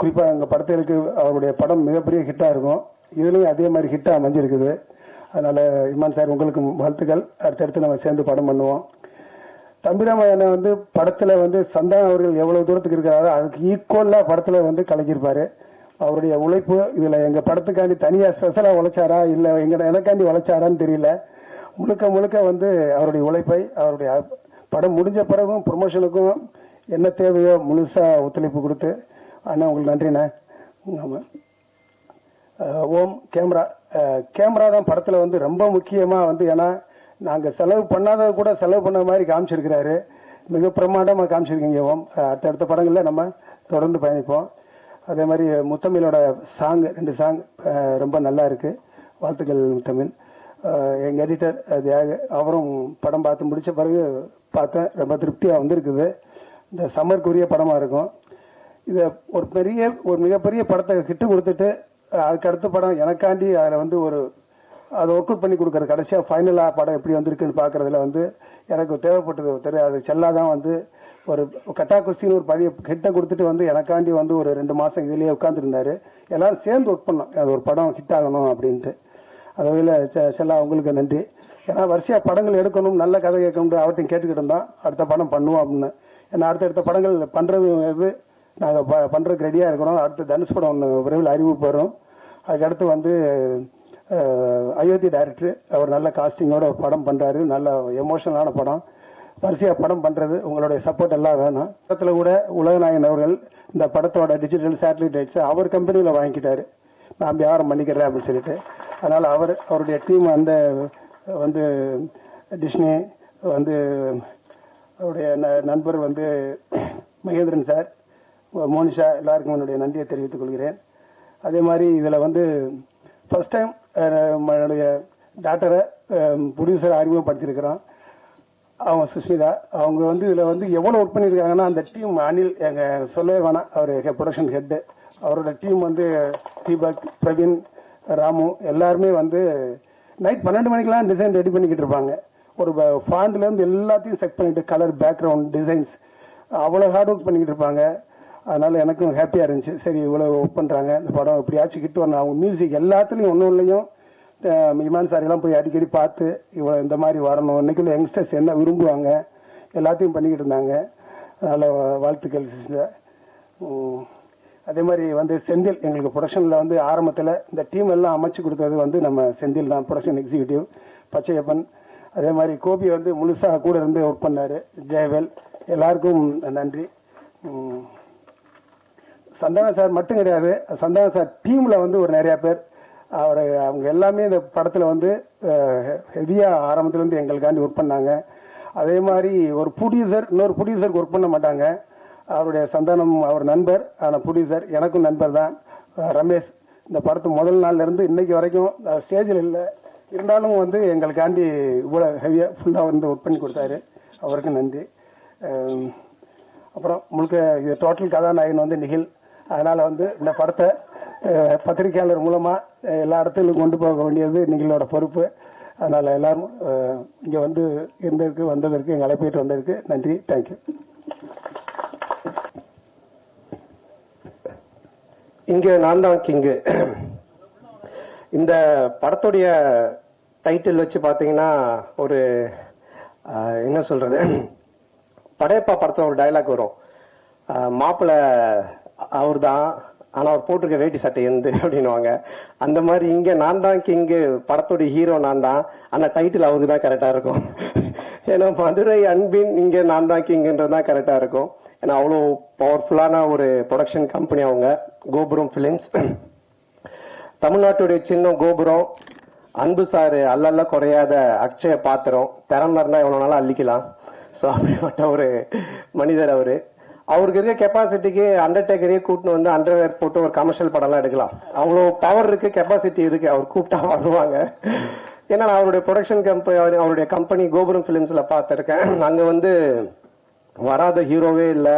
Speaker 14: குறிப்பாக எங்கள் படத்திற்கு அவருடைய படம் மிகப்பெரிய ஹிட்டாக இருக்கும். இதுலேயும் அதே மாதிரி ஹிட்டாக அமைஞ்சிருக்குது. அதனால் இமான் சார் உங்களுக்கு வாழ்த்துக்கள். அடுத்தடுத்து நம்ம சேர்ந்து படம் பண்ணுவோம். தம்பிராமையான படத்தில் சந்தானம் அவர்கள் எவ்வளோ தூரத்துக்கு இருக்கிறாரோ அதுக்கு ஈக்குவலாக படத்தில் கலக்கியிருப்பார். அவருடைய உழைப்பு இதில் எங்கள் படத்துக்காண்டி தனியாக ஸ்பெஷலாக உழைச்சாரா இல்லை எனக்காண்டி உழைச்சாரான்னு தெரியல. முழுக்க முழுக்க அவருடைய உழைப்பை அவருடைய படம் முடிஞ்ச பிறகும் ப்ரொமோஷனுக்கும் என்ன தேவையோ முழுசாக ஒத்துழைப்பு கொடுத்து அண்ணா உங்களுக்கு நன்றிண்ணே. ஆமாம். ஓம் கேமரா தான் படத்தில் ரொம்ப முக்கியமாக ஏன்னா நாங்கள் செலவு பண்ணாத கூட செலவு பண்ண மாதிரி காமிச்சிருக்கிறாரு. மிக பிரமாண்டமாக காமிச்சிருக்கீங்க ஓம். அடுத்தடுத்த படங்களில் நம்ம தொடர்ந்து பயணிப்போம். அதே மாதிரி முத்தமிழோட சாங் 2 சாங் ரொம்ப நல்லா இருக்கு. வாழ்த்துக்கள் முத்தமிழ். எங்கள் எடிட்டர் அவரும் படம் பார்த்து முடித்த பிறகு பார்த்தேன், ரொம்ப திருப்தியாக வந்திருக்குது. இந்த சம்மருக்குரிய படமாக இருக்கும். இதை ஒரு மிகப்பெரிய படத்தை ஹிட்டு கொடுத்துட்டு அதுக்கு அடுத்த படம் எனக்காண்டி அதில் அதை ஒர்க் அவுட் பண்ணி கொடுக்குறது. கடைசியாக ஃபைனலாக படம் எப்படி வந்திருக்குன்னு பார்க்குறதுல எனக்கு தேவைப்பட்டது ஒருத்தர் அது செல்லாதான் ஒரு கட்டா குஸ்தின்னு ஒரு பழைய ஹிட்டை கொடுத்துட்டு எனக்காண்டி ஒரு 2 மாதம் இதுலேயே உட்காந்துருந்தாரு. எல்லாரும் சேர்ந்து ஒர்க் பண்ணோம், அது ஒரு படம் ஹிட் ஆகணும் அப்படின்ட்டு. அது வகையில் செல்லா உங்களுக்கு நன்றி. ஏன்னா வரிசையாக படங்கள் எடுக்கணும், நல்ல கதை கேட்கணும், அவர்கிட்டையும் கேட்டுக்கிட்டு இருந்தோம். அடுத்த படம் பண்ணுவோம் அப்படின்னு. ஏன்னா அடுத்தடுத்த படங்கள் பண்ணுறது இது நாங்கள் பண்ணுறதுக்கு ரெடியாக இருக்கிறோம். அடுத்து தனுஷ் படம் ஒன்று விரைவில் அறிவிப்பு வரும். அதுக்கடுத்து வந்து அயோத்தி டைரக்டர் அவர் நல்ல காஸ்டிங்கோட படம் பண்ணுறாரு. நல்ல எமோஷனலான படம். வரிசையாக படம் பண்ணுறது உங்களுடைய சப்போர்ட் எல்லாம் வேணும். படத்தில் கூட உலகநாயகன் அவர்கள் இந்த படத்தோட டிஜிட்டல் சேட்டலைட் ரைட்ஸ் அவர் கம்பெனியில் வாங்கிக்கிட்டாரு. நான் வியாபாரம் பண்ணிக்கிறேன் அப்படின்னு சொல்லிட்டு. அதனால் அவருடைய டீம் அந்த வந்து டிஸ்னி வந்து அவருடைய நண்பர் வந்து மகேந்திரன் சார், மோனிஷா எல்லாருக்கும் என்னுடைய நன்றியை தெரிவித்துக் கொள்கிறேன். அதே மாதிரி இதில் வந்து ஃபர்ஸ்ட் டைம் என்னுடைய டாக்டரை ப்ரொடியூசரை அறிமுகப்படுத்தியிருக்கிறோம். அவங்க சுஷ்மிதா. அவங்க வந்து இதில் வந்து எவ்வளோ ஒர்க் பண்ணியிருக்காங்கன்னா அந்த டீம் அனில் எங்கள் சொல்லவே வேணாம், அவர் ப்ரொடக்ஷன் ஹெட்டு. அவரோட டீம் வந்து தீபக், பிரவீன், ராமு எல்லாருமே வந்து நைட் 12 மணிக்கெல்லாம் டிசைன் ரெடி பண்ணிக்கிட்டு இருப்பாங்க. ஒரு ஃபாண்ட்லேருந்து எல்லாத்தையும் செட் பண்ணிட்டு கலர், பேக்ரவுண்ட், டிசைன்ஸ் அவ்வளோ ஹார்ட் ஒர்க் பண்ணிக்கிட்டு இருப்பாங்க. அதனால எனக்கும் ஹாப்பியாக இருந்துச்சு. சரி இவ்வளோ ஒர்க் பண்ணுறாங்க, இந்த படம் எப்படியாச்சும் கிட்ட வரணும். அவங்க மியூசிக் எல்லாத்துலேயும் ஒன்றும் இல்லையும் இமான் சாரெல்லாம் போய் அடிக்கடி பார்த்து இவ்வளோ இந்த மாதிரி வரணும், இன்னைக்குள்ள யங்ஸ்டர்ஸ் என்ன விரும்புவாங்க எல்லாத்தையும் பண்ணிக்கிட்டு இருந்தாங்க. அதனால் வாழ்த்துக்கள் சிஸ்டர். அதே மாதிரி வந்து செந்தில் எங்களுக்கு ப்ரொடக்ஷனில் வந்து ஆரம்பத்தில் இந்த டீம் எல்லாம் அமைச்சு கொடுத்தது வந்து நம்ம செந்தில் தான், ப்ரொடக்ஷன் எக்ஸிக்யூட்டிவ் பச்சையப்பன். அதே மாதிரி கோபி வந்து முழுசாக கூட இருந்து ஒர்க் பண்ணார். ஜெயவேல் எல்லாருக்கும் நன்றி. சந்தான சார் மட்டும் கிடையாது, சந்தான சார் டீமில் வந்து ஒரு நிறையா பேர் அவங்க எல்லாமே இந்த படத்தில் வந்து ஹெவியாக ஆரம்பத்துலேருந்து எங்களுக்காண்டி ஒர்க் பண்ணாங்க. அதே மாதிரி ஒரு ப்ரொடியூசர் இன்னொரு ப்ரொடியூசருக்கு ஒர்க் பண்ண மாட்டாங்க. அவருடைய சந்தானம் அவர் நண்பர், ஆனால் ப்ரொடியூசர் எனக்கும் நண்பர் தான் ரமேஷ். இந்த படத்து முதல் நாள்லேருந்து இன்னைக்கு வரைக்கும் ஸ்டேஜில் இல்லை இருந்தாலும் வந்து எங்களுக்காண்டி இவ்வளோ ஹெவியாக ஃபுல்லாக வந்து ஒர்க் பண்ணி கொடுத்தாரு. அவருக்கு நன்றி. அப்புறம் முழுக்க இது டோட்டல் கதாநாயகன் வந்து நிகில். அதனால் வந்து இந்த படத்தை பத்திரிகையாளர் மூலமாக எல்லா இடத்துலையும் கொண்டு போக வேண்டியது நிகிலோட பொறுப்பு. அதனால் எல்லாரும் இங்கே வந்து வந்ததற்கு எங்கள் அழைப்பிட்டு வந்ததற்கு நன்றி. தேங்க்யூ.
Speaker 15: இங்கே நான் தான் கிங்கு. இந்த படத்துடைய டைட்டில் வச்சு பார்த்தீங்கன்னா ஒரு என்ன சொல்றது, படையப்பா படத்தில் ஒரு டைலாக் வரும், மாப்பிள்ளை அவர் தான் ஆனால் அவர் போட்டிருக்க வேட்டி சட்டை எந்த அப்படின்னுவாங்க. அந்த மாதிரி இங்கே நான் தான் கிங்கு, படத்துடைய ஹீரோ நான் தான், ஆனால் டைட்டில் அவருக்கு தான் கரெக்டாக இருக்கும். ஏன்னா மதுரை அன்பின் இங்கே நான் தான் கிங்குன்றது தான் கரெக்டாக இருக்கும். ஏன்னா அவ்வளோ பவர்ஃபுல்லான ஒரு ப்ரொடக்ஷன் கம்பெனி அவங்க, கோபுரம் ஃபிலிம்ஸ். தமிழ்நாட்டுடைய சின்னம் கோபுரம். அன்பு சாரு அல்ல குறையாத அக்ஷய பாத்திரம், திறமை இருந்தால் எவ்வளோ நாளும் அள்ளிக்கலாம். ஸோ அப்படிப்பட்ட ஒரு மனிதர் அவரு. அவருக்கு இருக்க கெப்பாசிட்டிக்கு அண்டர்டேக்கரையே கூட்டின்னு வந்து அண்டர்வேர் போட்டு ஒரு கமர்ஷியல் படம்லாம் எடுக்கலாம். அவ்வளோ பவர் இருக்கு, கெப்பாசிட்டி இருக்கு. அவர் கூப்பிட்டா வருவாங்க. ஏன்னா நான் அவருடைய ப்ரொடக்ஷன் கம்பெனி, அவருடைய கம்பெனி கோபுரம் பிலிம்ஸ்ல பார்த்துருக்கேன். அங்க வந்து வராத ஹீரோவே இல்லை,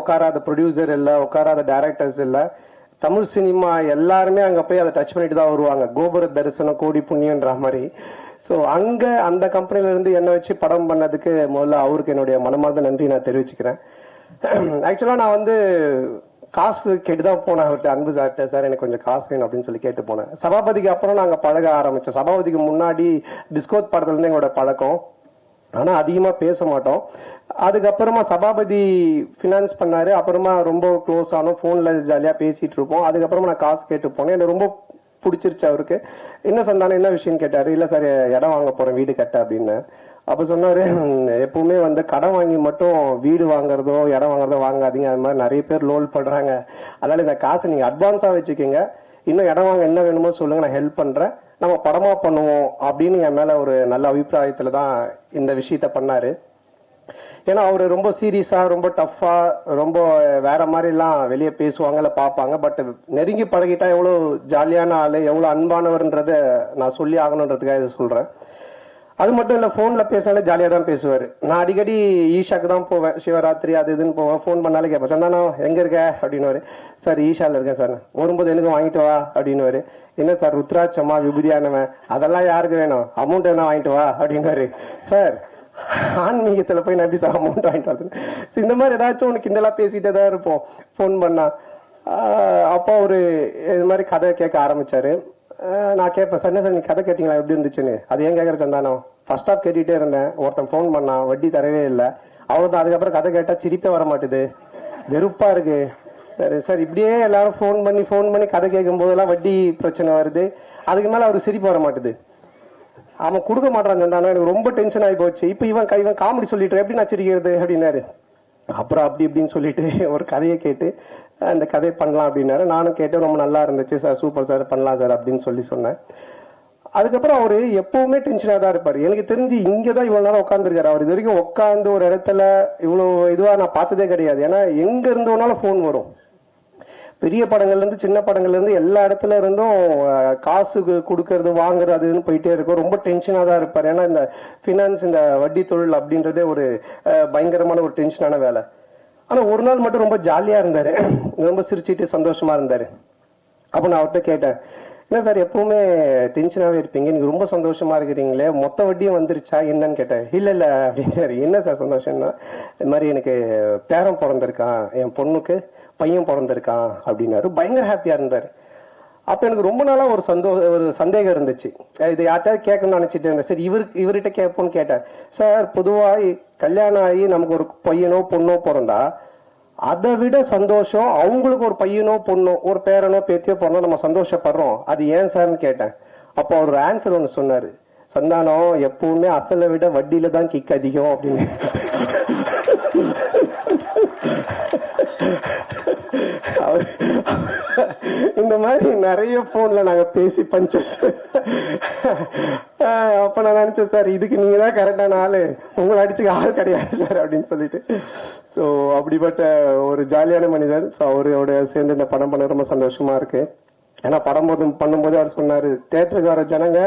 Speaker 15: உட்காராத ப்ரொடியூசர் இல்லை, உட்காராத டைரக்டர்ஸ் இல்லை. தமிழ் சினிமா எல்லாருமே அங்க போய் அதை டச் பண்ணிட்டு தான் வருவாங்க. கோபுர தரிசனம் கோடி புண்ணியன்ற மாதிரி. ஸோ அங்க அந்த கம்பெனில இருந்து என்ன வச்சு படம் பண்ணதுக்கு முதல்ல அவருக்கு என்னுடைய மனமார்ந்த நன்றி நான் தெரிவிச்சுக்கிறேன். ஆக்சுவலா நான் வந்து காசு கேட்டுதான் போனேன் அவர்கிட்ட, அன்பு சார்ட்ட. சார் எனக்கு கொஞ்சம் காசு வேணும் அப்படின்னு சொல்லி கேட்டு போனேன். சபாபதிக்கு அப்புறம் நாங்க பழக ஆரம்பிச்சோம். சபாபதிக்கு முன்னாடி டிஸ்கோத் படத்துல இருந்து எங்களோட பழக்கம், ஆனா அதிகமா பேச மாட்டோம். அதுக்கப்புறமா சபாபதி பினான்ஸ் பண்ணாரு, அப்புறமா ரொம்ப க்ளோஸ் ஆனோம், போன்ல ஜாலியா பேசிட்டு இருப்போம். அதுக்கப்புறமா நான் காசு கேட்டு போனேன். எனக்கு ரொம்ப பிடிச்சிருச்சு அவருக்கு. என்ன சந்தானம் என்ன விஷயம் கேட்டாரு. இல்ல சார் இடம் வாங்க போறேன் வீடு கட்ட அப்படின்னு. அப்ப சொன்னாரு, எப்பவுமே வந்து கடன் வாங்கி மட்டும் வீடு வாங்குறதோ இடம் வாங்குறதோ வாங்காதீங்க, அது மாதிரி நிறைய பேர் லோன் பண்றாங்க. அதனால இந்த காசை நீங்க அட்வான்ஸா வச்சுக்கோங்க, இன்னும் இடம் வாங்க என்ன வேணுமோ சொல்லுங்க, நான் ஹெல்ப் பண்றேன், நம்ம படமா பண்ணுவோம் அப்படின்னு என் மேல ஒரு நல்ல அபிப்பிராயத்துலதான் இந்த விஷயத்த பண்ணாரு. ஏன்னா அவரு ரொம்ப சீரியஸா, ரொம்ப டஃபா, ரொம்ப வேற மாதிரி எல்லாம் வெளியே பேசுவாங்கல்ல பார்ப்பாங்க. பட் நெருங்கி பழகிட்டா எவ்வளவு ஜாலியான ஆளு, எவ்வளவு அன்பானவர்ன்றத நான் சொல்லி ஆகணுன்றதுக்காக இதை சொல்றேன். அது மட்டும் இல்ல, போன்ல பேசினாலே ஜாலியா தான் பேசுவாரு. நான் அடிக்கடி ஈஷாக்கு தான் போவேன், சிவராத்திரி அது இதுன்னு போவேன். போன் பண்ணாலே கேட்பேன், சந்தானம் எங்க இருக்க அப்படின்னு. சார் ஈஷால இருக்கேன் சார். வரும்போது எனக்கு வாங்கிட்டு வா அப்படின்னு. என்ன சார் ருத்ராட்சமா விபூதியானவன், அதெல்லாம் யாருக்கு வேணும், அமௌண்ட் என்ன வாங்கிட்டு வா அப்படின்னு. சார் ஆன்மீகத்துல போய் நம்பி சார் அமௌண்ட் வாங்கிட்டு வந்து இந்த மாதிரி ஏதாச்சும் ஒண்ணு கிண்டலா பேசிட்டே தான் இருப்போம் போன் பண்ணா. அப்போ ஒரு இது மாதிரி கதை கேட்க ஆரம்பிச்சாரு. நான் கேட்பேன், சார் என்ன சார் நீ கதை கேட்டீங்களா எப்படி இருந்துச்சுன்னு. அது ஏன் கேட்குற சந்தானம், ஃபர்ஸ்ட் ஹாஃப் கேட்டுட்டே இருந்தேன், ஒருத்தன் ஃபோன் பண்ணான், வட்டி தரவே இல்லை, அவ்வளோதான். அதுக்கப்புறம் கதை கேட்டால் சிரிப்பே வர மாட்டுது, வெறுப்பா இருக்கு சார். இப்படியே எல்லாரும் ஃபோன் பண்ணி கதை கேட்கும் போதெல்லாம் வட்டி பிரச்சனை வருது, அதுக்கு மேலே அவருக்கு சிரிப்பு வர மாட்டுது. அவன் கொடுக்க மாட்டான் சந்தானம், எனக்கு ரொம்ப டென்ஷன் ஆகி போச்சு. இப்போ இவன் காமெடி சொல்லிட்டு எப்படி நான் சிரிக்கிறது அப்படின்னாரு. அப்புறம் அப்படி இப்படின்னு சொல்லிட்டு ஒரு கதையை கேட்டு அந்த கதையை பண்ணலாம் அப்படின்னாரு. நானும் கேட்டேன், ரொம்ப நல்லா இருந்துச்சு சார், சூப்பர் சார், பண்ணலாம் சார் அப்படின்னு சொன்னேன். அதுக்கப்புறம் அவரு எப்பவுமே டென்ஷனாக தான் இருப்பாரு. எனக்கு தெரிஞ்சு இங்கதான் இவ்வளவு நேரம் உட்காந்துருக்காரு. அவர் இது வரைக்கும் உட்காந்து ஒரு இடத்துல இவ்வளவு இதுவா நான் பார்த்ததே கிடையாது. ஏன்னா எங்க இருந்தோனாலும் போன் வரும், பெரிய படங்கள்ல இருந்து சின்ன படங்கள்ல இருந்து எல்லா இடத்துல இருந்தும் காசு கொடுக்கறது வாங்குறது அதுன்னு போயிட்டே இருக்கும். ரொம்ப டென்ஷனா தான் இருப்பாரு. ஏன்னா இந்த பினான்ஸ், இந்த வட்டி தொழில் அப்படின்றதே ஒரு பயங்கரமான ஒரு டென்ஷனான வேலை. ஆனா ஒரு நாள் மட்டும் ரொம்ப ஜாலியா இருந்தாரு, ரொம்ப சிரிச்சிட்டு சந்தோஷமா இருந்தாரு. அப்ப நான் அவர்கிட்ட கேட்டேன், என்ன சார் எப்பவுமே டென்ஷனாவே இருப்பீங்க, நீங்க ரொம்ப சந்தோஷமா இருக்கிறீங்களே, மொத்த வட்டியும் வந்துருச்சா என்னன்னு கேட்டேன். இல்ல அப்படின்னாரு. என்ன சார் சந்தோஷம்னா, இது மாதிரி எனக்கு பேரன் பிறந்திருக்கான், என் பொண்ணுக்கு பையன் பிறந்திருக்கான் அப்படின்னாரு. பயங்கர ஹாப்பியா இருந்தாரு. அப்ப எனக்கு ரொம்ப நாளா ஒரு சந்தேகம் இருந்துச்சு, இது யார்ட்டாவது கேட்கணும்னு நினைச்சிட்டு இருந்தேன். சரி இவர்கிட்ட கேட்போம்னு கேட்டேன். சார் பொதுவா கல்யாணம் ஆகி நமக்கு ஒரு பையனோ பொண்ணோ பிறந்தா அதை விட சந்தோஷம் அவங்களுக்கு ஒரு பையனோ பொண்ணோ ஒரு பேரனோ பேத்தியோ பிறந்தோ நம்ம சந்தோஷப்படுறோம், அது ஏன் சார்னு கேட்டேன். அப்போ அவர் ஒரு ஆன்சர் ஒன்று சொன்னாரு, சந்தானம் எப்பவுமே அசலை விட வட்டியில தான் கிக் அதிகம் அப்படின்னு. இந்த மாதிரி நிறைய போன்ல நாங்க பேசி பஞ்சஸ். அப்ப நான் நினைச்சேன், சார் இதுக்கு நீங்க தான் கரெக்டான ஆளு, உங்களை அடிச்சுக்க ஆள் கிடையாது சார் அப்படின்னு சொல்லிட்டு. சோ அப்படிப்பட்ட ஒரு ஜாலியான மனிதர். ஸோ அவரோட சேர்ந்து இந்த படம் பண்ண ரொம்ப சந்தோஷமா இருக்கு. ஏன்னா படம் பண்ணும்போது அவர் சொன்னாரு, தியேட்டருக்கு வர ஜனங்க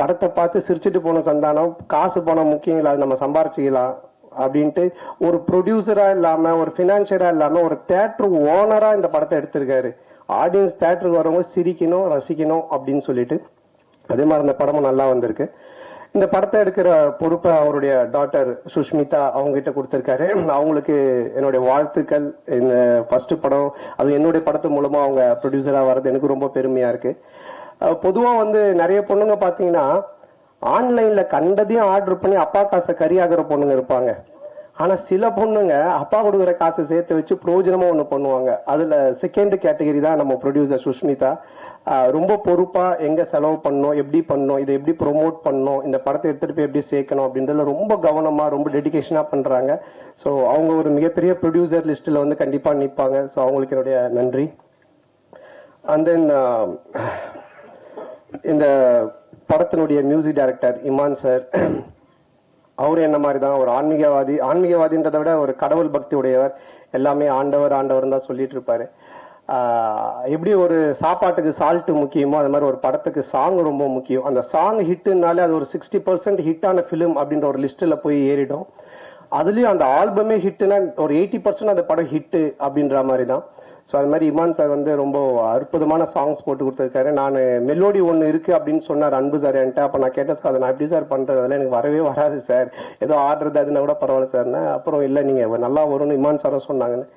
Speaker 15: படத்தை பார்த்து சிரிச்சுட்டு போன சந்தானம், காசு பணம் முக்கியம் இல்லை, அது நம்ம சம்பாரிச்சுக்கலாம் அப்படின்ட்டு ஒரு ப்ரொடியூசரா இல்லாம ஒரு பினான்சியரா இல்லாம ஒரு தியேட்டர் ஓனரா இந்த படத்தை எடுத்திருக்காரு. ஆடியன்ஸ் தியேட்டருக்கு வரவங்க சிரிக்கணும் ரசிக்கணும் அப்படின்னு சொல்லிட்டு. அதே மாதிரி இந்த படமும் நல்லா வந்திருக்கு. இந்த படத்தை எடுக்கிற பொறுப்பை அவருடைய டாட்டர் சுஷ்மிதா அவங்க கிட்ட கொடுத்திருக்காரு. அவங்களுக்கு என்னுடைய வாழ்த்துக்கள். இந்த ஃபர்ஸ்ட் படம், அது என்னுடைய படத்து மூலமா அவங்க ப்ரொடியூசரா வர்றது எனக்கு ரொம்ப பெருமையா இருக்கு. பொதுவா நிறைய பொண்ணுங்க பாத்தீங்கன்னா ஆன்லைன்ல கண்டதையும் ஆர்டர் பண்ணி அப்பா காசை கறியாகிற பொண்ணுங்க இருப்பாங்க. ஆனா சில பொண்ணுங்க அப்பா கொடுக்குற காசை சேர்த்து வச்சு பிரயோஜனமா ஒண்ணு பண்ணுவாங்க. அதுல செகண்ட் கேட்டகரி தான் நம்ம ப்ரொடியூசர் சுஷ்மிதா. ரொம்ப பொறுப்பா எங்க செலவு பண்ணணும், எப்படி பண்ணணும், இதை எப்படி ப்ரொமோட் பண்ணணும், இந்த படத்தை எடுத்துட்டு போய் எப்படி சேர்க்கணும் அப்படின்றதுல ரொம்ப கவனமா ரொம்ப டெடிகேஷனா பண்றாங்க. ஸோ அவங்க ஒரு மிகப்பெரிய ப்ரொடியூசர் லிஸ்ட்ல கண்டிப்பா நிற்பாங்க. ஸோ அவங்களுக்கு என்னுடைய நன்றி. அண்ட் தென் இந்த படத்தினுடைய மியூசிக் டைரக்டர் இமான் சார், அவரு என்ன மாதிரி தான் ஒரு ஆன்மீகவாதின்றதை விட ஒரு கடவுள் பக்தி உடையவர். எல்லாமே ஆண்டவர் ஆண்டவர் தான் சொல்லிட்டு இருப்பாரு. எப்படி ஒரு சாப்பாட்டுக்கு சால்ட் முக்கியமோ அது மாதிரி ஒரு படத்துக்கு சாங் ரொம்ப முக்கியம். அந்த சாங் ஹிட்னாலே அது ஒரு 60% ஹிட்டான பிலிம் அப்படின்ற ஒரு லிஸ்ட்ல போய் ஏறிடும். அதுலயும் அந்த ஆல்பமே ஹிட்னா ஒரு 80% அந்த படம் ஹிட் அப்படின்ற மாதிரி தான். ஸோ அது மாதிரி இமான் சார் ரொம்ப அற்புதமான சாங்ஸ் போட்டு கொடுத்துருக்காரு. நான் மெலோடி ஒன்று இருக்கு அப்படின்னு சொன்னார் அன்பு சார் என்கிட்ட. அப்போ நான் கேட்டேன், சார் அதை நான் எப்படி சார் பண்றது, அதெல்லாம் எனக்கு வரவே வராது சார், ஏதோ ஆடுறது அதுனா கூட பரவாயில்ல சார்னா. அப்புறம் இல்லை நீங்க நல்லா வரும்னு இமான் சாரும் சொன்னாங்கன்னு.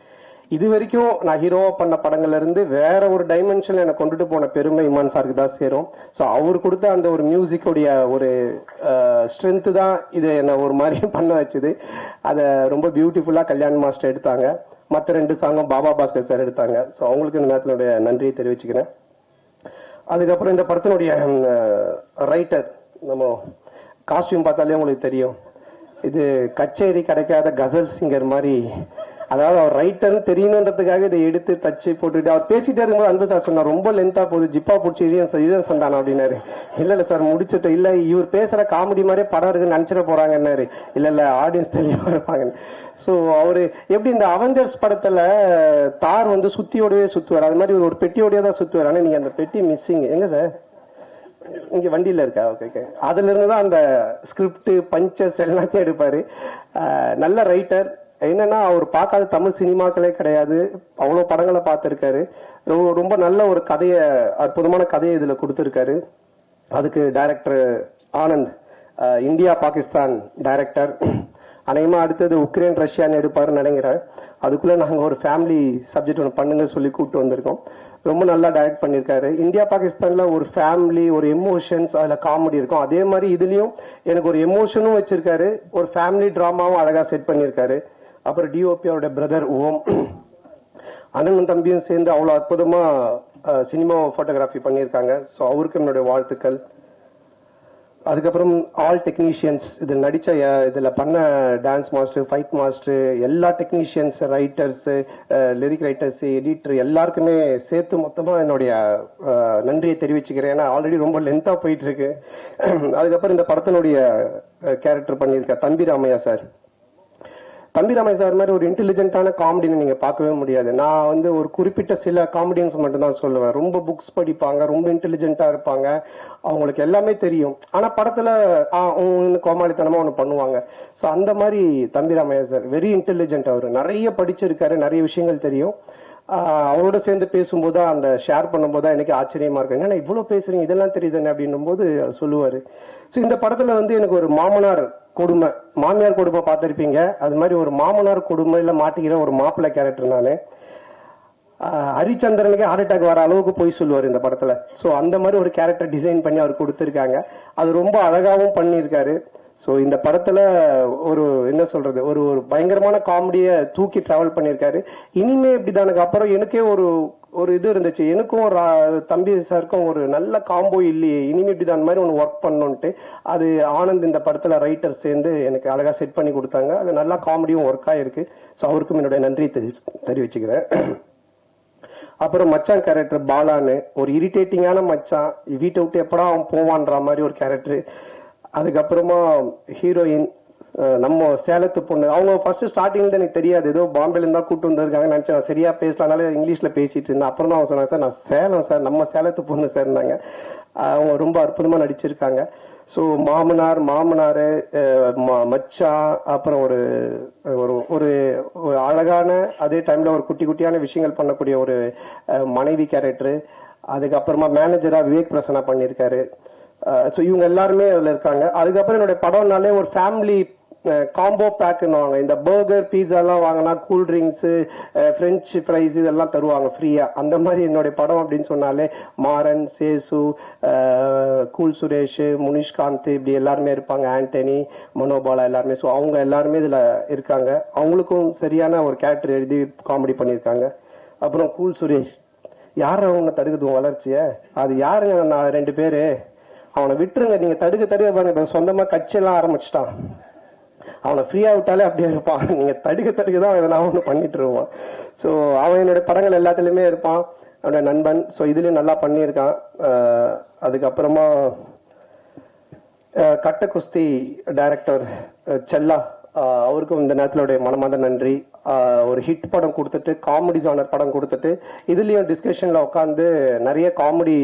Speaker 15: இது வரைக்கும் நான் ஹீரோவா பண்ண படங்கள்ல இருந்து வேற ஒரு டைமென்ஷன்ல எனக்கு கொண்டுட்டு போன பெருமை இமான் சாருக்கு தான் சேரும். ஸோ அவர் கொடுத்த அந்த ஒரு மியூசிக்குடைய ஒரு ஸ்ட்ரென்த் தான் இதை என்ன ஒரு மாதிரி பண்ண வச்சுது. அதை ரொம்ப பியூட்டிஃபுல்லா கல்யாண் மாஸ்டர் எடுத்தாங்க. மற்ற 2 சாங்கும் பாபா பாஸ்கர் சார் எடுத்தாங்க. ஸோ அவங்களுக்கு இந்த நேரத்தினுடைய நன்றியை தெரிவிச்சுக்கிறேன். அதுக்கப்புறம் இந்த படத்தினுடைய ரைட்டர், நம்ம காஸ்டியூம் பார்த்தாலே உங்களுக்கு தெரியும், இது கச்சேரி கிடைக்காத கசல் சிங்கர் மாதிரி. அதாவது அவர் ரைட்டர்னு தெரியணுன்றதுக்காக இதை எடுத்து தச்சு போட்டுட்டு அவர் பேசிட்டே இருக்கும்போது அன்பு சார் சொன்னார், ரொம்ப லென்த்தா போகுது, ஜிப்பா பிடிச்சி இழியன் சந்தானம் அப்படின்னாரு. இல்ல சார் முடிச்சுட்டு, இல்ல இவர் பேசுற காமெடி மாதிரியே படம் இருக்குன்னு நினைச்சிட போறாங்கன்னாரு. இல்ல ஆடியன்ஸ் தெளிவா இருப்பாங்க. சோ அவரு எப்படி இந்த அவெஞ்சர்ஸ் படத்துல தார் சுத்தியோடவே சுத்துவார், அது மாதிரி ஒரு பெட்டியோடய தான் சுத்துவார். ஆனா நீங்க அந்த பெட்டி மிஸ்ஸிங் எங்க சார், இங்க வண்டியில இருக்கா? ஓகே. அதுல இருந்துதான் அந்த ஸ்கிரிப்ட் பஞ்சஸ் எல்லாத்தையும் எடுப்பாரு. நல்ல ரைட்டர். என்னன்னா அவர் பார்க்காத தமிழ் சினிமாக்களே கிடையாது, அவ்வளவு படங்களை பார்த்திருக்காரு. ரொம்ப நல்ல ஒரு கதையை, அற்புதமான கதையை இதுல கொடுத்திருக்காரு. அதுக்கு director Anand, India Pakistan director. அநேகமா அடுத்தது உக்ரைன் ரஷ்யான்னு எடுப்பாருன்னு நினைக்கிறேன். அதுக்குள்ள நாங்க ஒரு ஃபேமிலி சப்ஜெக்ட் ஒன்று பண்ணுங்க சொல்லி கூப்பிட்டு வந்திருக்கோம். ரொம்ப நல்லா டைரக்ட் பண்ணியிருக்காரு. இந்தியா பாகிஸ்தான்ல ஒரு ஃபேமிலி, ஒரு எமோஷன்ஸ், அதுல காமெடி இருக்கும். அதே மாதிரி இதுலயும் எனக்கு ஒரு எமோஷனும் வச்சிருக்காரு, ஒரு ஃபேமிலி டிராமாவும் அழகா செட் பண்ணியிருக்காரு. அப்புறம் டிஓபி அவரோட பிரதர் ஓம், அண்ணனும் தம்பியும் சேர்ந்து அவ்வளவு அற்புதமா சினிமா போட்டோகிராஃபி பண்ணியிருக்காங்க. ஸோ அவருக்கு என்னுடைய வாழ்த்துக்கள். அதுக்கப்புறம் ஆல் டெக்னீஷியன்ஸ், இதில் நடித்த இதில் பண்ண டான்ஸ் மாஸ்டர், ஃபைட் மாஸ்டர், எல்லா technicians, writers, lyric writers, editor எல்லாருக்குமே சேர்த்து மொத்தமாக என்னுடைய நன்றியை தெரிவிச்சுக்கிறேன். ஏன்னா ஆல்ரெடி ரொம்ப லென்த்தாக போயிட்டு இருக்கு. அதுக்கப்புறம் இந்த படத்தினுடைய கேரக்டர் பண்ணியிருக்க தம்பி ராமையா சார். தம்பி ராமையா சார் மாதிரி ஒரு இன்டெலிஜென்ட்டான காமெடின்னு நீங்க பார்க்கவே முடியாது. நான் வந்து ஒரு குறிப்பிட்ட சில காமெடியன்ஸ் மட்டும் தான் சொல்லுவேன். ரொம்ப புக்ஸ் படிப்பாங்க, ரொம்ப இன்டெலிஜென்ட்டா இருப்பாங்க, அவங்களுக்கு எல்லாமே தெரியும். ஆனா படத்துல கோமாளித்தனமா ஒண்ணு பண்ணுவாங்க. ஸோ அந்த மாதிரி தம்பி ராமையா சார் வெரி இன்டெலிஜென்ட். அவர் நிறைய படிச்சிருக்காரு, நிறைய விஷயங்கள் தெரியும். அவரோட சேர்ந்து பேசும்போது அந்த ஷேர் பண்ணும்போது எனக்கு ஆச்சரியமா இருக்கு. ஏன்னா இவ்வளவு பேசுறீங்க, இதெல்லாம் தெரியுதுன்னு அப்படின்னும் போது சொல்லுவாரு. ஸோ இந்த படத்துல வந்து எனக்கு ஒரு மாமனார் கொடுமை, மாமியார் கொடுமை பார்த்திருப்பீங்க, அது மாதிரி ஒரு மாமனார் கொடுமையில மாட்டிக்கிற ஒரு மாப்பிள்ளை கேரக்டர் நானு. ஹரிச்சந்திரனுக்கு ஹார்ட் அட்டாக் வர அளவுக்கு போய் சொல்லுவார் இந்த படத்துல. ஸோ அந்த மாதிரி ஒரு கேரக்டர் டிசைன் பண்ணி அவர் கொடுத்திருக்காங்க. அது ரொம்ப அழகாவும் பண்ணியிருக்காரு. ஸோ இந்த படத்துல ஒரு என்ன சொல்றது, ஒரு ஒரு பயங்கரமான காமெடியை தூக்கி டிராவல் பண்ணியிருக்காரு. இனிமே இப்படிதானுக்கு அப்புறம் எனக்கே ஒரு இது இருந்துச்சு, எனக்கும் ஒரு தம்பி சாருக்கும் ஒரு நல்ல காம்போ இல்லையே, இனிமே இப்படிதான் மாதிரி ஒன்று ஒர்க் பண்ணணும்ட்டு. அது ஆனந்த் இந்த படத்துல ரைட்டர் சேர்ந்து எனக்கு அழகா செட் பண்ணி கொடுத்தாங்க. அது நல்லா காமெடியும் ஒர்க் ஆயிருக்கு. ஸோ அவருக்கும் என்னுடைய நன்றி தெரிவிச்சுக்கிறேன். அப்புறம் மச்சான் கேரக்டர் பாலான்னு ஒரு இரிட்டேட்டிங்கான மச்சான், வீட்டை விட்டு எப்படா அவன் போவான்ற மாதிரி ஒரு கேரக்டர். அதுக்கப்புறமா ஹீரோயின் நம்ம சேலத்து பொண்ணு, அவங்க ஃபர்ஸ்ட் ஸ்டார்டிங்ல எனக்கு தெரியாது, ஏதோ பாம்பேல இருந்தா கூட்டு வந்திருக்காங்க நினைச்சேன். நான் சரியா பேசலனால இங்கிலீஷ்ல பேசிட்டு இருந்தேன். அப்புறம் தான் அவங்க சொன்னாங்க, சார் நான் சேலம் சார், நம்ம சேலத்து பொண்ணு சார்னாங்க. அவங்க ரொம்ப அற்புதமா நடிச்சிருக்காங்க. ஸோ மாமனார், மச்சான், அப்புறம் ஒரு ஒரு அழகான அதே டைம்ல ஒரு குட்டி குட்டியான விஷயங்கள் பண்ணக்கூடிய ஒரு மனைவி கேரக்டர். அதுக்கப்புறமா மேனேஜரா விவேக் பிரசன்னா பண்ணியிருக்காரு. ஸோ இவங்க எல்லாருமே அதுல இருக்காங்க. அதுக்கப்புறம் என்னுடைய படம்னாலே ஒரு ஃபேமிலி காம்போ பேக்குன்னுவாங்க. இந்த பர்கர், பீஸா எல்லாம் வாங்கினா கூல் ட்ரிங்க்ஸ், பிரெஞ்சு ஃப்ரைஸ் இதெல்லாம் தருவாங்க ஃப்ரீயா. அந்த மாதிரி என்னுடைய படம் அப்படின்னு சொன்னாலே மாறன், சேசு, கூல் சுரேஷ், முனிஷ்காந்த் இப்படி எல்லாருமே இருப்பாங்க, ஆண்டனி, மனோபாலா எல்லாருமே. ஸோ அவங்க எல்லாருமே இதுல இருக்காங்க. அவங்களுக்கும் சரியான ஒரு கேரக்டர் எழுதி காமெடி பண்ணியிருக்காங்க. அப்புறம் கூல் சுரேஷ், யார் அவங்க தடுக்குது வளர்ச்சிய, அது யாருங்க, நான் 2 பேரு, அவனை விட்டுருங்க, நீங்க தடுக்க பாருங்க, சொந்தமா கட்சியெல்லாம் ஆரம்பிச்சுட்டான், அவனை ஃப்ரீயா விட்டாலே அப்படியே இருப்பான், நீங்க தடுக்க தான் எதனா ஒண்ணு பண்ணிட்டு இருவான். ஸோ அவன் என்னுடைய படங்கள் எல்லாத்துலயுமே இருப்பான், அவனுடைய நண்பன். ஸோ இதுலயும் நல்லா பண்ணியிருக்கான். அதுக்கப்புறமா கட்ட குஸ்தி டைரக்டர் செல்லா, அவருக்கும் இந்த நேரத்திலுடைய மனமார்ந்த நன்றி. ஒரு ஹிட் படம் கொடுத்துட்டு, காமெடி ஜானர் படம் கொடுத்துட்டு, இதுலயும் டிஸ்கஷன்ல உட்காந்து நிறைய காமெடி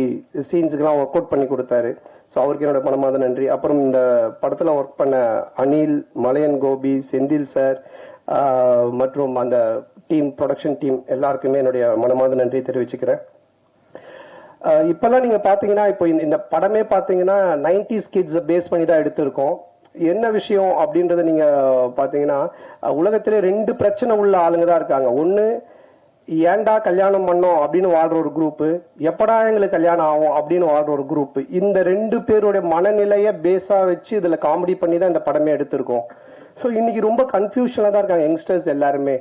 Speaker 15: சீன்ஸுக்கெல்லாம் ஒர்க் அவுட் பண்ணி கொடுத்தாரு. ஸோ அவருக்கு என்னோட மனமார்ந்த நன்றி. அப்புறம் இந்த படத்துல ஒர்க் பண்ண அனில், மலையன் கோபி, செந்தில் சார் மற்றும் அந்த டீம், ப்ரொடக்ஷன் டீம் எல்லாருக்குமே என்னுடைய மனமார்ந்த நன்றி தெரிவிச்சுக்கிறேன். இப்பெல்லாம் நீங்க பாத்தீங்கன்னா, இப்போ இந்த படமே பாத்தீங்கன்னா 90s கிட்ஸ் பேஸ் பண்ணி தான் எடுத்திருக்கோம். என்ன விஷயம் அப்படின்றத நீங்க பாத்தீங்கன்னா, உலகத்திலே 2 பிரச்சனை உள்ள ஆளுங்க தான் இருக்காங்க. ஒண்ணு, ஏன்டா கல்யாணம் பண்ணோம் அப்படின்னு வாழ்ற ஒரு குரூப், எப்படா எங்களுக்கு கல்யாணம் ஆகும் அப்படின்னு வாழ்ற ஒரு குரூப். இந்த 2 பேருடைய மனநிலைய பேஸா வச்சு இதுல காமெடி பண்ணி தான் இந்த படமே எடுத்திருக்கோம். ஸோ இன்னைக்கு ரொம்ப கன்ஃபியூஷனா தான் இருக்காங்க யங்ஸ்டர்ஸ் எல்லாருமே.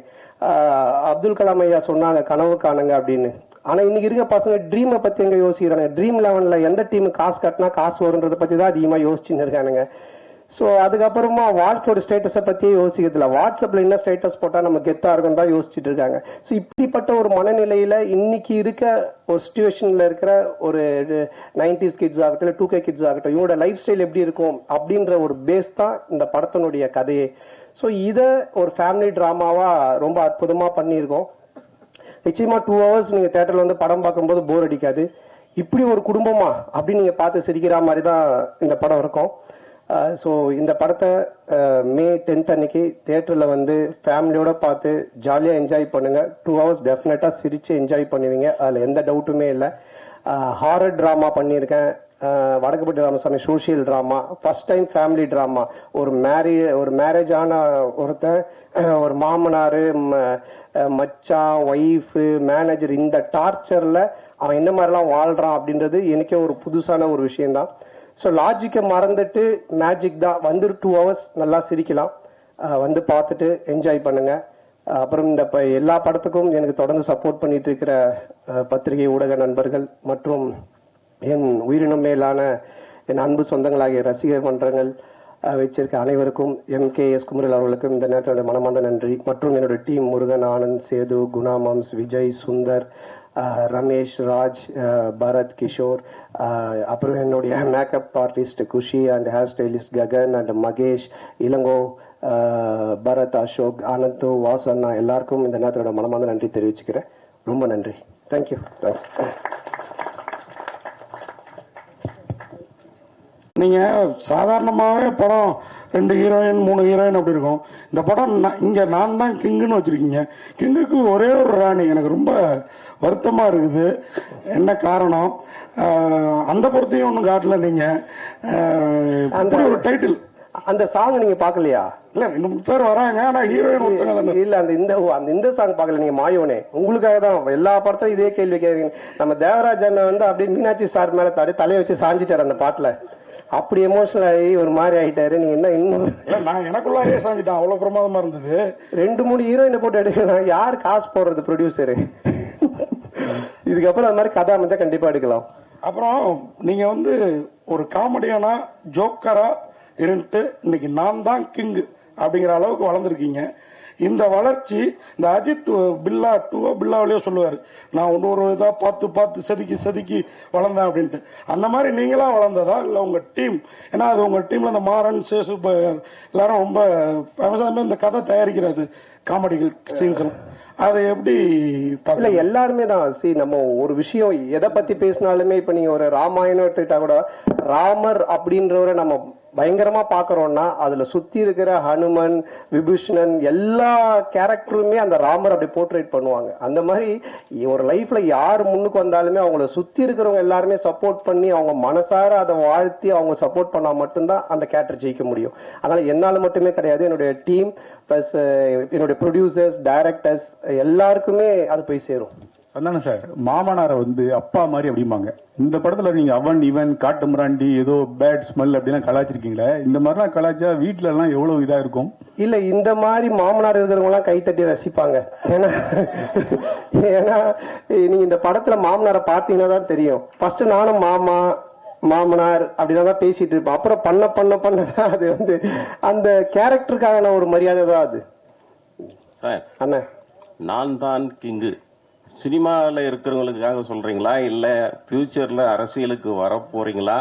Speaker 15: அப்துல் கலாம் ஐயா சொன்னாங்க கனவு காணுங்க அப்படின்னு. ஆனா இன்னைக்கு இருக்க பசங்க ட்ரீமை பத்தி எங்க யோசிக்கிறாங்க? ட்ரீம் 11ல எந்த டீம் காசு கட்டினா காசு வரும்ன்றத பத்தி தான் அதிகமா யோசிச்சுன்னு இருக்கானுங்க. ஸோ அதுக்கப்புறமா வாழ்க்கையோட ஸ்டேட்டஸை பத்தியே யோசிக்கிறதுல, வாட்ஸ்அப்ல என்ன ஸ்டேட்டஸ் போட்டா நம்ம கெத்தா இருக்கும் தான் யோசிச்சுட்டு இருக்காங்க. ஸோ இப்படிப்பட்ட ஒரு மனநிலையில இன்னைக்கு இருக்க ஒரு சிச்சுவேஷன்ல இருக்கிற ஒரு 90s கிட்ஸ் ஆகட்டும், 2K கிட்ஸ் ஆகட்டும், இவங்களோட லைஃப் ஸ்டைல் எப்படி இருக்கும் அப்படின்ற ஒரு பேஸ் தான் இந்த படத்தினுடைய கதையே. ஸோ இதை ஒரு ஃபேமிலி டிராமாவா ரொம்ப அற்புதமா பண்ணியிருக்கோம். நிச்சயமா 2 hours நீங்க தியேட்டர்ல வந்து படம் பார்க்கும்போது போர் அடிக்காது. இப்படி ஒரு குடும்பமா அப்படின்னு நீங்க பார்த்து சிரிக்கிற மாதிரி தான் இந்த படம் இருக்கும். ஸோ இந்த படத்தை May 10th அன்னைக்கு தியேட்டர்ல வந்து ஃபேமிலியோட பார்த்து ஜாலியா என்ஜாய் பண்ணுங்க. 2 hours டெஃபினட்டா சிரிச்சு என்ஜாய் பண்ணுவீங்க, அதுல எந்த டவுட்டுமே இல்லை. ஹாரர் டிராமா பண்ணியிருக்கேன், Vadakkupatti Ramasamy social drama, first time family drama. ஒரு மேரேஜ் ஆன ஒருத்தன், ஒரு மாமனாரு, மச்சான், ஒய்ஃபு, மேனேஜர், இந்த டார்ச்சர்ல அவன் என்ன மாதிரிலாம் வாழ்றான் அப்படின்றது எனக்கே ஒரு புதுசான ஒரு விஷயம்தான். ஸோ லாஜிக்கை மறந்துட்டு மேஜிக் தான். வந்து 2 hours நல்லா சிரிக்கலாம். வந்து பார்த்துட்டு என்ஜாய் பண்ணுங்க. அப்புறம் இந்த எல்லா படத்துக்கும் எனக்கு தொடர்ந்து சப்போர்ட் பண்ணிட்டு இருக்கிற பத்திரிகை ஊடக நண்பர்கள் மற்றும் என் உயிரினும் மேலான என் அன்பு சொந்தங்களாகிய ரசிகர் மன்றங்கள் வச்சிருக்க அனைவருக்கும், MKS குமரல் அவர்களுக்கும் இந்த நேரத்தில் மனமார்ந்த நன்றி. மற்றும் என்னோட டீம் முருகன், ஆனந்த், சேது, குணாமம்ஸ், விஜய், சுந்தர், ரமேஷ், ராஜ், பரத், கிஷோர், அப்புறம் என்னுடைய makeup artist Khushi and hair stylist Gagan and Mahesh, Ilango, Bharath, Ashok, Anand, வாசண்ணா எல்லாருக்கும் இந்த நேரத்தோட மனமார்ந்த நன்றி தெரிவிச்சுக்கிறேன். ரொம்ப நன்றி. தேங்க்யூ. தேங்க்ஸ்.
Speaker 16: நீங்க சாதாரணமாகவே படம் 2 ஹீரோயின் 3 ஹீரோயின் அப்படி இருக்கும். இந்த படம் இங்க நான் தான் கிங்குன்னு வச்சிருக்கீங்க. கிங்குக்கு ஒரே ஒரு ராணி. எனக்கு ரொம்ப வருத்தமா இருக்குது. என்ன காரணம்? அந்த பொறுத்தையும் ஒன்றும் காட்டல. நீங்க அந்த ஒரு டைட்டில்,
Speaker 15: அந்த சாங் நீங்க பாக்கலையா?
Speaker 16: இல்ல 2 பேர் வராங்க, ஆனா ஹீரோயின்
Speaker 15: இல்ல. இந்த சாங் பாக்கல நீங்க? மாயோனே உங்களுக்காக தான் எல்லா படத்தையும் இதே கேள்வி கேட்குறீங்க. நம்ம தேவராஜ் அண்ணன் வந்து அப்படியே மீனாட்சி சார் மேல தலையை வச்சு சாஞ்சிட்டாரு அந்த பாட்டுல. அப்படி எமோஷனல் ஆகி ஒரு மாதிரி ஆயிட்டாரு. நீங்க என்ன இன்னும்
Speaker 16: நான் எனக்குள்ளாரே சாஞ்சிட்டேன். அவ்வளவு பிரமாதமா இருந்தது.
Speaker 15: 2-3 ஹீரோயினை போட்டு எடுக்கலாம். யார் காசு போடுறது? ப்ரொடியூசரு. இதுக்கப்புறம் அந்த மாதிரி கதை அமைச்சா கண்டிப்பா எடுக்கலாம்.
Speaker 16: அப்புறம் நீங்க வந்து ஒரு காமெடியானா ஜோக்கரா இருந்துட்டு இன்னைக்கு நான் தான் கிங் அப்படிங்கிற அளவுக்கு வளர்ந்துருக்கீங்க. இந்த வளர்ச்சி இந்த அஜித் பில்லாவிலேயே சொல்லுவாரு, நான் ஒரு இதா பார்த்து செதுக்கி வளர்ந்தேன் அப்படின்ட்டு. அந்த மாதிரி நீங்களா வளர்ந்ததா இல்ல உங்க டீம்? ஏன்னா அது உங்க டீம்ல இந்த மாறன், சேசு எல்லாரும் ரொம்ப ஃபேமஸா இந்த கதை தயாரிக்கிறது, காமெடிகள் சீன்ஸ் எல்லாம். அதை எப்படி?
Speaker 15: இல்ல எல்லாருமே தான். நம்ம ஒரு விஷயம் எதை பத்தி பேசினாலுமே, இப்ப நீங்க ஒரு ராமாயணம் எடுத்துக்கிட்டா கூட, ராமர் அப்படின்றவரை நம்ம பயங்கரமா பாக்குறோம்னா அதுல சுத்தி இருக்கிற ஹனுமன், விபீஷணன் எல்லா கேரக்டருமே அந்த ராமர் அப்படி போர்ட்ரேட் பண்ணுவாங்க. அந்த மாதிரி ஒரு லைஃப்ல யார் முன்னுக்கு வந்தாலுமே அவங்கள சுத்தி இருக்கிறவங்க எல்லாருமே சப்போர்ட் பண்ணி அவங்க மனசார அதை வாழ்த்தி அவங்க சப்போர்ட் பண்ணா மட்டும்தான் அந்த கேரக்டர் ஜெயிக்க முடியும். அதனால என்னால மட்டுமே கிடையாது, என்னுடைய டீம் பிளஸ் என்னுடைய ப்ரொடியூசர்ஸ், டைரக்டர்ஸ் எல்லாருக்குமே அது போய் சேரும்.
Speaker 5: சந்தானம் சார், மாமனாரை வந்து அப்பா மாதிரி அப்படிம்பாங்க. இந்த படத்துல நீங்க அவன் இவன் காட்டு மிராண்டி ஏதோ பேட் ஸ்மெல் அப்படிலாம் கலாச்சிருக்கீங்களே, இந்த மாதிரிலாம் கலாச்சா வீட்டுல எல்லாம் எவ்வளவு இதா இருக்கும்?
Speaker 15: இல்ல இந்த மாதிரி மாமனார் இருக்கிறவங்க எல்லாம் கைத்தட்டி ரசிப்பாங்க. ஏன்னா நீங்க இந்த படத்துல மாமனாரை பாத்தீங்கன்னா தான் தெரியும். ஃபர்ஸ்ட் நானும் மாமனார் அப்படின்னா தான் பேசிட்டு இருப்பேன். அப்புறம் பண்ண அது வந்து அந்த கேரக்டருக்கான ஒரு மரியாதை தான் அது.
Speaker 17: சார்
Speaker 15: அண்ணா,
Speaker 17: நான் தான் கிங்கு சினிமாவில் இருக்கிறவங்களுக்காக சொல்றீங்களா இல்ல ஃபியூச்சர்ல அரசியலுக்கு வர போறீங்களா?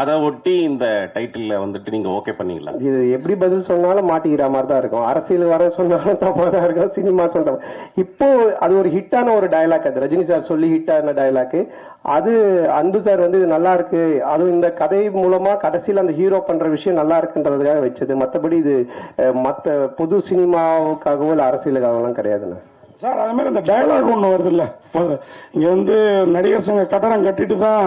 Speaker 17: அதை ஒட்டி இந்த டைட்டில் வந்துட்டு நீங்க ஓகே பண்ணீங்களா?
Speaker 15: இது எப்படி பதில் சொன்னாலும் மாட்டிக்கிற மாதிரி தான் இருக்கும். அரசியல் வர சொன்னாலும் தப்பா தான் இருக்கும். சினிமா சொல்ற இப்போ அது ஒரு ஹிட்டான ஒரு டயலாக். அது ரஜினி சார் சொல்லி ஹிட்டான டயலாக். அது அன்பு சார் வந்து இது நல்லா இருக்கு, அதுவும் இந்த கதை மூலமா கடைசியில் அந்த ஹீரோ பண்ற விஷயம் நல்லா இருக்குன்றதுக்காக வச்சது. மற்றபடி இது மற்ற பொது சினிமாவுக்காகவோ இல்லை அரசியலுக்காகவெல்லாம் கிடையாதுண்ணா.
Speaker 16: சார் அதே மாதிரி இந்த டயலாக் ஒன்று வருது இல்ல, இங்க வந்து நடிகர் சங்க கட்டடம் கட்டிட்டு தான்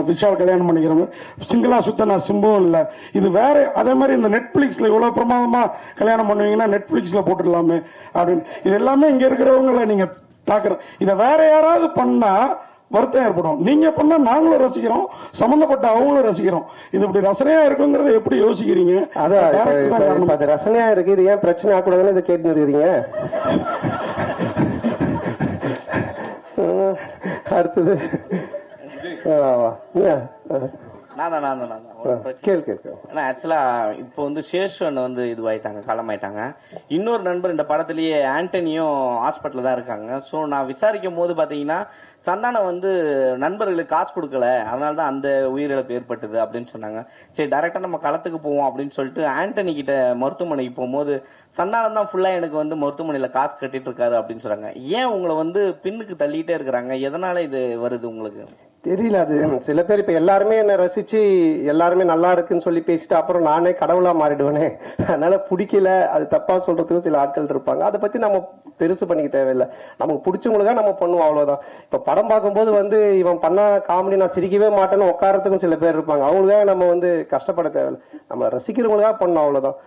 Speaker 16: விஷால் கல்யாணம் பண்ணிக்கிறோம், சிங்கிளா சுத்த நான் சிம்பும் இல்லை. இது வேற. அதே மாதிரி இந்த நெட்ஃபிளிக்ஸ்ல இவ்வளவு பிரமாதமா கல்யாணம் பண்ணுவீங்கன்னா நெட்ஃபிளிக்ஸ்ல போட்டுடலாமே அப்படின்னு. இது எல்லாமே இங்க இருக்கிறவங்களை நீங்க தாக்குற. இதை வேற யாராவது பண்ணா வருத்தம் ஏற்படும். நீங்க பண்ணா நாங்களும் ரசிக்கிறோம், சம்பந்தப்பட்ட அவங்களும் ரசிக்கிறோம். இது இப்படி ரசனையா இருக்குங்கிறத எப்படி யோசிக்கிறீங்க?
Speaker 15: அது ரசனையா இருக்கு, இது ஏன் பிரச்சனை ஆகக்கூடாதுன்னு இதை கேட்டு இருக்கிறீங்க. அடுத்தது
Speaker 18: ஆக்சுவலா இப்போ வந்து சேஷன் வந்து இதுவாயிட்டாங்க, காலமாயிட்டாங்க. இன்னொரு நண்பர் இந்த படத்திலேயே ஆண்டனியும் ஹாஸ்பிட்டல்ல தான் இருக்காங்க. ஸோ நான் விசாரிக்கும் போது பாத்தீங்கன்னா சந்தானம் வந்து நண்பர்களுக்கு காசு கொடுக்கல, அதனாலதான் அந்த உயிரிழப்பு ஏற்பட்டது அப்படின்னு சொன்னாங்க. சரி டைரக்டா நம்ம களத்துக்கு போவோம் அப்படின்னு சொல்லிட்டு ஆண்டனி கிட்ட மருத்துவமனைக்கு போகும்போது சந்தானம் தான் ஃபுல்லா எனக்கு வந்து மருத்துவமனையில காசு கட்டிட்டு இருக்காரு அப்படின்னு சொல்றாங்க. ஏன் உங்களை வந்து பின்னுக்கு தள்ளிட்டே இருக்கிறாங்க? எதனால இது வருது உங்களுக்கு
Speaker 15: தெரியல. அது சில பேர் இப்ப எல்லாருமே என்ன ரசிச்சு எல்லாருமே நல்லா இருக்குன்னு சொல்லி பேசிட்டு அப்புறம் நானே கடவுளா மாறிடுவேனே, அதனால பிடிக்கல, அது தப்பா சொல்றதுக்கும் சில ஆட்கள் இருப்பாங்க. அதை பத்தி நம்ம பெருசு பண்ணிக்க தேவையில்லை. நமக்கு பிடிச்சவங்களுக்காக நம்ம பண்ணுவோம், அவ்வளவுதான். இப்ப படம் பார்க்கும்போது வந்து இவன் பண்ண காமெடி நான் சிரிக்கவே மாட்டேன்னு உட்காரத்துக்கும் சில பேர் இருப்பாங்க. அவங்களுக்காக நம்ம வந்து கஷ்டப்பட தேவையில்லை, நம்ம ரசிக்கிறவங்களுக்காக பண்ணோம், அவ்வளவுதான்.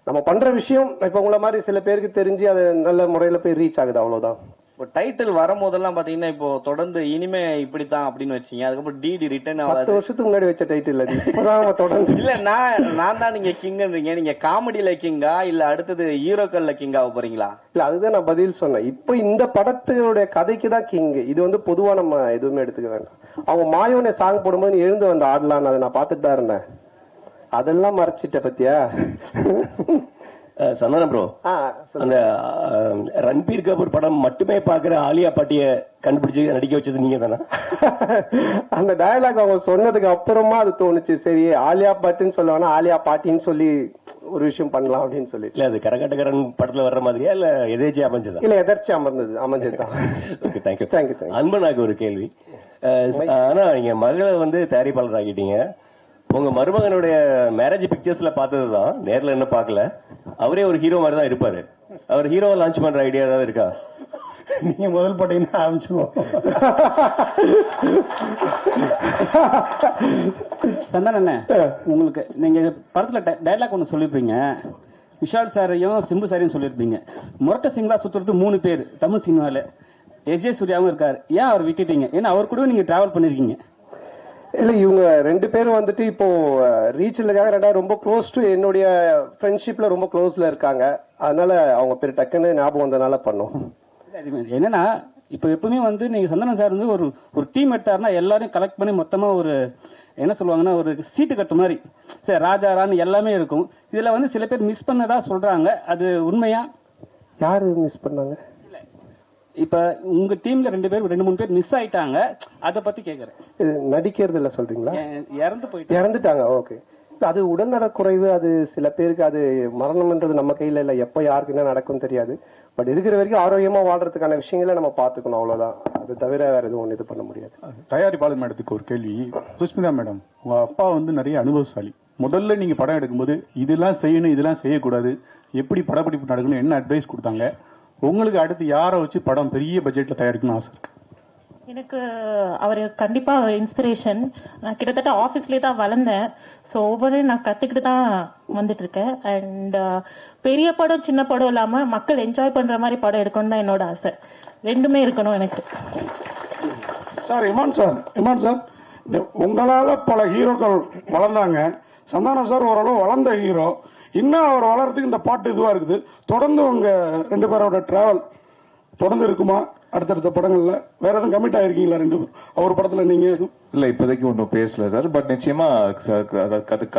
Speaker 15: நம்ம பண்ற விஷயம் இப்ப உங்களை மாதிரி சில பேருக்கு தெரிஞ்சு அது நல்ல முறையில போய் ரீச் ஆகுது, அவ்வளவுதான்.
Speaker 18: இப்போ டைட்டில் வரும்போதெல்லாம் பாத்தீங்கன்னா இப்போ தொடர்ந்து இனிமே இப்படித்தான் அப்படின்னு வச்சீங்க, அதுக்கப்புறம் டிடி ரிட்டர்ன்
Speaker 15: 10 வருஷத்துக்கு முன்னாடி வச்ச டைட்டில் அது இப்பதான் தொடர்ந்து.
Speaker 18: இல்ல நான் தான் நீங்க கிங்ன்றீங்க, நீங்க காமெடியில கிங்கா இல்ல அடுத்தது ஹீரோக்கள்ல கிங்கா போறீங்களா?
Speaker 15: இல்ல அதுதான் நான் பதில் சொன்னேன். இப்போ இந்த படத்துடைய கதைக்கு தான் கிங். இது வந்து பொதுவா நம்ம எதுவுமே எடுத்துக்க வேண்டாம். அவங்க மாயோனே சாங் போடும்போது எழுந்து வந்து ஆடலான்னு அதை நான் பார்த்துட்டு தான் இருந்தேன். அதெல்லாம் மறைச்சிட்ட பத்தியா
Speaker 19: சந்தான ப்ரோ, அந்த ரன்பீர் கபூர் படம் மட்டுமே பாக்குற ஆலியா பாட்டிய கண்டுபிடிச்சு நடிக்க வச்சது நீங்க தானே?
Speaker 15: அந்த டயலாக் அவங்க சொன்னதுக்கு அப்புறமா அது தோணுச்சு, சரி ஆலியா பாட்டுன்னு சொல்லுவானா ஆலியா பாட்டின்னு சொல்லி ஒரு விஷயம் பண்ணலாம் அப்படின்னு சொல்லி.
Speaker 19: இல்ல அது கரகாட்டக்காரன் படத்துல வர்ற மாதிரியா இல்ல எதேச்சியா அமைஞ்சதா?
Speaker 15: இல்ல எதர்ச்சி அமைஞ்சதுதான்.
Speaker 19: Okay, thank you. அன்பனாக்கு ஒரு கேள்வி. ஆனா நீங்க மகளை வந்து தயாரிப்பாளர் ஆகிட்டீங்க. உங்க மருமகனுடைய மேரேஜ் பிக்சர்ஸ்ல பார்த்ததுதான், நேர்ல என்ன பார்க்கல. அவரே ஒரு ஹீரோ மாதிரி தான் இருப்பாரு. அவர் ஹீரோவை லான்ச் பண்ற ஐடியா ஏதாவது இருக்கா?
Speaker 6: நீங்க முதல் போட்டீங்கன்னா ஆரம்பிச்சிருவோம்.
Speaker 20: சந்தான அண்ணே, உங்களுக்கு நீங்க படத்துல டைலாக் ஒன்று சொல்லிருப்பீங்க, விஷால் சாரையும் சிம்பு சாரையும் சொல்லியிருப்பீங்க. முரட்ட சிங்களா சுத்துறது 3 பேர் தமிழ் சினிமாவில். எஜே சூர்யாவும் இருக்காரு, ஏன் அவர் விட்டுட்டீங்க? ஏன்னா அவர் கூட நீங்க டிராவல் பண்ணிருக்கீங்க.
Speaker 15: இல்ல இவங்க 2 பேரும் வந்துட்டு இப்போ ரீச்லுக்காக 2 ரொம்ப க்ளோஸ் டு என்னுடைய ஃப்ரெண்ட்ஷிப்ல ரொம்ப க்ளோஸ்ல இருக்காங்க. அதனால அவங்க பேர் டக்குன்னு ஞாபகம் வந்தனால பண்ணோம்.
Speaker 20: என்னன்னா இப்போ எப்பவுமே வந்து நீங்க சந்தானம் சார் வந்து ஒரு டீம் எடுத்தாருன்னா எல்லாரையும் கலெக்ட் பண்ணி மொத்தமா ஒரு என்ன சொல்லுவாங்கன்னா ஒரு சீட்டு கட்டு மாதிரி சரி ராஜா ரான்னு எல்லாமே இருக்கும். இதுல வந்து சில பேர் மிஸ் பண்ணதா சொல்றாங்க, அது உண்மையா?
Speaker 15: யாரு மிஸ் பண்ணாங்க?
Speaker 20: இப்ப உங்க டீம்ல 2 பேர் 2-3 பேர் மிஸ் ஆயிட்டாங்க, அத பத்தி கேக்குறேன்.
Speaker 15: நடிக்கிறது இல்ல சொல்றீங்களா?
Speaker 20: இறந்துட்டாங்க.
Speaker 15: ஓகே, அது உடல்நலக்குறைவு. அது சில பேருக்கு அது மரணம்ன்றது நம்ம கையில இல்ல, எப்ப யாருக்கு என்ன நடக்கும் தெரியாது. பட் இருக்கிற வரைக்கும் ஆரோக்கியமா வாழ்றதுக்கான விஷயங்களை நம்ம பாத்துக்கணும், அவ்வளவுதான். அது தவிர வேற எதுவும் இது பண்ண முடியாது.
Speaker 5: தயாரிப்பாளர் மேடத்துக்கு ஒரு கேள்வி. சுஷ்மிதா மேடம், உங்க அப்பா வந்து நிறைய அனுபவசாலி. முதல்ல நீங்க படம் எடுக்கும்போது இதெல்லாம் செய்யணும் இதெல்லாம் செய்யக்கூடாது, எப்படி படப்பிடிப்பு நடக்கணும், என்ன அட்வைஸ் கொடுத்தாங்க? உங்களுக்கு அடுத்து யாரை வச்சு படம் பெரிய பட்ஜெட்ல தயாரிக்கணும்னு ஆசை இருக்கு?
Speaker 13: எனக்கு அவர் கண்டிப்பா ஒரு இன்ஸ்பிரேஷன். நான் கிட்டத்தட்ட ஆஃபீஸ்லேயே தான் வளர்ந்தேன். ஸோ ஒவ்வொன்றையும் நான் கற்றுக்கிட்டு தான் வந்துட்டு இருக்கேன். அண்ட் பெரிய படம் சின்ன படம் இல்லாமல் மக்கள் என்ஜாய் பண்ணுற மாதிரி படம் எடுக்கணும்னு தான் என்னோட ஆசை. ரெண்டுமே இருக்கணும் எனக்கு.
Speaker 16: சார் இமான் சார் உங்களால் பல ஹீரோக்கள் வளர்ந்தாங்க. சந்தானம் சார் ஓரளவு வளர்ந்த ஹீரோ. இன்னும் அவர் வளர்றதுக்கு இந்த பாட்டு இதுவாக இருக்குது. தொடர்ந்து உங்கள் 2 பேரோட டிராவல் தொடர்ந்து இருக்குமா? அடுத்தடுத்த படங்கள்ல வேற எதுவும் கமிட் ஆயிருக்கீங்களா 2 பேரும்? அவர் படத்துல நீங்க எதுவும்
Speaker 12: இல்ல இப்போதைக்கு ஒன்றும் பேசல சார். பட் நிச்சயமா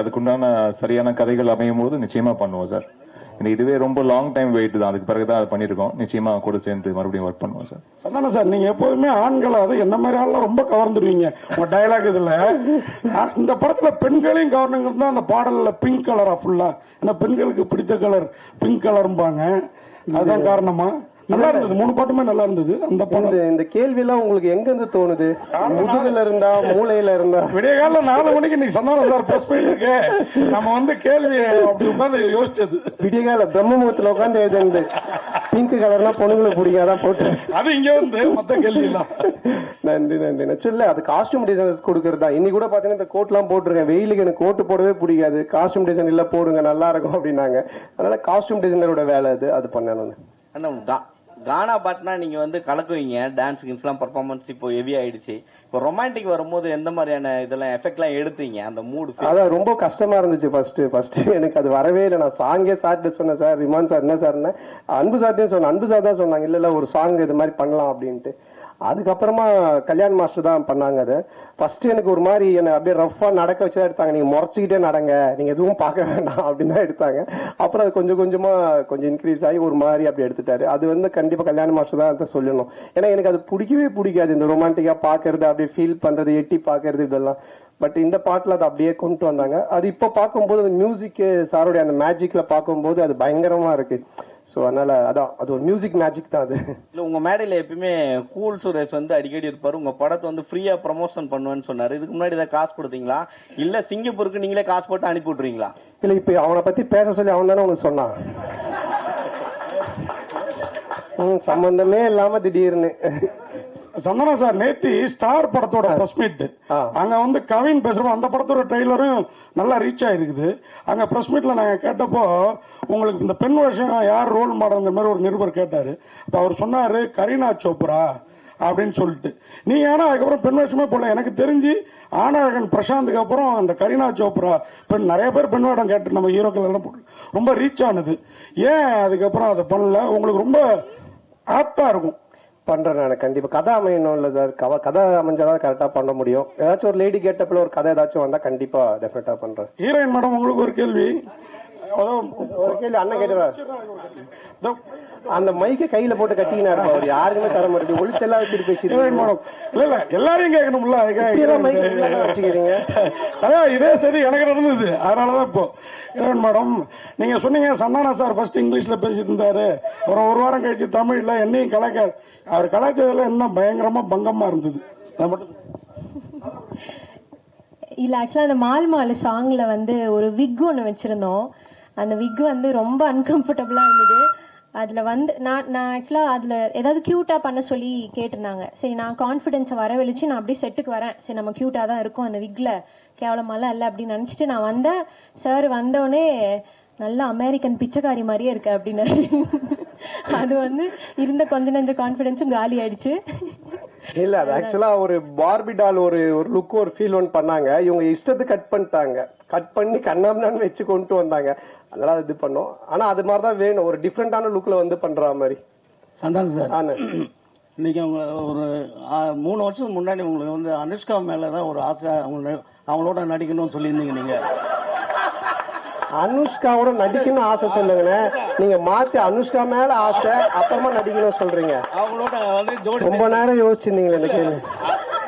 Speaker 12: அதுக்குண்டான சரியான கதைகள் அமையும் போது நிச்சயமா பண்ணுவோம் சார். இதுவே ரொம்ப லாங் டைம் வெயிட் தான், அதுக்கு பிறகுதான் அதை பண்ணிருக்கோம். நிச்சயமா கூட சேர்ந்து மறுபடியும் ஒர்க் பண்ணுவோம் சார்.
Speaker 16: சந்தானம் சார், நீங்க எப்போதுமே ஆண்களை அது என்ன மாதிரி ஆள்லாம் ரொம்ப கவர்ந்துருவீங்க உங்க டயலாக் இதுல. இந்த படத்துல பெண்களையும் கவர்னுங்கிறது தான் அந்த பாடல்ல பிங்க் கலரா ஃபுல்லா. ஏன்னா பெண்களுக்கு பிடித்த கலர் பிங்க் கலர்பாங்க, அதுதான் காரணமா? நல்லா இருந்தது, 3 பாட்டுமே நல்லா இருந்தது. அந்த படம்
Speaker 15: இந்த கேள்வி எல்லாம் உங்களுக்கு எங்க இருந்து தோணுது? முதுகுல இருந்தா மூளையில இருந்தா?
Speaker 16: விடிய கால 4 மணிக்கு நீ சந்தானம் சார் பிரஸ் போயிட்டு இருக்கு. நம்ம வந்து கேள்வி அப்படி உட்காந்து யோசிச்சது.
Speaker 15: விடிய கால பிரம்மமுகத்துல உட்காந்து எழுது பிங்க் கலர்னா பொண்ணுங்களுக்கு பிடிக்காதான் போட்டு
Speaker 16: அது இங்க வந்து மொத்த கேள்வி எல்லாம்.
Speaker 15: நன்றி. சொல்ல அது காஸ்டியூம் டிசைனர்ஸ் கொடுக்கறதா. இன்னைக்கு கூட பாத்தீங்கன்னா இந்த கோட் எல்லாம் போட்டிருக்கேன். வெயிலுக்கு எனக்கு கோட்டு போடவே பிடிக்காது. காஸ்டியூம் டிசைன் இல்ல போடுங்க நல்லா இருக்கும் அப்படின்னாங்க. அதனால காஸ்டியூம் டிசைனரோட வேலை அது பண்ணணும்.
Speaker 18: கானா பாட்டுனா நீங்க வந்து கலக்குவீங்க, டான்ஸ் கின்ஸ்லாம் பர்ஃபார்மன்ஸ் இப்போ ஹெவி ஆயிடுச்சு. இப்போ ரொமான்டிக் வரும்போது எந்த மாதிரியான இதெல்லாம் எஃபெக்ட்லாம் எடுத்தீங்க? அந்த மூடு
Speaker 15: அதான் ரொம்ப கஷ்டமா இருந்துச்சு ஃபர்ஸ்ட் எனக்கு அது வரவே இல்லை. நான் சாங்கே சார்ட்டு சொன்னேன், சார் ரிமான் சார் என்ன சார்ன்னு. அன்பு சார்ட்டே சொன்னேன். அன்பு சார் தான் சொன்னாங்க இல்ல ஒரு சாங் இது மாதிரி பண்ணலாம் அப்படின்ட்டு. அதுக்கப்புறமா கல்யாண் மாஸ்டர் தான் பண்ணாங்க. அது ஃபர்ஸ்ட் எனக்கு ஒரு மாதிரி என்ன அப்படியே ரஃபா நடக்க வச்சுதான் எடுத்தாங்க. நீங்க முறைச்சிக்கிட்டே நடங்க, நீங்க எதுவும் பார்க்க வேண்டாம் அப்படின்னு தான் எடுத்தாங்க. அப்புறம் அது கொஞ்சம் இன்க்ரீஸ் ஆகி ஒரு மாதிரி அப்படி எடுத்துட்டாரு. அது வந்து கண்டிப்பா கல்யாண மாஸ்டர் தான் சொல்லணும். ஏன்னா எனக்கு அது பிடிக்கவே பிடிக்காது, இந்த ரொமான்டிக்கா பாக்குறது, அப்படியே ஃபீல் பண்றது, எட்டி பாக்குறது இதெல்லாம். பட் இந்த பாட்டுல அதை அப்படியே கொண்டு வந்தாங்க. அது இப்ப பார்க்கும்போது அந்த மியூசிக் சாரோடைய அந்த மேஜிக்ல பார்க்கும்போது அது பயங்கரமா இருக்கு. சோ அதனால அது ஒரு மியூசிக் மேஜிக் தான் அது.
Speaker 18: இல்ல உங்க மேடையில எப்பயுமே கூல் சுரேஷ் வந்து அடிக்கடி இருப்பாரு. உங்க படத்தை வந்து ஃப்ரீயா ப்ரமோஷன் பண்ணுவேன்னு சொன்னாரு. இதுக்கு முன்னாடி ஏதாவது காசு கொடுத்தீங்களா இல்ல சிங்கப்பூருக்கு நீங்களே காசு போட்டு அனுப்பி விட்டுறீங்களா?
Speaker 15: இல்ல இப்ப அவனை பத்தி பேச சொல்லி அவன் தானே உனக்கு சொன்னான். சம்பந்தமே இல்லாம திடீர்னு
Speaker 16: சந்தனா சார் நேத்தி ஸ்டார் படத்தோட பிரஸ் மீட் அங்க வந்து கவின் பேசுறோம். அந்த படத்தோட ட்ரெய்லரும் நல்லா ரீச் ஆயிருக்குது. அங்க பிரஸ் மீட்ல நாங்க கேட்டப்போ உங்களுக்கு இந்த பெண் வேஷம் யார் ரோல் மாடல் மாதிரி ஒரு நிருபர் கேட்டாரு. அப்ப அவர் சொன்னாரு கரீனா சோப்ரா அப்படின்னு சொல்லிட்டு. நீங்க ஏன்னா அதுக்கப்புறம் பெண் வேஷமே போடல. எனக்கு தெரிஞ்சு ஆனழகன் பிரசாந்துக்கு அப்புறம் அந்த கரீனா சோப்ரா பெண் நிறைய பேர் பெண் வேடம் கேட்டு நம்ம ஹீரோக்கள் எல்லாம் ரொம்ப ரீச் ஆனது. ஏன் அதுக்கப்புறம் அதை பண்ணல? உங்களுக்கு ரொம்ப ஆப்டா இருக்கும்.
Speaker 15: பண்றேன் நான் கண்டிப்பா. கதை அமையணும் இல்ல சார், கதை அமைஞ்சாதான் கரெக்டா பண்ண முடியும். ஏதாச்சும் ஒரு லேடி கேட்டப்ல ஒரு கதை ஏதாச்சும் வந்தா கண்டிப்பா டெஃபினட்டா பண்றேன்.
Speaker 16: ஹீரோயின் மேடம் உங்களுக்கு ஒரு கேள்வி.
Speaker 15: அண்ணன் கேட்டுவார். அந்த மைக்க கையில போட்டு கட்டினாரு அவர், யாருக்குமே தர மாட்டேங்குது. ஒளிச்செல்லாம் வச்சுட்டு பேசிட்டு
Speaker 16: இல்ல எல்லாரையும் கேட்கணும்ல,
Speaker 15: வச்சுக்கிறீங்க.
Speaker 16: இதே சரி எனக்கு நடந்தது. அதனாலதான் இப்போ ஹீரோயின் மேடம் நீங்க சொன்னீங்க சந்தானா சார் ஃபர்ஸ்ட் இங்கிலீஷ்ல பேசிட்டு இருந்தாரு, அப்புறம் ஒரு வாரம் கழிச்சு தமிழ்ல என்னையும் கலாய்க்க. அவர் கலாய்ச்சதுல என்ன பயங்கரமா பங்கமா இருந்தது.
Speaker 7: இல்ல ஆக்சுவலா அந்த மால் சாங்ல வந்து ஒரு விக் ஒன்று வச்சிருந்தோம். அந்த விக் வந்து ரொம்ப அன்கம்ஃபர்டபுளா இருந்தது. அதுல வந்து நான் ஆக்சுவலா அதுல ஏதாவது கியூட்டா பண்ண சொல்லி கேட்டிருந்தாங்க. சரி நான் கான்ஃபிடென்ஸை வரவழிச்சு நான் அப்படியே செட்டுக்கு வரேன். சரி நம்ம கியூட்டா தான் இருக்கும், அந்த விக்ல கேவலமாலாம் இல்லை அப்படின்னு நினைச்சிட்டு நான் வந்தேன். சார் வந்தோடனே நல்ல அமெரிக்கன் பிச்சைக்காரி மாதிரியே இருக்கு அப்படின்னு. அது வந்து இருந்த கொஞ்ச நெஞ்ச கான்ஃபிடென்ஸும் காலி ஆயிடுச்சு.
Speaker 15: இல்ல அது ஆக்சுவலா ஒரு பார்பி டால் ஒரு லுக் ஒரு ஃபீல் ஒன் பண்ணாங்க. இவங்க இஷ்டத்தை கட் பண்ணிட்டாங்க. கட் பண்ணி கண்ணாமண்ணான்னு வச்சு கொண்டு வந்தாங்க. அதனால இது பண்ணோம். ஆனா அது மாதிரிதான் வேணும், ஒரு டிஃப்ரெண்டான லுக்ல வந்து பண்ற மாதிரி.
Speaker 21: சந்தானம் சார், இன்னைக்கு அவங்க ஒரு 3 வருஷம் முன்னாடி உங்களுக்கு வந்து அனுஷ்கா மேலதான் ஒரு ஆசை, அவங்களோட நடிக்கணும்னு சொல்லியிருந்தீங்க. நீங்க
Speaker 15: அனுஷ்காவோட நடிக்கணும் ஆசை சொல்லுங்க. நீங்க மாத்தி அனுஷ்கா மேல ஆசை அப்புறமா நடிக்கணும் சொல்றீங்க.
Speaker 21: அவங்களோட வந்து ஜோடி
Speaker 15: ரொம்ப நேரம் யோசிச்சிருந்தீங்களா இந்த கேள்வி?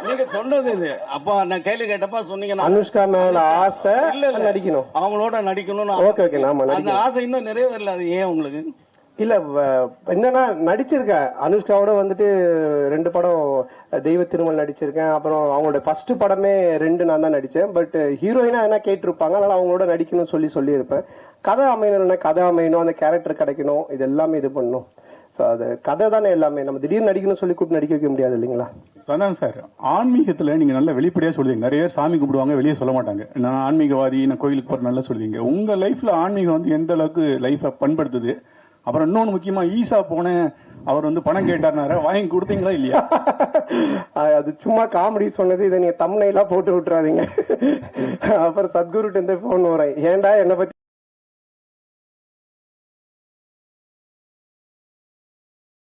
Speaker 21: நீங்க சொன்னது இது. அப்ப நான் கேள்வி கேட்டப்ப சொன்னீங்க
Speaker 15: அனுஷ்கா மேல ஆசை நடிக்கணும்,
Speaker 21: அவங்களோட நடிக்கணும்னு.
Speaker 15: ஓகே ஓகே, நாம
Speaker 21: அந்த ஆசை இன்னும் நிறைவேறல. அது ஏன் உங்களுக்கு?
Speaker 15: இல்ல என்னன்னா நடிச்சிருக்கேன் அனுஷ்காவோட வந்துட்டு 2 படம் தெய்வ திருமல் நடிச்சிருக்கேன். அப்புறம் அவங்களோட ஃபர்ஸ்ட் படமே 2 நான் தான் நடிச்சேன். பட் ஹீரோயினா என்ன கேட்டிருப்பாங்க, அதனால அவங்களோட நடிக்கணும்னு சொல்லியிருப்பேன். கதை அமையணும்னா கதை அமையணும், அந்த கேரக்டர் கிடைக்கணும், இது எல்லாமே இது பண்ணணும். ஸோ அது கதை தானே எல்லாமே. நம்ம திடீர்னு நடிக்கணும்னு சொல்லி கூப்பிட்டு நடிக்க வைக்க முடியாது இல்லைங்களா?
Speaker 5: சந்தானம் சார், ஆன்மீகத்துல நீங்க நல்ல வெளிப்படையா சொல்லுவீங்க. நிறைய பேர் சாமி கும்பிடுவாங்க, வெளியே சொல்ல மாட்டாங்க. நான் ஆன்மீகவாதி, நான் கோயிலுக்கு போற நல்லா சொல்லுவீங்க. உங்க லைஃப்ல ஆன்மீகம் வந்து எந்த அளவுக்கு லைஃபை பண்படுத்துது? அப்புறம் இன்னொன்னு முக்கியமா, ஈசா போனேன் அவர் வந்து பணம் கேட்டாரு, வாங்கி கொடுத்தீங்களா இல்லையா?
Speaker 15: அது சும்மா காமெடி சொன்னது. இதை நீங்க தம்ப்நெயிலா போட்டு விட்டுறாதீங்க. அப்புறம் சத்குருட்டு போன் வரேன், ஏன்டா என்ன பத்தி